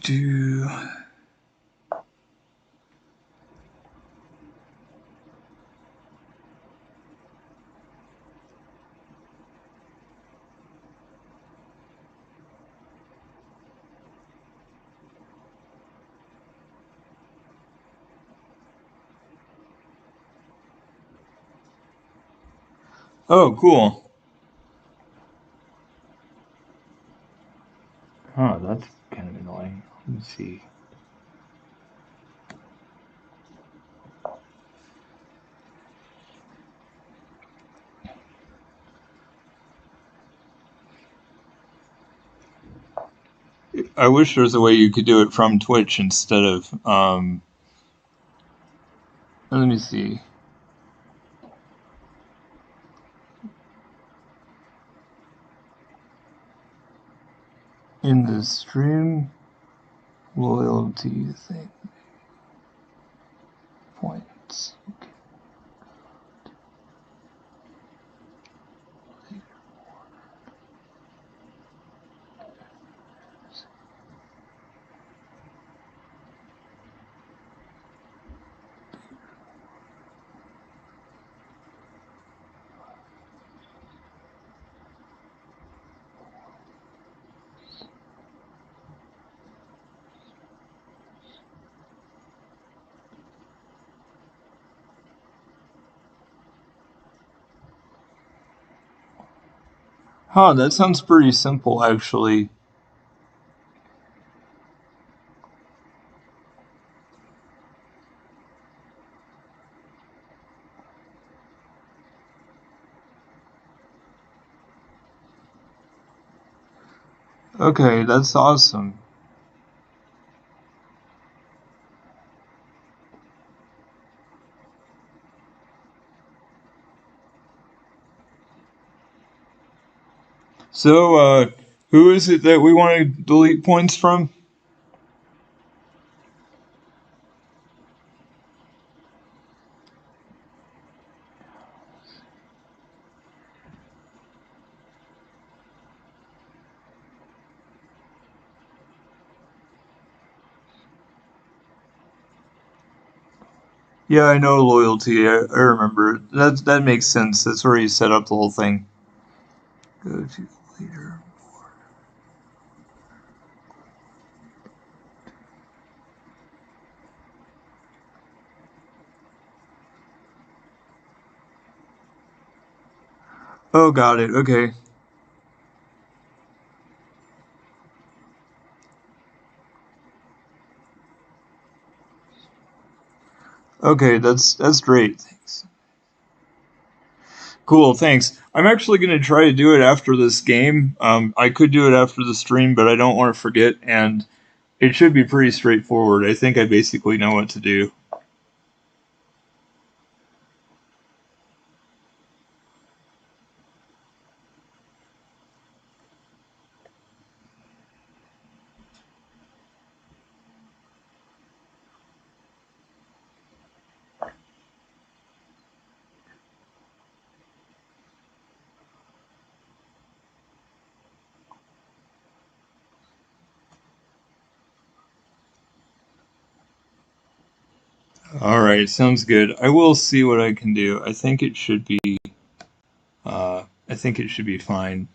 Do. Oh, cool. Huh, that's kind of annoying. Let me see. I wish there was a way you could do it from Twitch instead of, let me see. In the stream loyalty thing. Points. Okay. Huh, that sounds pretty simple, actually. Okay, that's awesome. So, who is it that we want to delete points from? Yeah, I know loyalty. I remember. That makes sense. That's where you set up the whole thing. Go to leader. Oh, got it. Okay. Okay, that's great. Thanks. Cool, thanks. I'm actually going to try to do it after this game. I could do it after the stream, but I don't want to forget, and it should be pretty straightforward. I think I basically know what to do. All right, sounds good. I will see what I can do. I think it should be. I think it should be fine.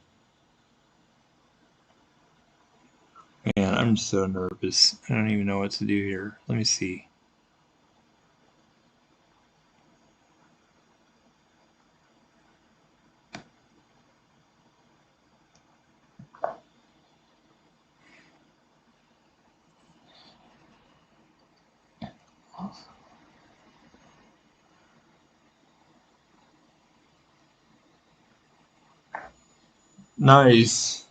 Man, I'm so nervous. I don't even know what to do here. Let me see. Nice.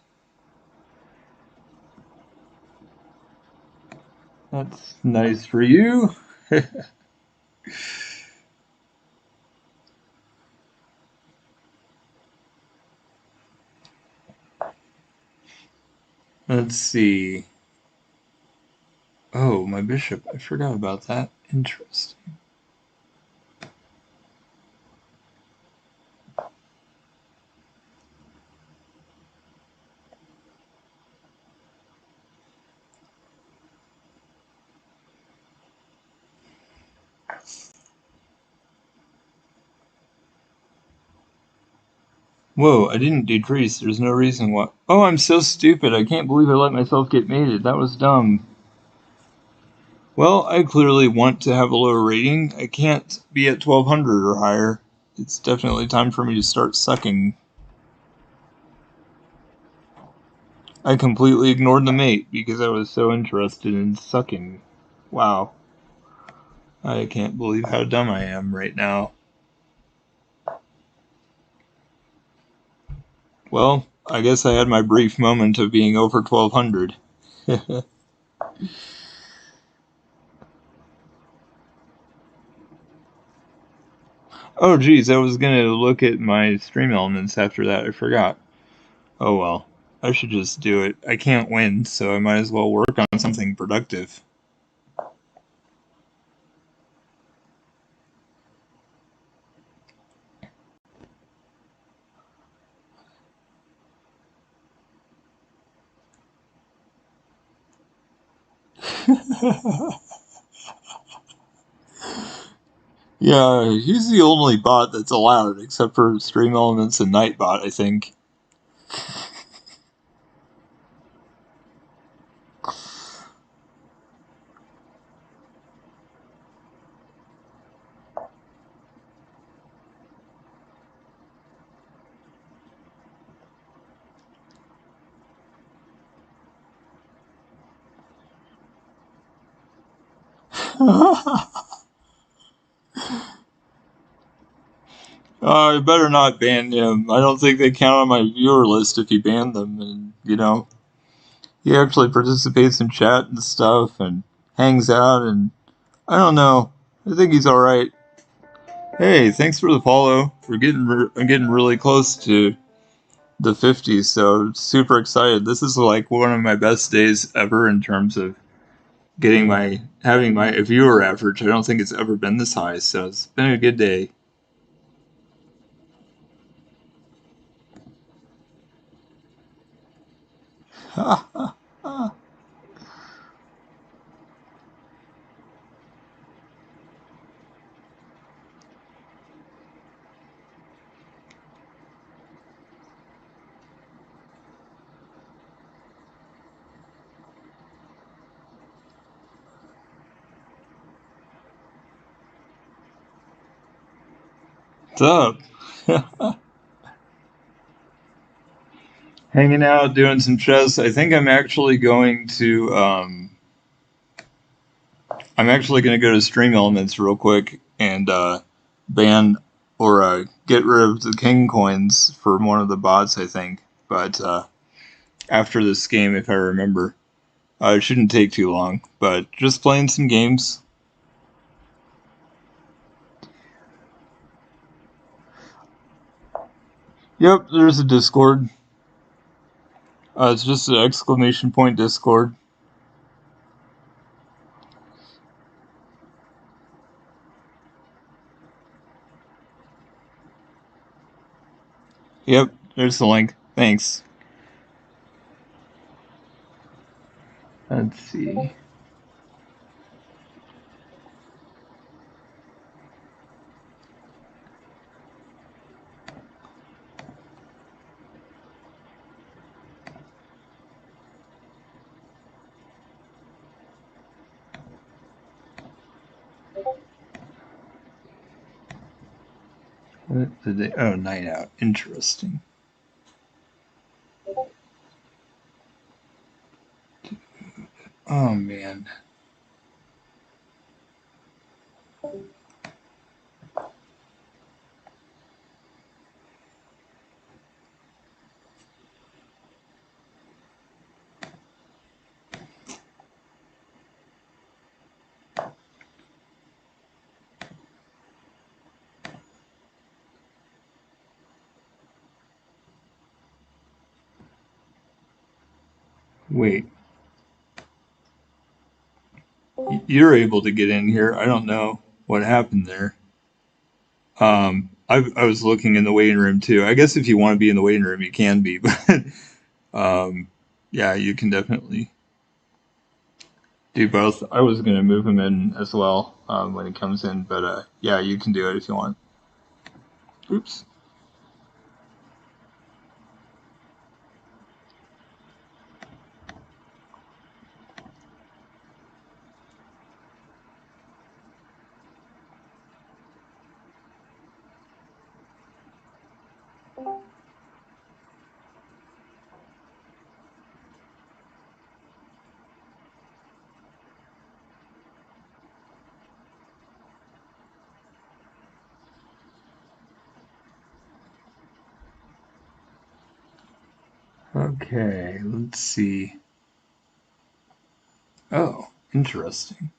That's nice for you. Let's see. Oh, my bishop. I forgot about that. Interesting. Whoa, I didn't decrease. There's no reason why. Oh, I'm so stupid. I can't believe I let myself get mated. That was dumb. Well, I clearly want to have a lower rating. I can't be at 1200 or higher. It's definitely time for me to start sucking. I completely ignored the mate because I was so interested in sucking. Wow. I can't believe how dumb I am right now. Well, I guess I had my brief moment of being over 1200. Oh, geez, I was gonna look at my stream elements after that. I forgot. Oh well. I should just do it. I can't win, so I might as well work on something productive. Yeah, he's the only bot that's allowed, except for Stream Elements and Nightbot, I think. I better not ban him. I don't think they count on my viewer list if you ban them. And, he actually participates in chat and stuff and hangs out, and I don't know. I think he's alright. Hey, thanks for the follow. I'm getting really close to the 50s, so super excited. This is like one of my best days ever in terms of having my viewer average. I don't think it's ever been this high, so it's been a good day. What's up? Hanging out, doing some chess. I think I'm actually going to go to Stream Elements real quick and ban or get rid of the king coins for one of the bots, I think. But after this game, if I remember, it shouldn't take too long. But just playing some games. Yep, there's a Discord. It's just an exclamation point Discord. Yep, there's the link. Thanks. Let's see. Oh, night out. Interesting. Oh, man. Wait. You're able to get in here. I don't know what happened there. I was looking in the waiting room too. I guess if you want to be in the waiting room, you can be, but yeah, you can definitely do both. I was going to move him in as well when he comes in, but yeah, you can do it if you want. Oops. Okay, let's see. Oh, interesting.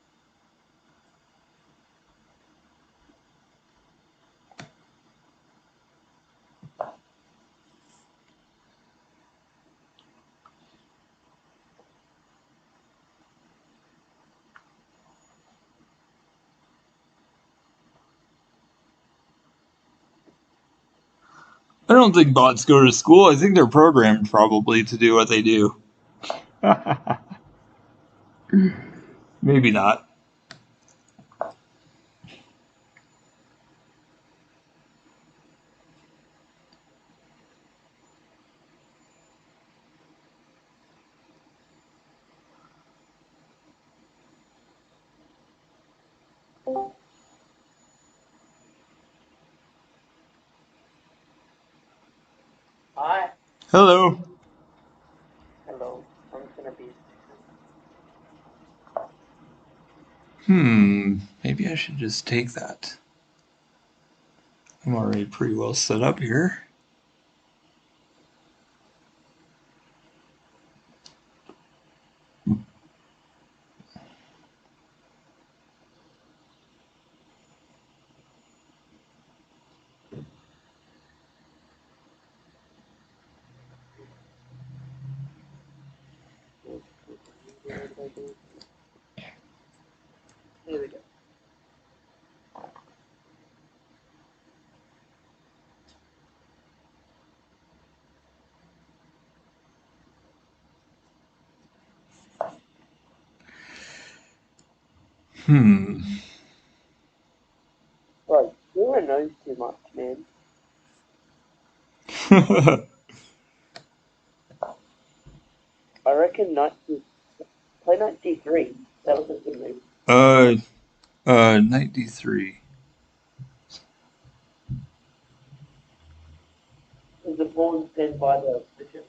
I don't think bots go to school. I think they're programmed probably to do what they do. Maybe not. Hi. Hello. Hello. I'm gonna be. Maybe I should just take that. I'm already pretty well set up here. Here we go. Bro, you knows too much, man. I reckon play knight d3. That was a good move. Knight d3. Is the pawn pinned by the bishop?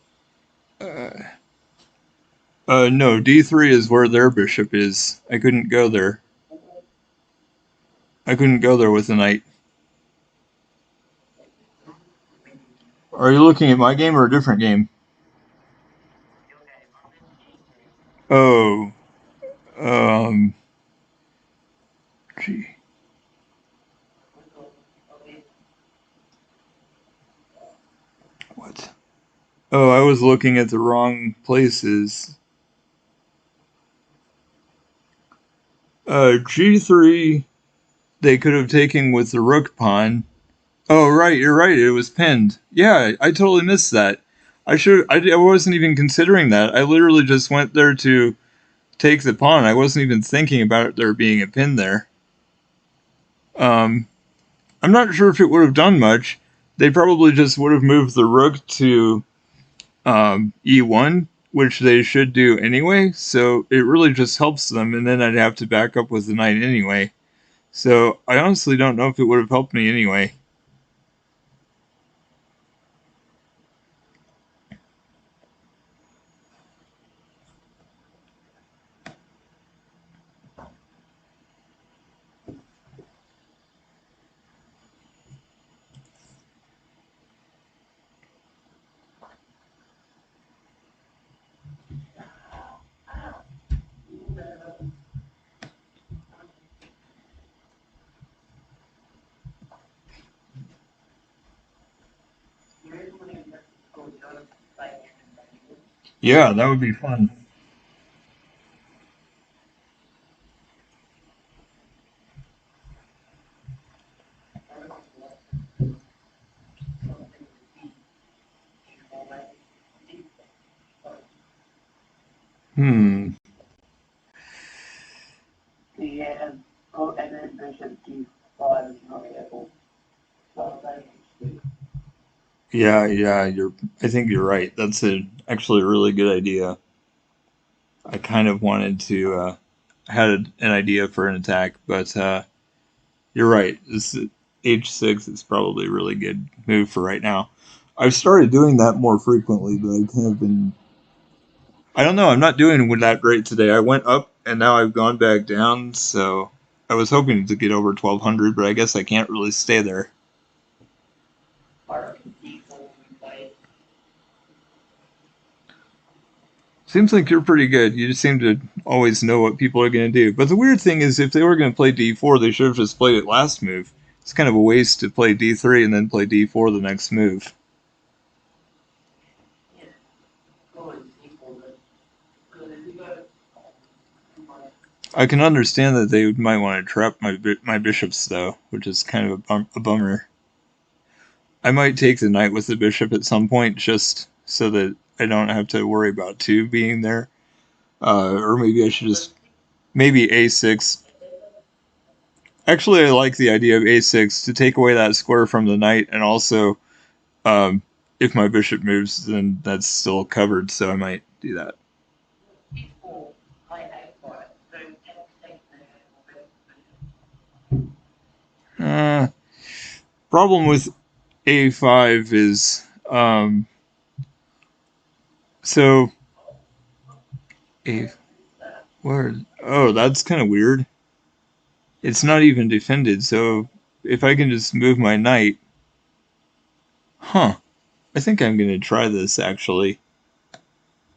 No, d3 is where their bishop is. I couldn't go there. I couldn't go there with the knight. Are you looking at my game or a different game? Oh, um, gee. What? Oh, I was looking at the wrong places. G3, they could have taken with the rook pawn. Oh, right, you're right. It was pinned. Yeah, I totally missed that. I wasn't even considering that. I literally just went there to take the pawn. I wasn't even thinking about there being a pin there. I'm not sure if it would have done much. They probably just would have moved the rook to e1, which they should do anyway. So it really just helps them, and then I'd have to back up with the knight anyway. So I honestly don't know if it would have helped me anyway. Yeah, that would be fun. Hmm. Yeah, oh, and then bishop d5 is not able. So they Yeah, yeah, you're I think you're right. That's actually a really good idea. I kind of wanted to had an idea for an attack, but you're right. This H6 is probably a really good move for right now. I've started doing that more frequently, but I've kind of been I don't know, I'm not doing that great today. I went up and now I've gone back down, so I was hoping to get over 1200, but I guess I can't really stay there. are d4 play. Seems like you're pretty good. You just seem to always know what people are going to do. But the weird thing is, if they were going to play d4, they should have just played it last move. It's kind of a waste to play d3 and then play d4 the next move. Yeah, go and d4 then. Because if you go, I can understand that they might want to trap my bishops, though, which is kind of a bummer. I might take the knight with the bishop at some point just so that I don't have to worry about two being there. Or maybe I should just maybe a6. Actually, I like the idea of a6 to take away that square from the knight, and also um, if my bishop moves, then that's still covered. So I might do that. d4, play a5. So take Uh, Problem with a5 is so a where oh that's kind of weird. It's not even defended, so if I can just move my knight, huh? I think I'm gonna try this actually,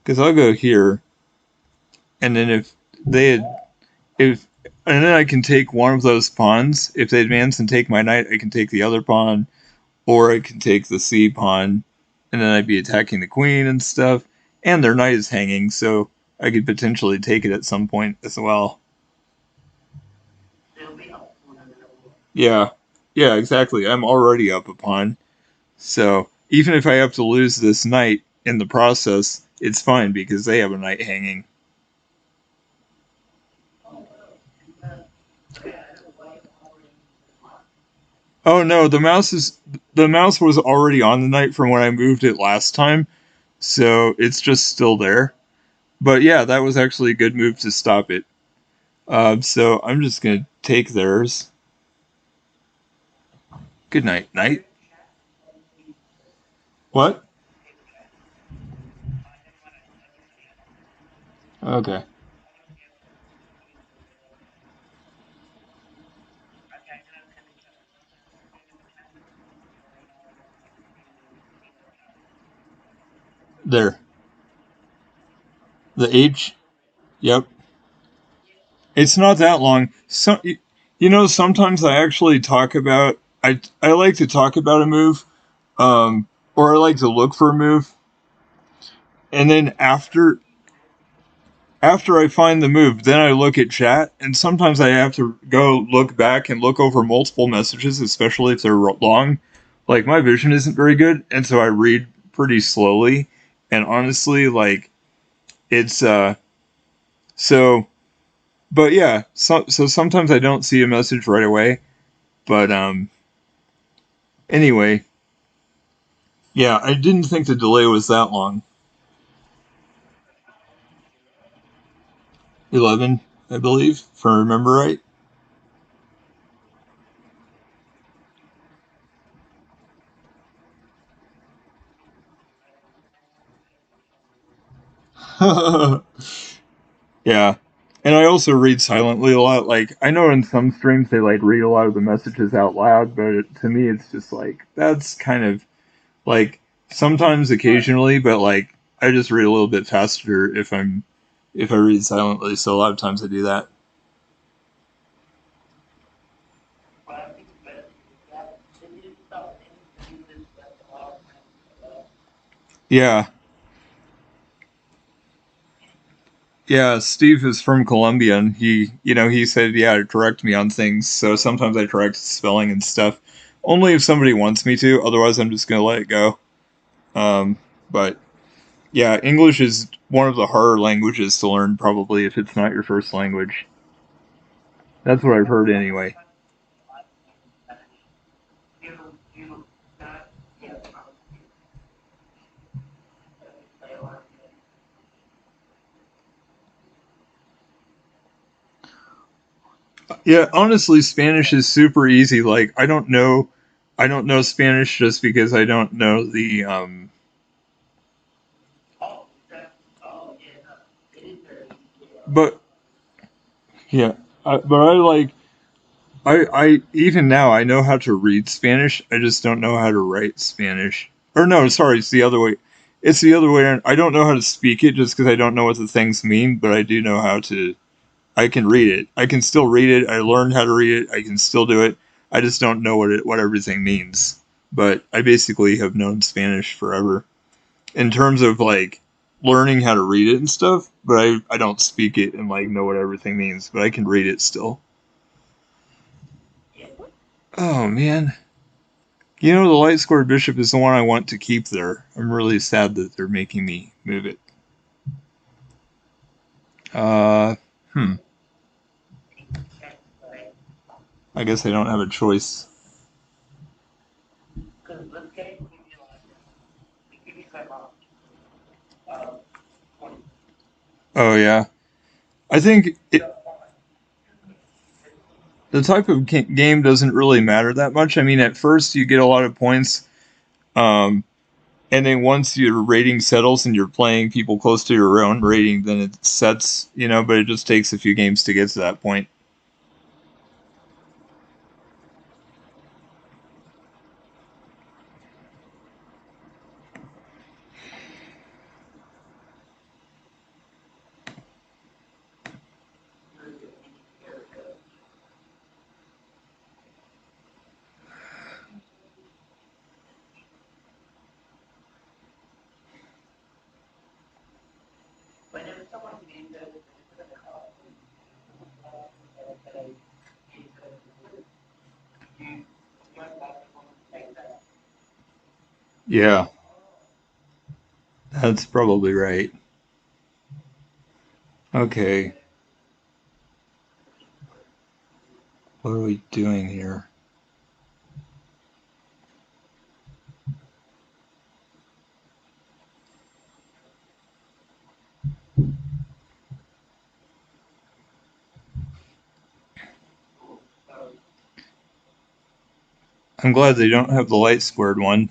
because I'll go here, and then if they had, if, and then I can take one of those pawns. If they advance and take my knight, I can take the other pawn, or I can take the C pawn, and then I'd be attacking the queen and stuff. And their knight is hanging, so I could potentially take it at some point as well. they'll be up on another one. Yeah, yeah, exactly. I'm already up a pawn. So even if I have to lose this knight in the process, it's fine because they have a knight hanging. Oh no, the mouse was already on the knight from when I moved it last time, so it's just still there. But yeah, that was actually a good move to stop it. So I'm just gonna take theirs. Good night, knight. What? Okay. There. The H. Yep. It's not that long. Sometimes I actually talk about. I like to talk about a move, or I like to look for a move, and then after I find the move, then I look at chat, and sometimes I have to go look back and look over multiple messages, especially if they're long. Like my vision isn't very good, and so I read pretty slowly. And honestly, like it's so. But yeah, so sometimes I don't see a message right away. But anyway, yeah, I didn't think the delay was that long. 11, I believe, if I remember right. Yeah. And I also read silently a lot. Like, I know in some streams they like read a lot of the messages out loud, but to me it's just like, that's kind of like sometimes occasionally, but like I just read a little bit faster if I read silently. So a lot of times I do that. Yeah. Yeah, Steve is from Colombia, and he said, yeah, to correct me on things. So sometimes I correct spelling and stuff, only if somebody wants me to. Otherwise, I'm just gonna let it go. Um, but yeah, English is one of the harder languages to learn, probably if it's not your first language. That's what I've heard anyway. Yeah, honestly, Spanish is super easy. Like, I don't know Spanish just because I don't know but yeah, but I even now I know how to read Spanish. I just don't know how to write Spanish. Or no, sorry, it's the other way. It's the other way around. I don't know how to speak it just because I don't know what the things mean, but I do know how to. I can read it. I can still read it. I learned how to read it. I can still do it. I just don't know what everything means. But I basically have known Spanish forever in terms of like learning how to read it and stuff. But I don't speak it and like know what everything means. But I can read it still. Oh man. The light squared bishop is the one I want to keep there. I'm really sad that they're making me move it. Uh, hmm. I guess I don't have a choice. Oh yeah. I think the type of game doesn't really matter that much. I mean, at first you get a lot of points, um, and then once your rating settles and you're playing people close to your own rating, then it sets. But it just takes a few games to get to that point. Yeah, that's probably right. Okay, what are we doing here? I'm glad they don't have the light squared one.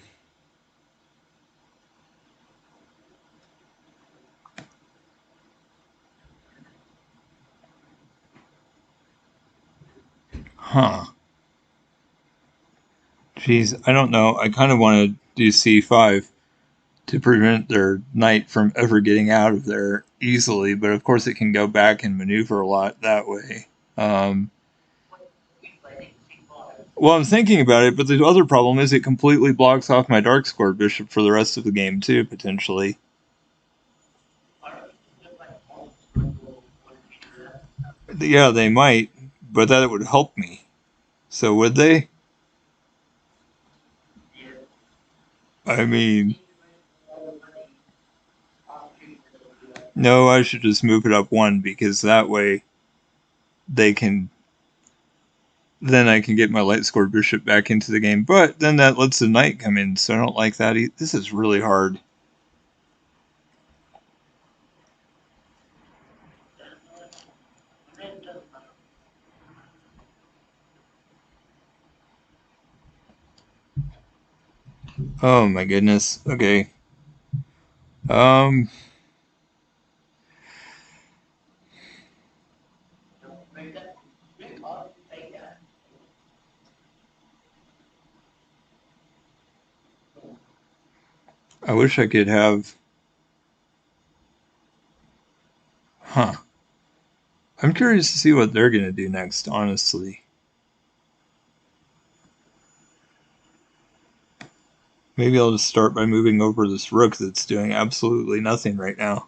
Huh. Jeez, I don't know. I kind of want to do c5 to prevent their knight from ever getting out of there easily, but of course it can go back and maneuver a lot that way. Um, well, I'm thinking about it, but the other problem is it completely blocks off my dark squared bishop for the rest of the game too, potentially. Yeah, they might, but that would help me. So would they? I mean, no, I should just move it up one because that way they can then I can get my light squared bishop back into the game. But then that lets the knight come in, so I don't like that. This is really hard. Oh my goodness. Okay. Um, I wish I could have. Huh. I'm curious to see what they're gonna do next. Honestly, maybe I'll just start by moving over this rook that's doing absolutely nothing right now.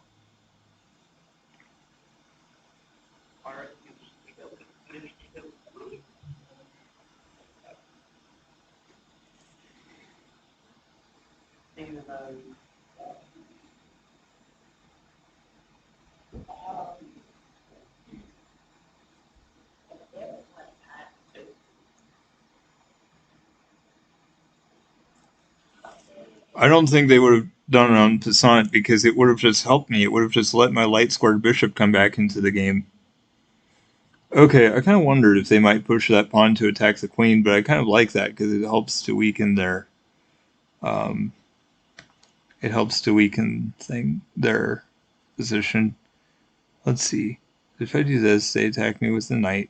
I don't think they would have done it on Passant because it would have just helped me. It would have just let my light squared bishop come back into the game. Okay, I kind of wondered if they might push that pawn to attack the queen, but I kind of like that because it helps to weaken their their position. Let's see. If I do this, they attack me with the knight.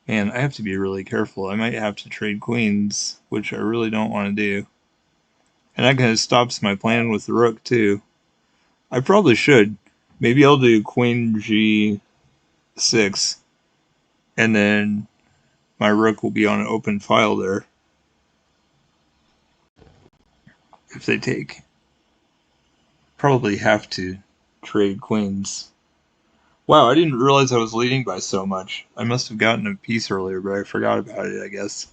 Man, I have to be really careful. I might have to trade queens, which I really don't want to do. And that kind of stops my plan with the rook, too. I probably should. Maybe I'll do queen g6, and then my rook will be on an open file there if they take. Probably have to trade queens. Wow, I didn't realize I was leading by so much. I must have gotten a piece earlier, but I forgot about it, I guess.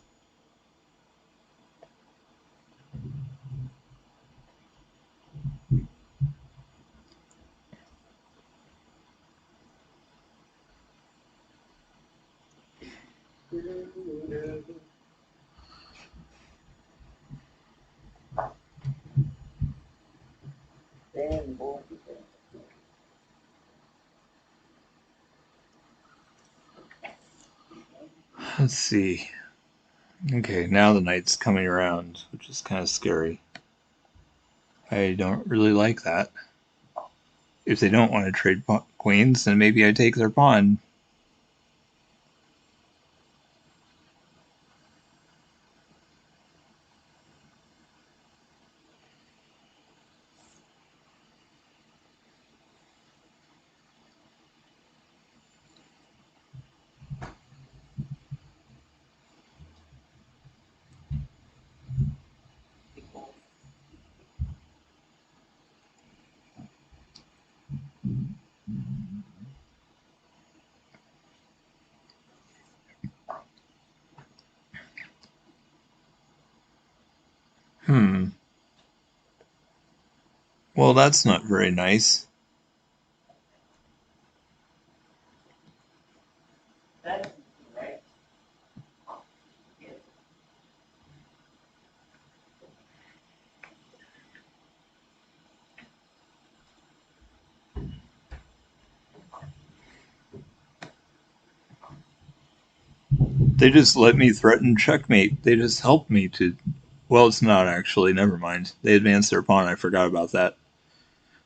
Let's see. Okay, now the knight's coming around, which is kind of scary. I don't really like that. If they don't want to trade queens, then maybe I take their pawn. Well, that's not very nice. They just let me threaten checkmate. They just helped me to. Well, it's not actually. Never mind. They advanced their pawn. I forgot about that.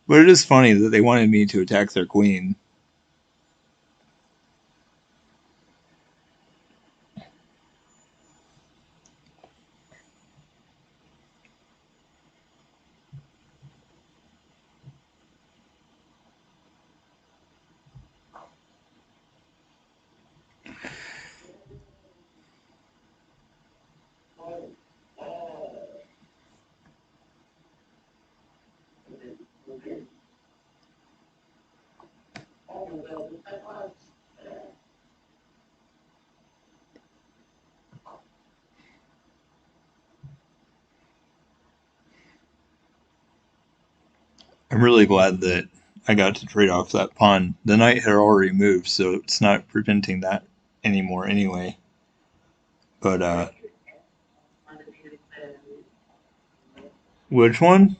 But it is funny that they wanted me to attack their queen. I'm really glad that I got to trade off that pawn. The knight had already moved, so it's not preventing that anymore anyway. But, which one?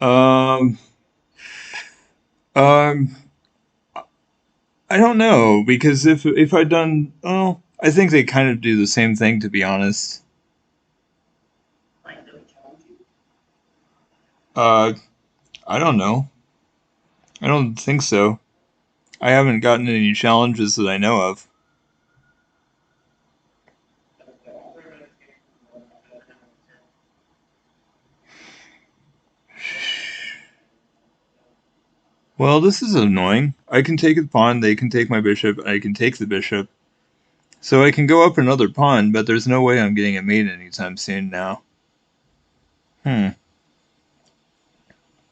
Um, um, I don't know, because if I'd done, oh, I think they kind of do the same thing, to be honest. Uh, I don't know. I don't think so. I haven't gotten any challenges that I know of. Well, this is annoying. I can take the pawn, they can take my bishop, I can take the bishop. So I can go up another pawn, but there's no way I'm getting a mate anytime soon now.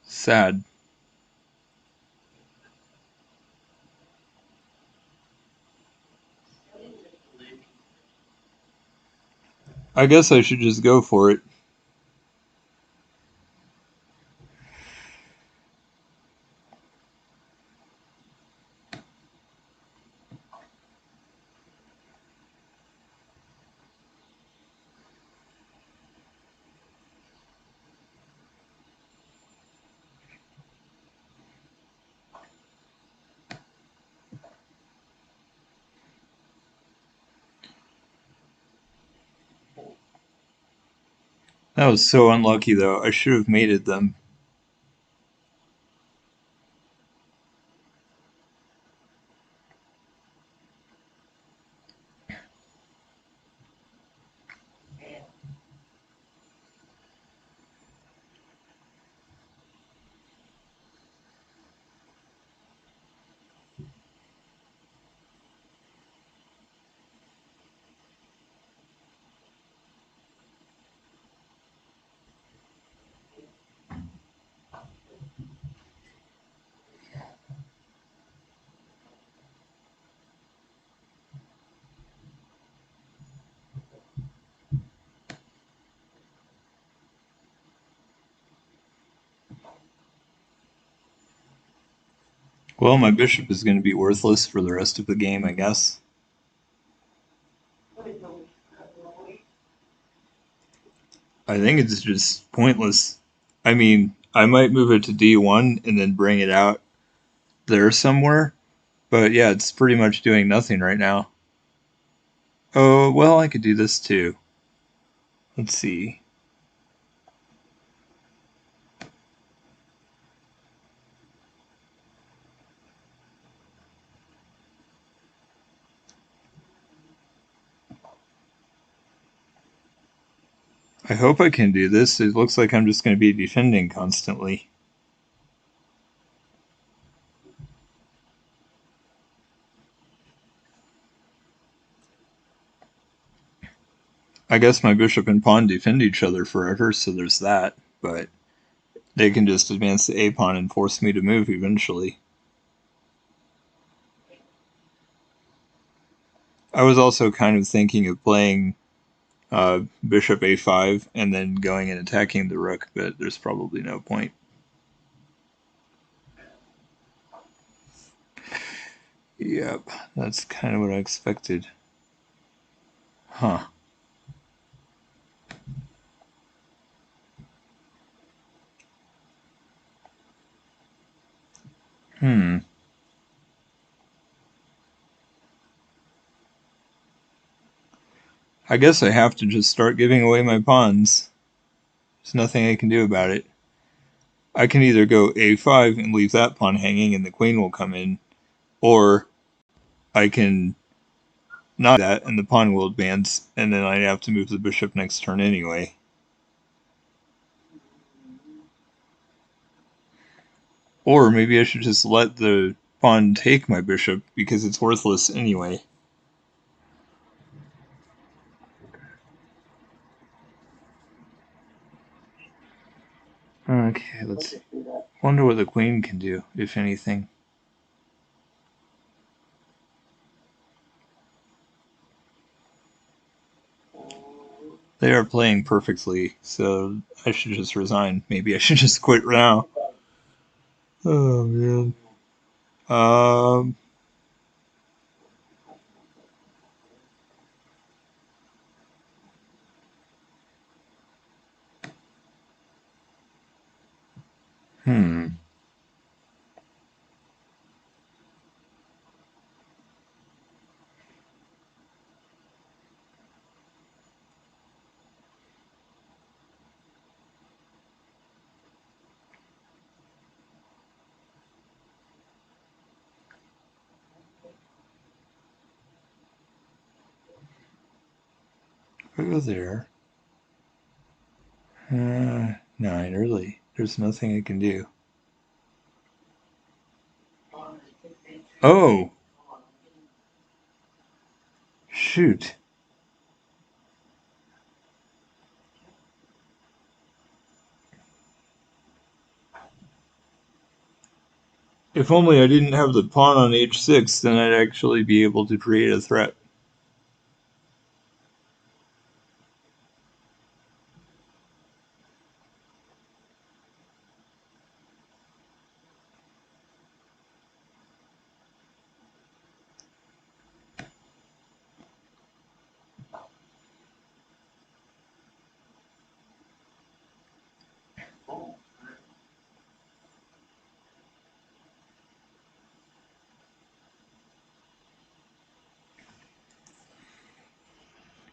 Sad. I guess I should just go for it. That was so unlucky, though. I should have mated them. Well, my bishop is going to be worthless for the rest of the game, I guess. I think it's just pointless. I mean, I might move it to d1 and then bring it out there somewhere, but yeah, it's pretty much doing nothing right now. Oh, well, I could do this too. Let's see. I hope I can do this. It looks like I'm just going to be defending constantly. I guess my bishop and pawn defend each other forever, so there's that, but they can just advance the a-pawn and force me to move eventually. I was also kind of thinking of playing bishop a5 and then going and attacking the rook, but there's probably no point. Yep, that's kind of what I expected. Huh. Hmm. I guess I have to just start giving away my pawns. There's nothing I can do about it. I can either go a5 and leave that pawn hanging and the queen will come in, or I can not do that and the pawn will advance, and then I have to move the bishop next turn anyway. Or maybe I should just let the pawn take my bishop because it's worthless anyway. Okay, let's wonder what the queen can do, if anything. They are playing perfectly, so I should just resign. Maybe I should just quit now. Oh man. Um. Hmm. Go there. No, really. There's nothing I can do. Oh, shoot. If only I didn't have the pawn on h6, then I'd actually be able to create a threat.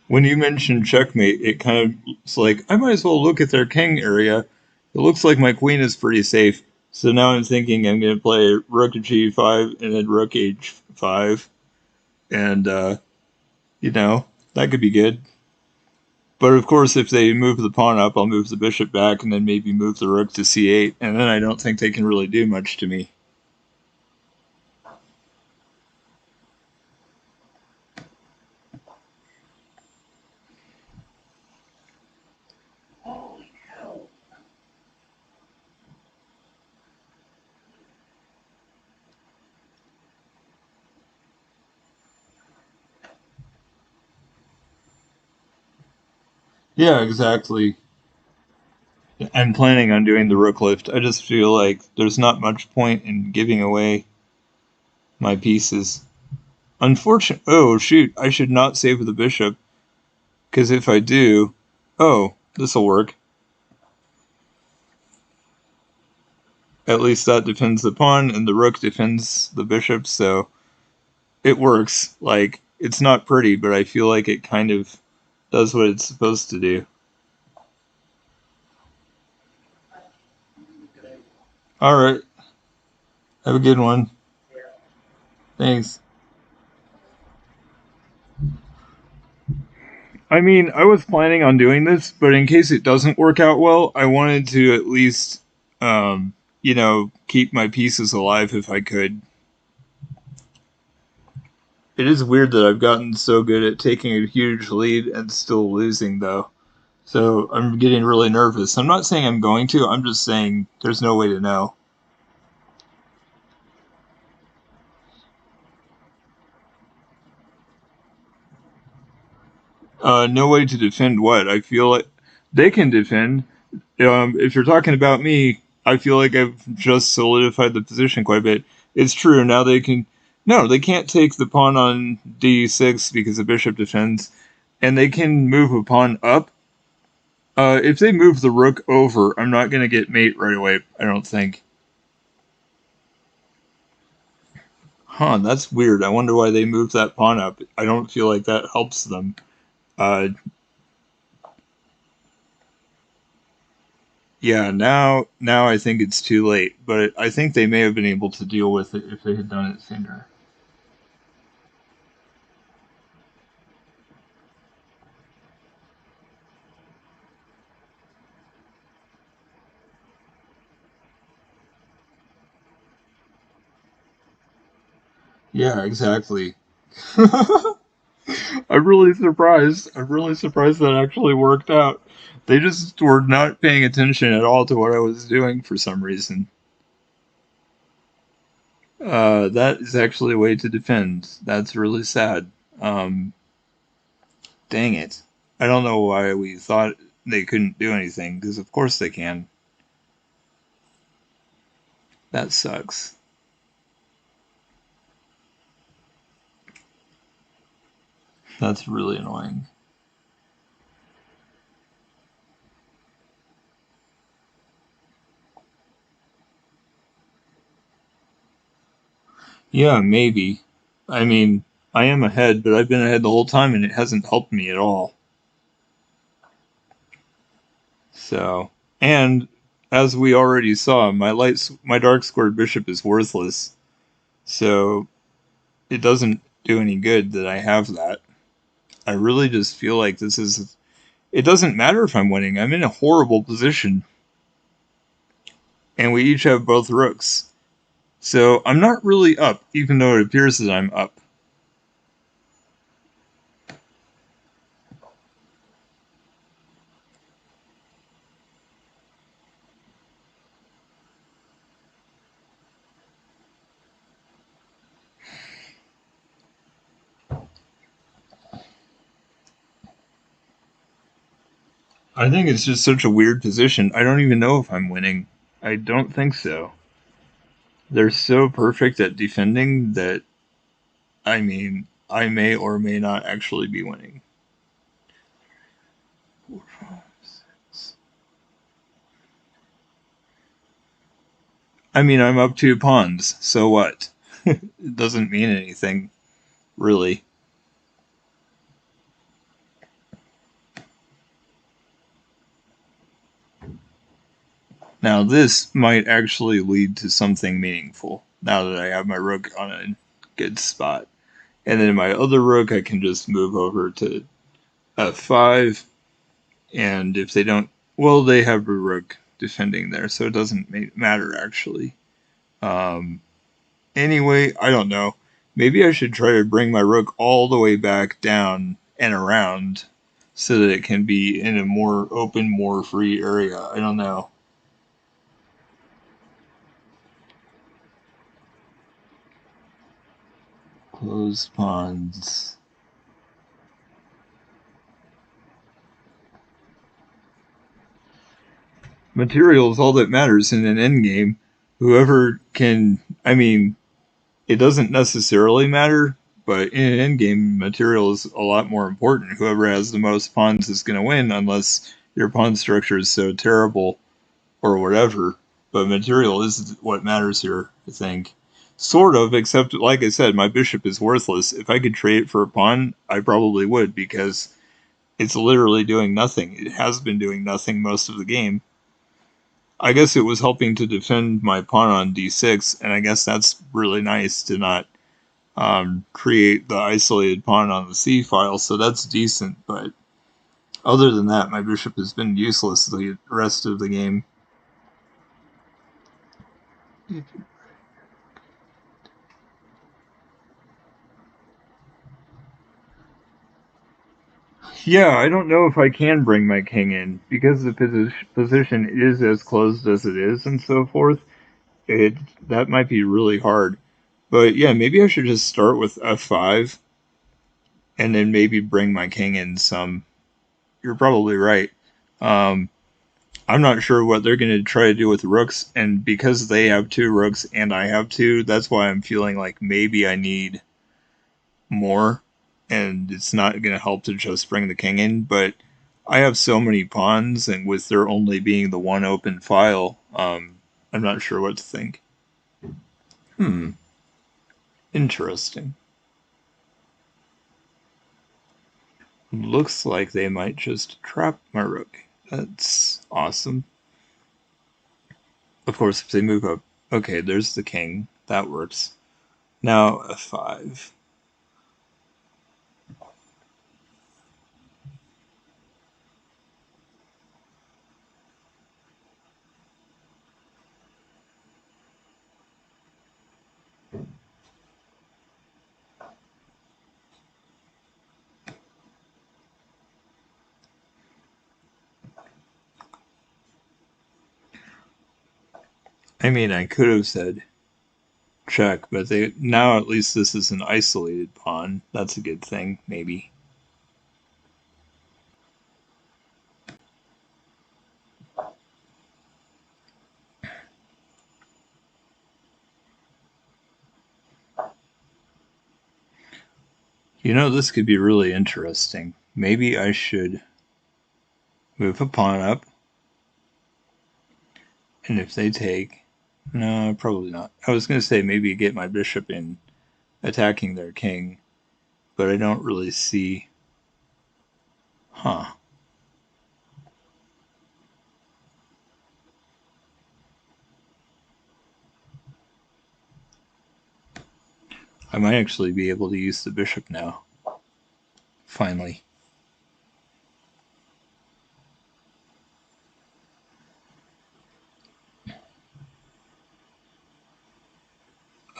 When you mentioned checkmate, it kind of it's like I might as well look at their king area. It looks like my queen is pretty safe. So now I'm thinking I'm going to play rook g5 and then rook h5, and you know that could be good. But of course, if they move the pawn up, I'll move the bishop back and then maybe move the rook to c8, and then I don't think they can really do much to me. Holy hell. Yeah, exactly. I'm planning on doing the rook lift. I just feel like there's not much point in giving away my pieces. Unfortunate. Oh, shoot. I should not save the bishop, because if I do. Oh, this'll work. At least that defends the pawn, and the rook defends the bishop, so it works. Like, it's not pretty, but I feel like it kind of does what it's supposed to do. Alright. Have a good one. Thanks. I mean, I was planning on doing this, but in case it doesn't work out well, I wanted to at least, keep my pieces alive if I could. It is weird that I've gotten so good at taking a huge lead and still losing, though. So I'm getting really nervous. I'm not saying I'm going to, I'm just saying there's no way to know. No way to defend what? I feel like they can defend. If you're talking about me, I feel like I've just solidified the position quite a bit. It's true. Now they can. No, they can't take the pawn on d6 because the bishop defends, and they can move a pawn up. If they move the rook over, I'm not going to get mate right away, I don't think. Huh, that's weird. I wonder why they moved that pawn up. I don't feel like that helps them. Uh, yeah, now I think it's too late, but I think they may have been able to deal with it if they had done it sooner. Yeah, exactly. I'm really surprised. I'm really surprised that actually worked out. They just were not paying attention at all to what I was doing for some reason. That is actually a way to defend. That's really sad. Um, Dang it. I don't know why we thought they couldn't do anything, because of course they can. That sucks. That's really annoying. Yeah, maybe. I mean, I am ahead, but I've been ahead the whole time and it hasn't helped me at all. So, and as we already saw, my dark squared bishop is worthless. So, it doesn't do any good that I have that. I really just feel like this is it doesn't matter if I'm winning. I'm in a horrible position and we each have both rooks. So, I'm not really up even though it appears that I'm up. I think it's just such a weird position. I don't even know if I'm winning. I don't think so. They're so perfect at defending that, I mean, I may or may not actually be winning. 4, 5, 6. I mean, I'm up 2 pawns, so what? It doesn't mean anything, really. Now this might actually lead to something meaningful, now that I have my rook on a good spot. And then my other rook I can just move over to f5, and if they don't, well, they have a rook defending there, so it doesn't matter actually. Anyway, I don't know. Maybe I should try to bring my rook all the way back down and around so that it can be in a more open, more free area. I don't know. Close pawns. Material is all that matters in an endgame. Whoever can, I mean, it doesn't necessarily matter, but in an endgame, material is a lot more important. Whoever has the most pawns is going to win, unless your pawn structure is so terrible or whatever. But material is what matters here, I think. Sort of, except, like I said, my bishop is worthless. If I could trade it for a pawn, I probably would, because it's literally doing nothing. It has been doing nothing most of the game. I guess it was helping to defend my pawn on d6, and I guess that's really nice to not create the isolated pawn on the c file, so that's decent, but other than that, my bishop has been useless the rest of the game. Yeah, I don't know if I can bring my king in, because the position is as closed as it is and so forth. It That might be really hard. But yeah, maybe I should just start with f5 and then maybe bring my king in some. You're probably right. Um, I'm not sure what they're going to try to do with rooks, and because they have two rooks and I have two, that's why I'm feeling like maybe I need more, and it's not going to help to just bring the king in, but I have so many pawns, and with there only being the one open file, I'm not sure what to think. Interesting. Looks like they might just trap my rook. That's awesome. Of course, if they move up. Okay, there's the king. That works. Now f5. I mean, I could have said check, but they now at least this is an isolated pawn. That's a good thing, maybe. You know, this could be really interesting. Maybe I should move a pawn up, and if they take... No, probably not. I was going to say maybe get my bishop in attacking their king, but I don't really see... Huh. I might actually be able to use the bishop now. Finally.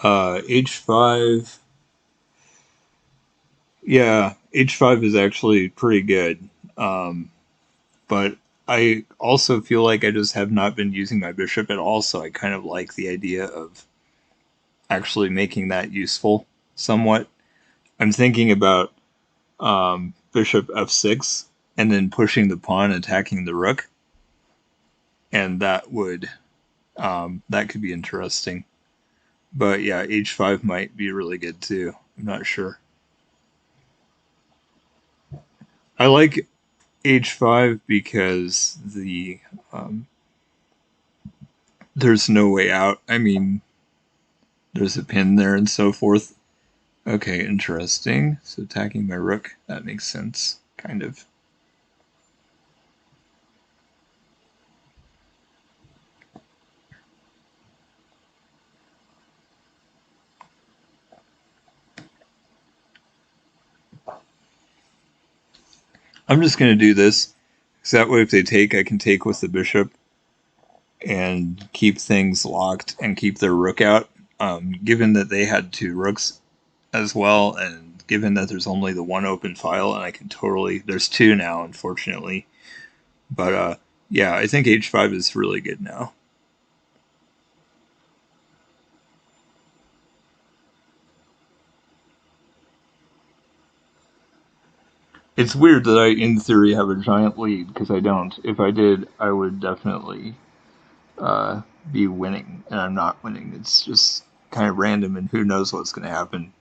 H5... Yeah, H5 is actually pretty good. But I also feel like I just have not been using my bishop at all, so I kind of like the idea of actually making that useful somewhat. I'm thinking about bishop f6 and then pushing the pawn, attacking the rook, and that could be interesting. But yeah, h5 might be really good too. I'm not sure. I like h5 because there's no way out. I mean, there's a pin there and so forth. Okay, interesting. So attacking my rook, that makes sense, kind of. I'm just going to do this, because that way if they take, I can take with the bishop and keep things locked and keep their rook out. Given that they had 2 rooks as well, and given that there's only the 1 open file, and I can totally... There's 2 now, unfortunately. But, yeah, I think h5 is really good now. It's weird that I, in theory, have a giant lead, because I don't. If I did, I would definitely be winning, and I'm not winning. It's just kind of random, and who knows what's going to happen.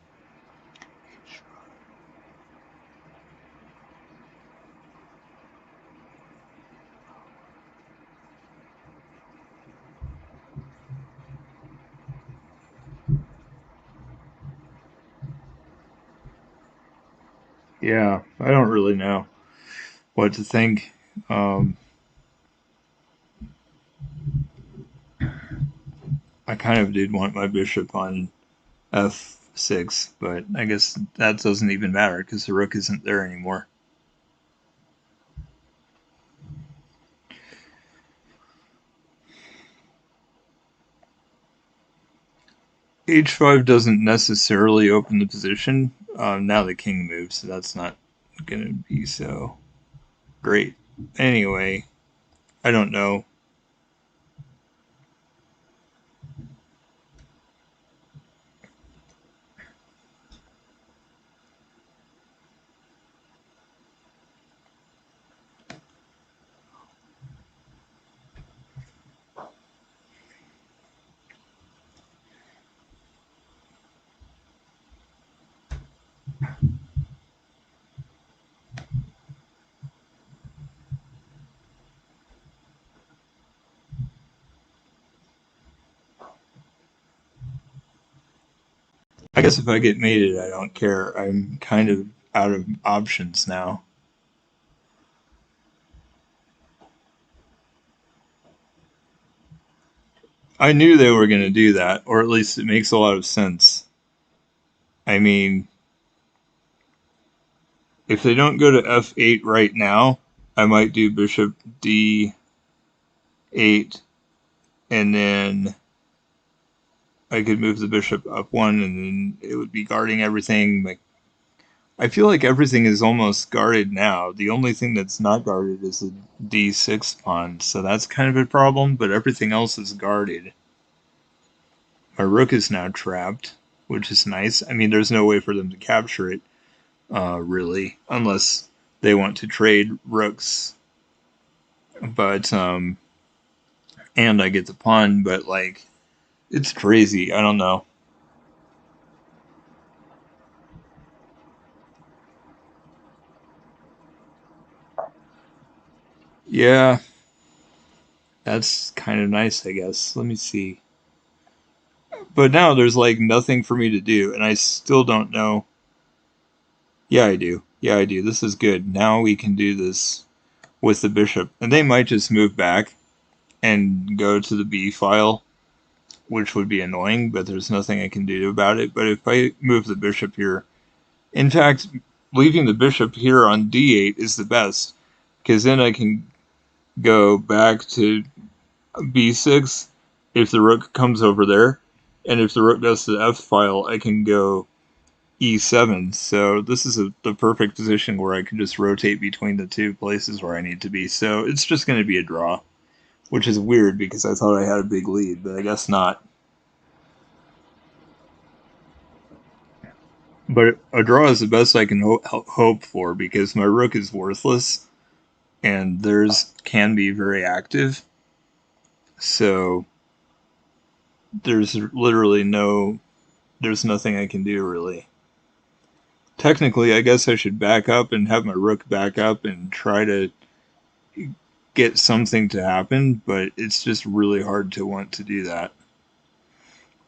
Yeah, I don't really know what to think. I kind of did want my bishop on f6, but I guess that doesn't even matter because the rook isn't there anymore. h5 doesn't necessarily open the position. Now the king moves, so that's not going to be so great. Anyway, I don't know. I guess if I get mated, I don't care. I'm kind of out of options now. I knew they were going to do that, or at least it makes a lot of sense. I mean, if they don't go to f8 right now, I might do bishop d8, and then I could move the bishop up 1, and then it would be guarding everything. Like, I feel like everything is almost guarded now. The only thing that's not guarded is the d6 pawn, so that's kind of a problem, but everything else is guarded. My rook is now trapped, which is nice. I mean, there's no way for them to capture it, really, unless they want to trade rooks. But, and I get the pawn, but, like, it's crazy. I don't know. Yeah, that's kind of nice, I guess. Let me see. But now there's, like, nothing for me to do, and I still don't know. Yeah, I do. Yeah, I do. This is good. Now we can do this with the bishop. And they might just move back and go to the b file, which would be annoying, but there's nothing I can do about it. But if I move the bishop here, in fact, leaving the bishop here on d8 is the best, because then I can go back to b6 if the rook comes over there, and if the rook goes to the f file, I can go e7. So this is the perfect position where I can just rotate between the 2 places where I need to be. So it's just going to be a draw, which is weird because I thought I had a big lead, but I guess not. But a draw is the best I can hope for because my rook is worthless and theirs can be very active. So there's literally there's nothing I can do really. Technically, I guess I should back up and have my rook back up and try to get something to happen, but it's just really hard to want to do that.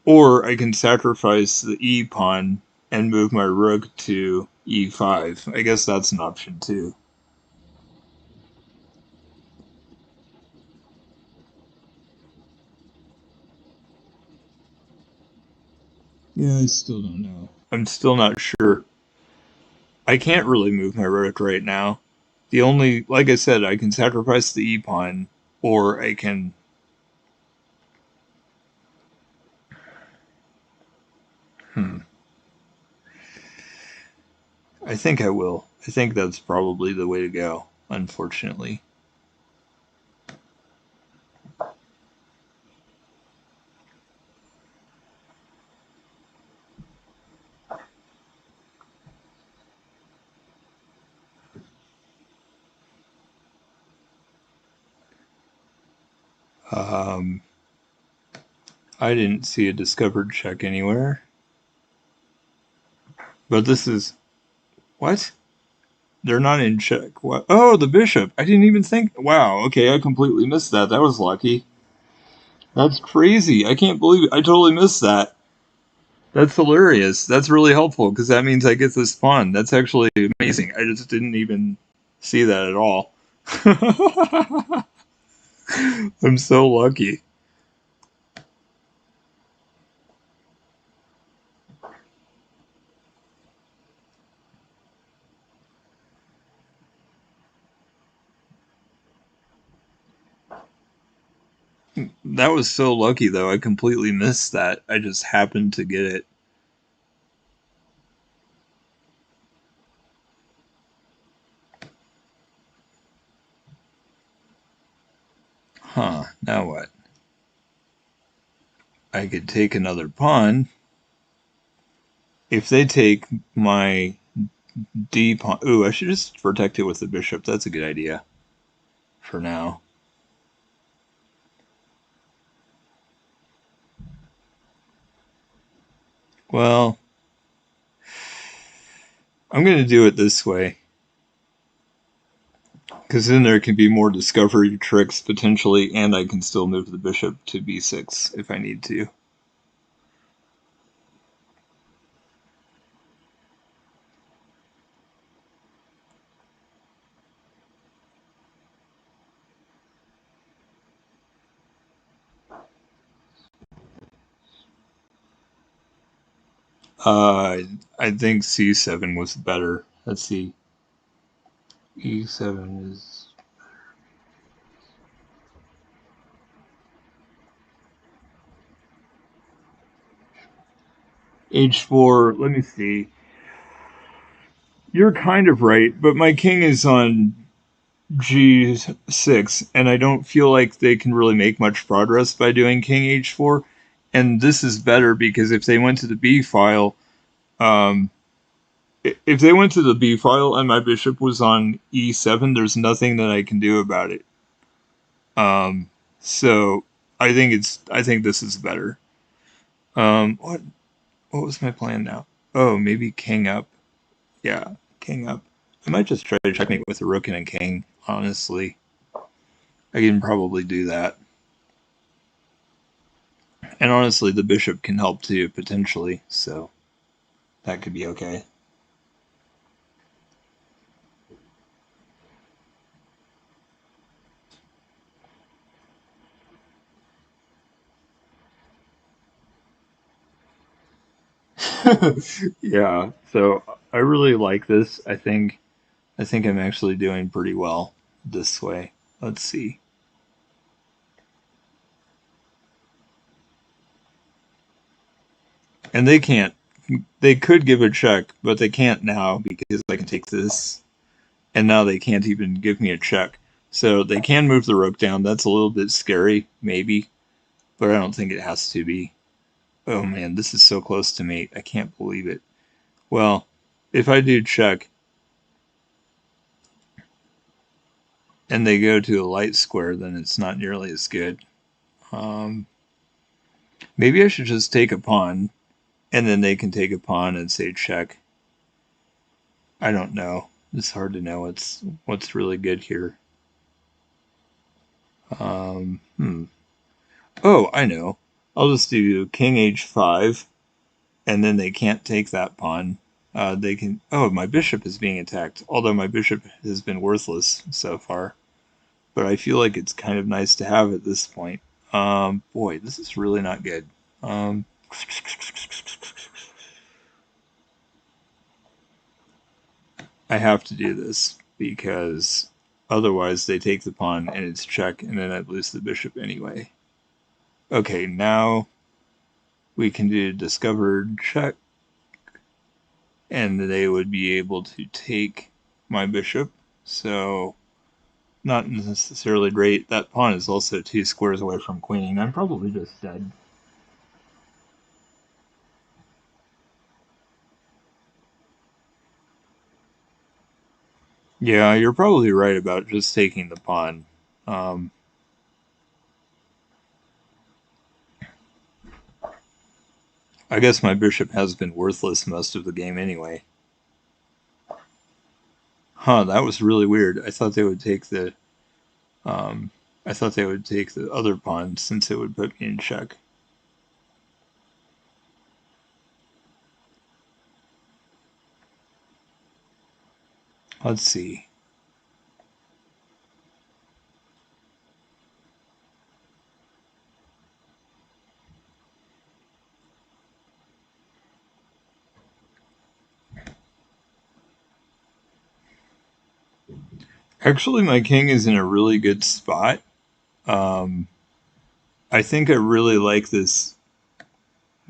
Or I can sacrifice the e pawn and move my rook to e5. I guess that's an option too. Yeah, I still don't know. I'm still not sure. I can't really move my rook right now. The only, like I said, I can sacrifice the e-pawn, or I can... I think I will. I think that's probably the way to go, unfortunately. Um, I didn't see a discovered check anywhere. But this is... What? They're not in check. What? Oh, the bishop. I didn't even think... Wow, okay, I completely missed that. That was lucky. That's crazy. I can't believe it. I totally missed that. That's hilarious. That's really helpful, because that means I get this pawn. That's actually amazing. I just didn't even see that at all. I'm so lucky. That was so lucky, though. I completely missed that. I just happened to get it. Huh, now what? I could take another pawn. If they take my D pawn... Ooh, I should just protect it with the bishop. That's a good idea. For now. Well, I'm going to do it this way. Because then there can be more discovery tricks, potentially, and I can still move the bishop to b6 if I need to. I think c7 was better. Let's see. e7 is... h4, let me see. You're kind of right, but my king is on g6, and I don't feel like they can really make much progress by doing king h4. And this is better because if they went to the b file, if they went to the b file and my bishop was on e7, there's nothing that I can do about it. So I think this is better. What was my plan now? Oh, maybe king up. Yeah, king up. I might just try to checkmate with a rook and a king, honestly. I can probably do that. And honestly, the bishop can help too, potentially, so that could be okay. Yeah, so I really like this. I think I'm actually doing pretty well this way. Let's see. And they could give a check, but they can't now because I can take this. And now they can't even give me a check. So they can move the rook down. That's a little bit scary, maybe. But I don't think it has to be. Oh man, this is so close to mate. I can't believe it. Well, if I do check, and they go to a light square, then it's not nearly as good. Maybe I should just take a pawn, and then they can take a pawn and say check. I don't know. It's hard to know what's really good here. Oh, I know. I'll just do king h5, and then they can't take that pawn. They can... Oh, my bishop is being attacked, although my bishop has been worthless so far. But I feel like it's kind of nice to have at this point. Boy, this is really not good. I have to do this. because otherwise they take the pawn and it's check, and then I'd lose the bishop anyway. Okay, now we can do discovered check, and they would be able to take my bishop, so not necessarily great. That pawn is also 2 squares away from queening. I'm probably just dead. Yeah, you're probably right about just taking the pawn. I guess my bishop has been worthless most of the game anyway. Huh, that was really weird. I thought they would take the other pawn since it would put me in check. Let's see. Actually, my king is in a really good spot. Um, I think I really like this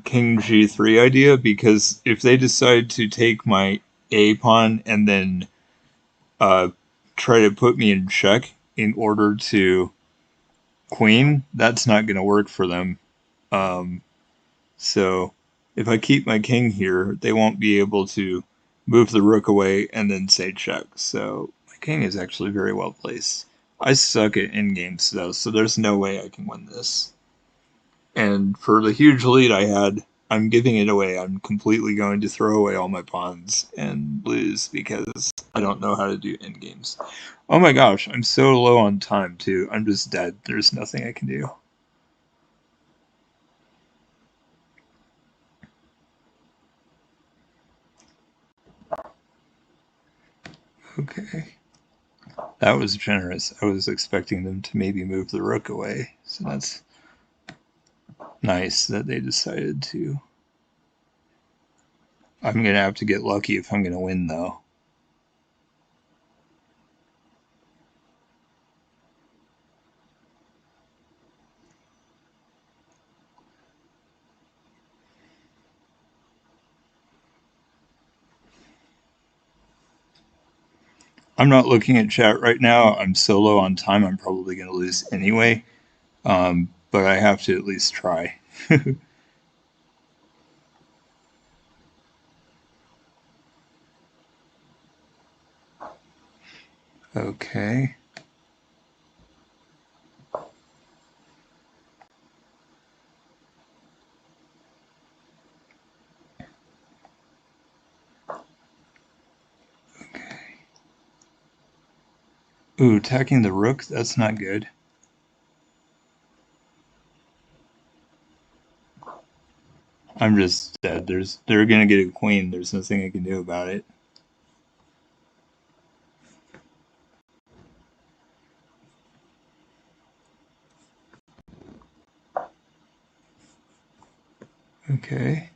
king g3 idea, because if they decide to take my a pawn and then uh, try to put me in check in order to queen, that's not going to work for them. So if I keep my king here, they won't be able to move the rook away and then say check. So my king is actually very well placed. I suck at endgames though, so there's no way I can win this. And for the huge lead I had, I'm giving it away. I'm completely going to throw away all my pawns and lose because I don't know how to do endgames. Oh my gosh, I'm so low on time too. I'm just dead. There's nothing I can do. Okay. That was generous. I was expecting them to maybe move the rook away, so that's nice that they decided to. I'm going to have to get lucky if I'm going to win, though. I'm not looking at chat right now. I'm so low on time, I'm probably going to lose anyway. But I have to at least try. Okay. Ooh, attacking the rook? That's not good. I'm just dead. They're going to get a queen. There's nothing I can do about it. Okay.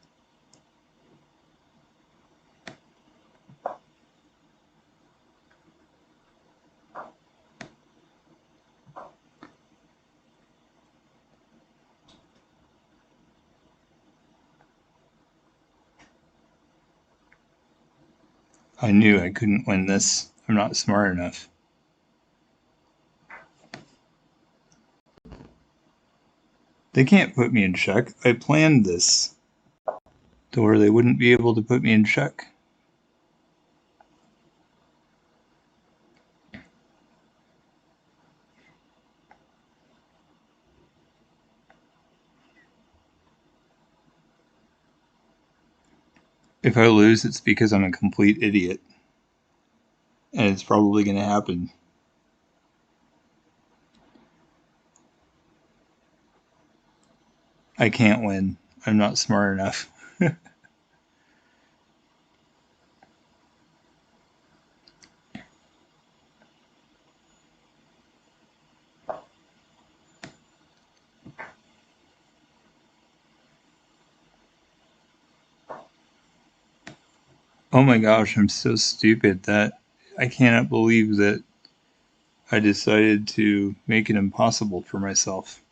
I knew I couldn't win this. I'm not smart enough. They can't put me in check. I planned this to where they wouldn't be able to put me in check. If I lose, it's because I'm a complete idiot. And it's probably going to happen. I can't win. I'm not smart enough. Oh my gosh, I'm so stupid. That I cannot believe that I decided to make it impossible for myself.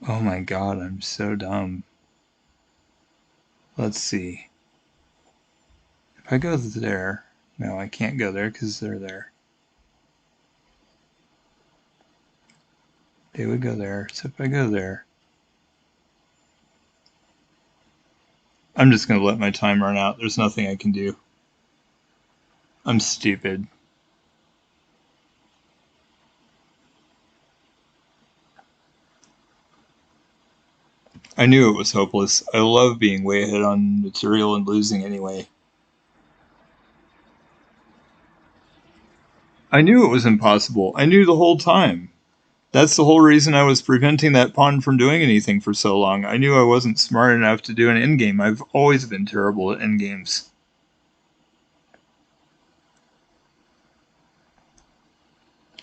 Oh my god, I'm so dumb. Let's see. If I go there... No, I can't go there because they're there. They would go there, so if I go there... I'm just going to let my time run out. There's nothing I can do. I'm stupid. I knew it was hopeless. I love being way ahead on material and losing anyway. I knew it was impossible. I knew the whole time. That's the whole reason I was preventing that pawn from doing anything for so long. I knew I wasn't smart enough to do an endgame. I've always been terrible at endgames.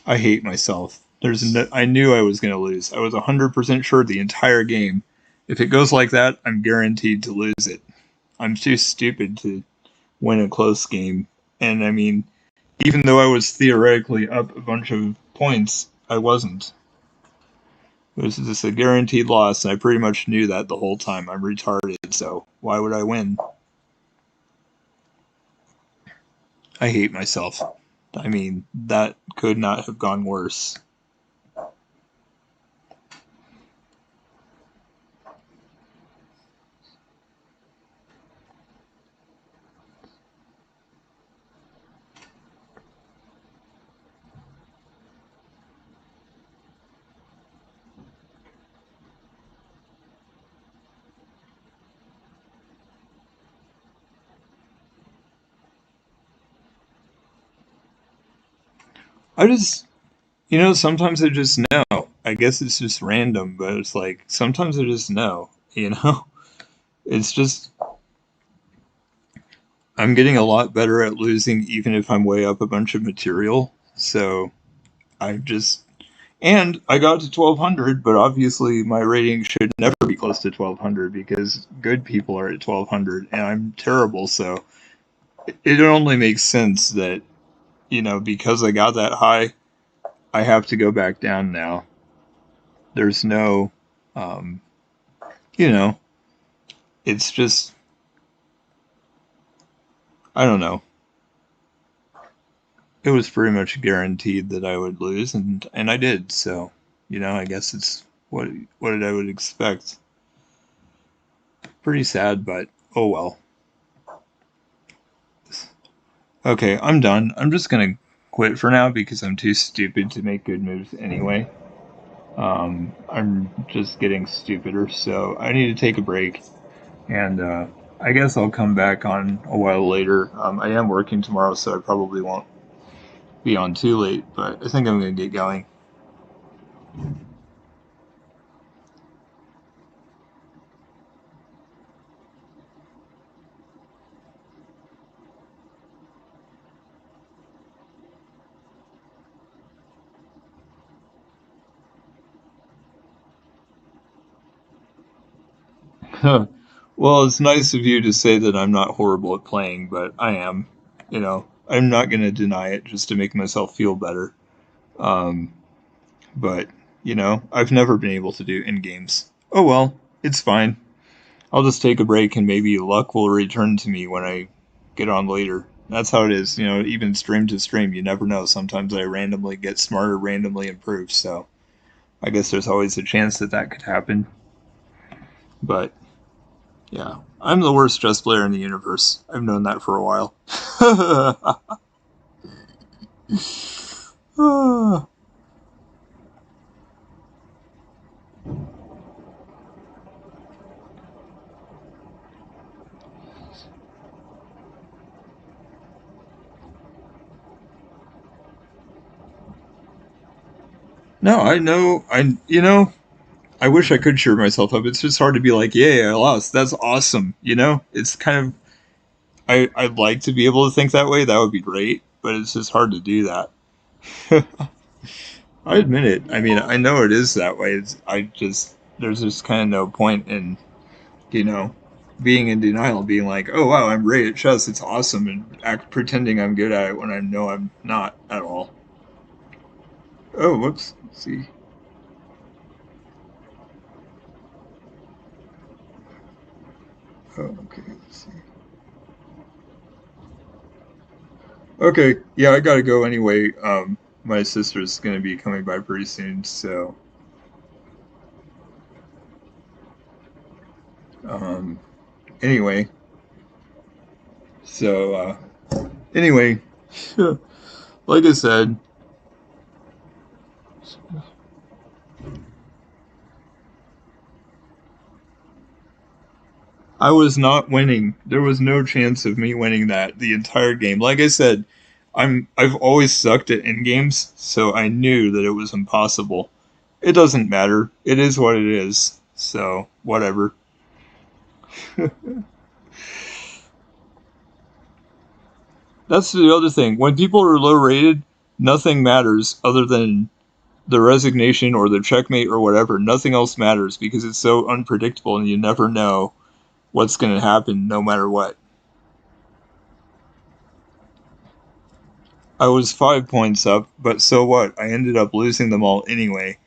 I hate myself. I knew I was going to lose. I was 100% sure the entire game. If it goes like that, I'm guaranteed to lose it. I'm too stupid to win a close game. And I mean, even though I was theoretically up a bunch of points, I wasn't. It was just a guaranteed loss, and I pretty much knew that the whole time. I'm retarded, so why would I win? I hate myself. I mean, that could not have gone worse. I just, sometimes I just know. I guess it's just random, but it's like, sometimes I just know, you know? It's just, I'm getting a lot better at losing even if I'm way up a bunch of material. So I just, and I got to 1200, but obviously my rating should never be close to 1200 because good people are at 1200 and I'm terrible. So it only makes sense that, because I got that high, I have to go back down now. There's no, um, you know, it's just, I don't know. It was pretty much guaranteed that I would lose, and I did. So, I guess it's what I would expect. Pretty sad, but oh well. Okay, I'm done. I'm just gonna quit for now because I'm too stupid to make good moves anyway. I'm just getting stupider, so I need to take a break, and I guess I'll come back on a while later. I am working tomorrow, so I probably won't be on too late, but I think I'm gonna get going. Well, it's nice of you to say that I'm not horrible at playing, but I am. I'm not going to deny it just to make myself feel better. Um, but, I've never been able to do end games. Oh well, it's fine. I'll just take a break and maybe luck will return to me when I get on later. That's how it is. Even stream to stream, you never know. Sometimes I randomly get smarter, randomly improve. So I guess there's always a chance that that could happen. But yeah, I'm the worst chess player in the universe. I've known that for a while. No, I know. I wish I could cheer myself up. It's just hard to be like, "Yay, I lost. That's awesome." It's kind of. I'd like to be able to think that way. That would be great, but it's just hard to do that. I admit it. I mean, I know it is that way. I just there's just kind of no point in, you know, being in denial, being like, "Oh wow, I'm great at chess. It's awesome," and pretending I'm good at it when I know I'm not at all. Oh, whoops. Let's see. Oh, okay. Let's see. Okay, yeah, I gotta go anyway. My sister's gonna be coming by pretty soon, so um, anyway, so anyway, like I said, I was not winning. There was no chance of me winning that the entire game. Like I said, I've always sucked at end games, so I knew that it was impossible. It doesn't matter. It is what it is. So whatever. That's the other thing. When people are low rated, nothing matters other than the resignation or the checkmate or whatever. Nothing else matters because it's so unpredictable and you never know what's going to happen no matter what. I was 5 points up, but so what? I ended up losing them all anyway.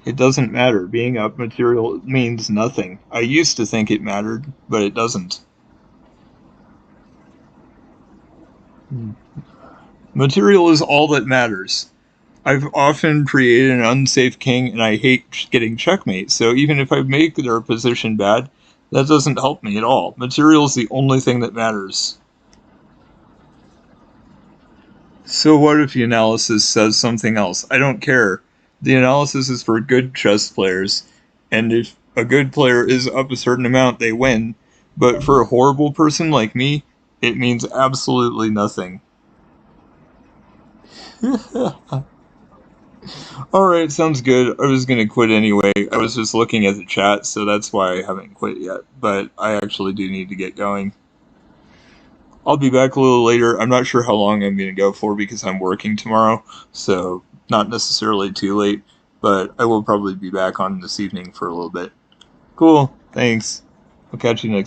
It doesn't matter. Being up material means nothing. I used to think it mattered, but it doesn't. Material is all that matters. I've often created an unsafe king, and I hate getting checkmate, so even if I make their position bad, that doesn't help me at all. Material is the only thing that matters. So what if the analysis says something else? I don't care. The analysis is for good chess players, and if a good player is up a certain amount, they win. But for a horrible person like me, it means absolutely nothing. Alright, sounds good. I was gonna quit anyway. I was just looking at the chat, so that's why I haven't quit yet. But I actually do need to get going. I'll be back a little later. I'm not sure how long I'm gonna go for because I'm working tomorrow, so not necessarily too late, but I will probably be back on this evening for a little bit. Cool, thanks. I'll catch you next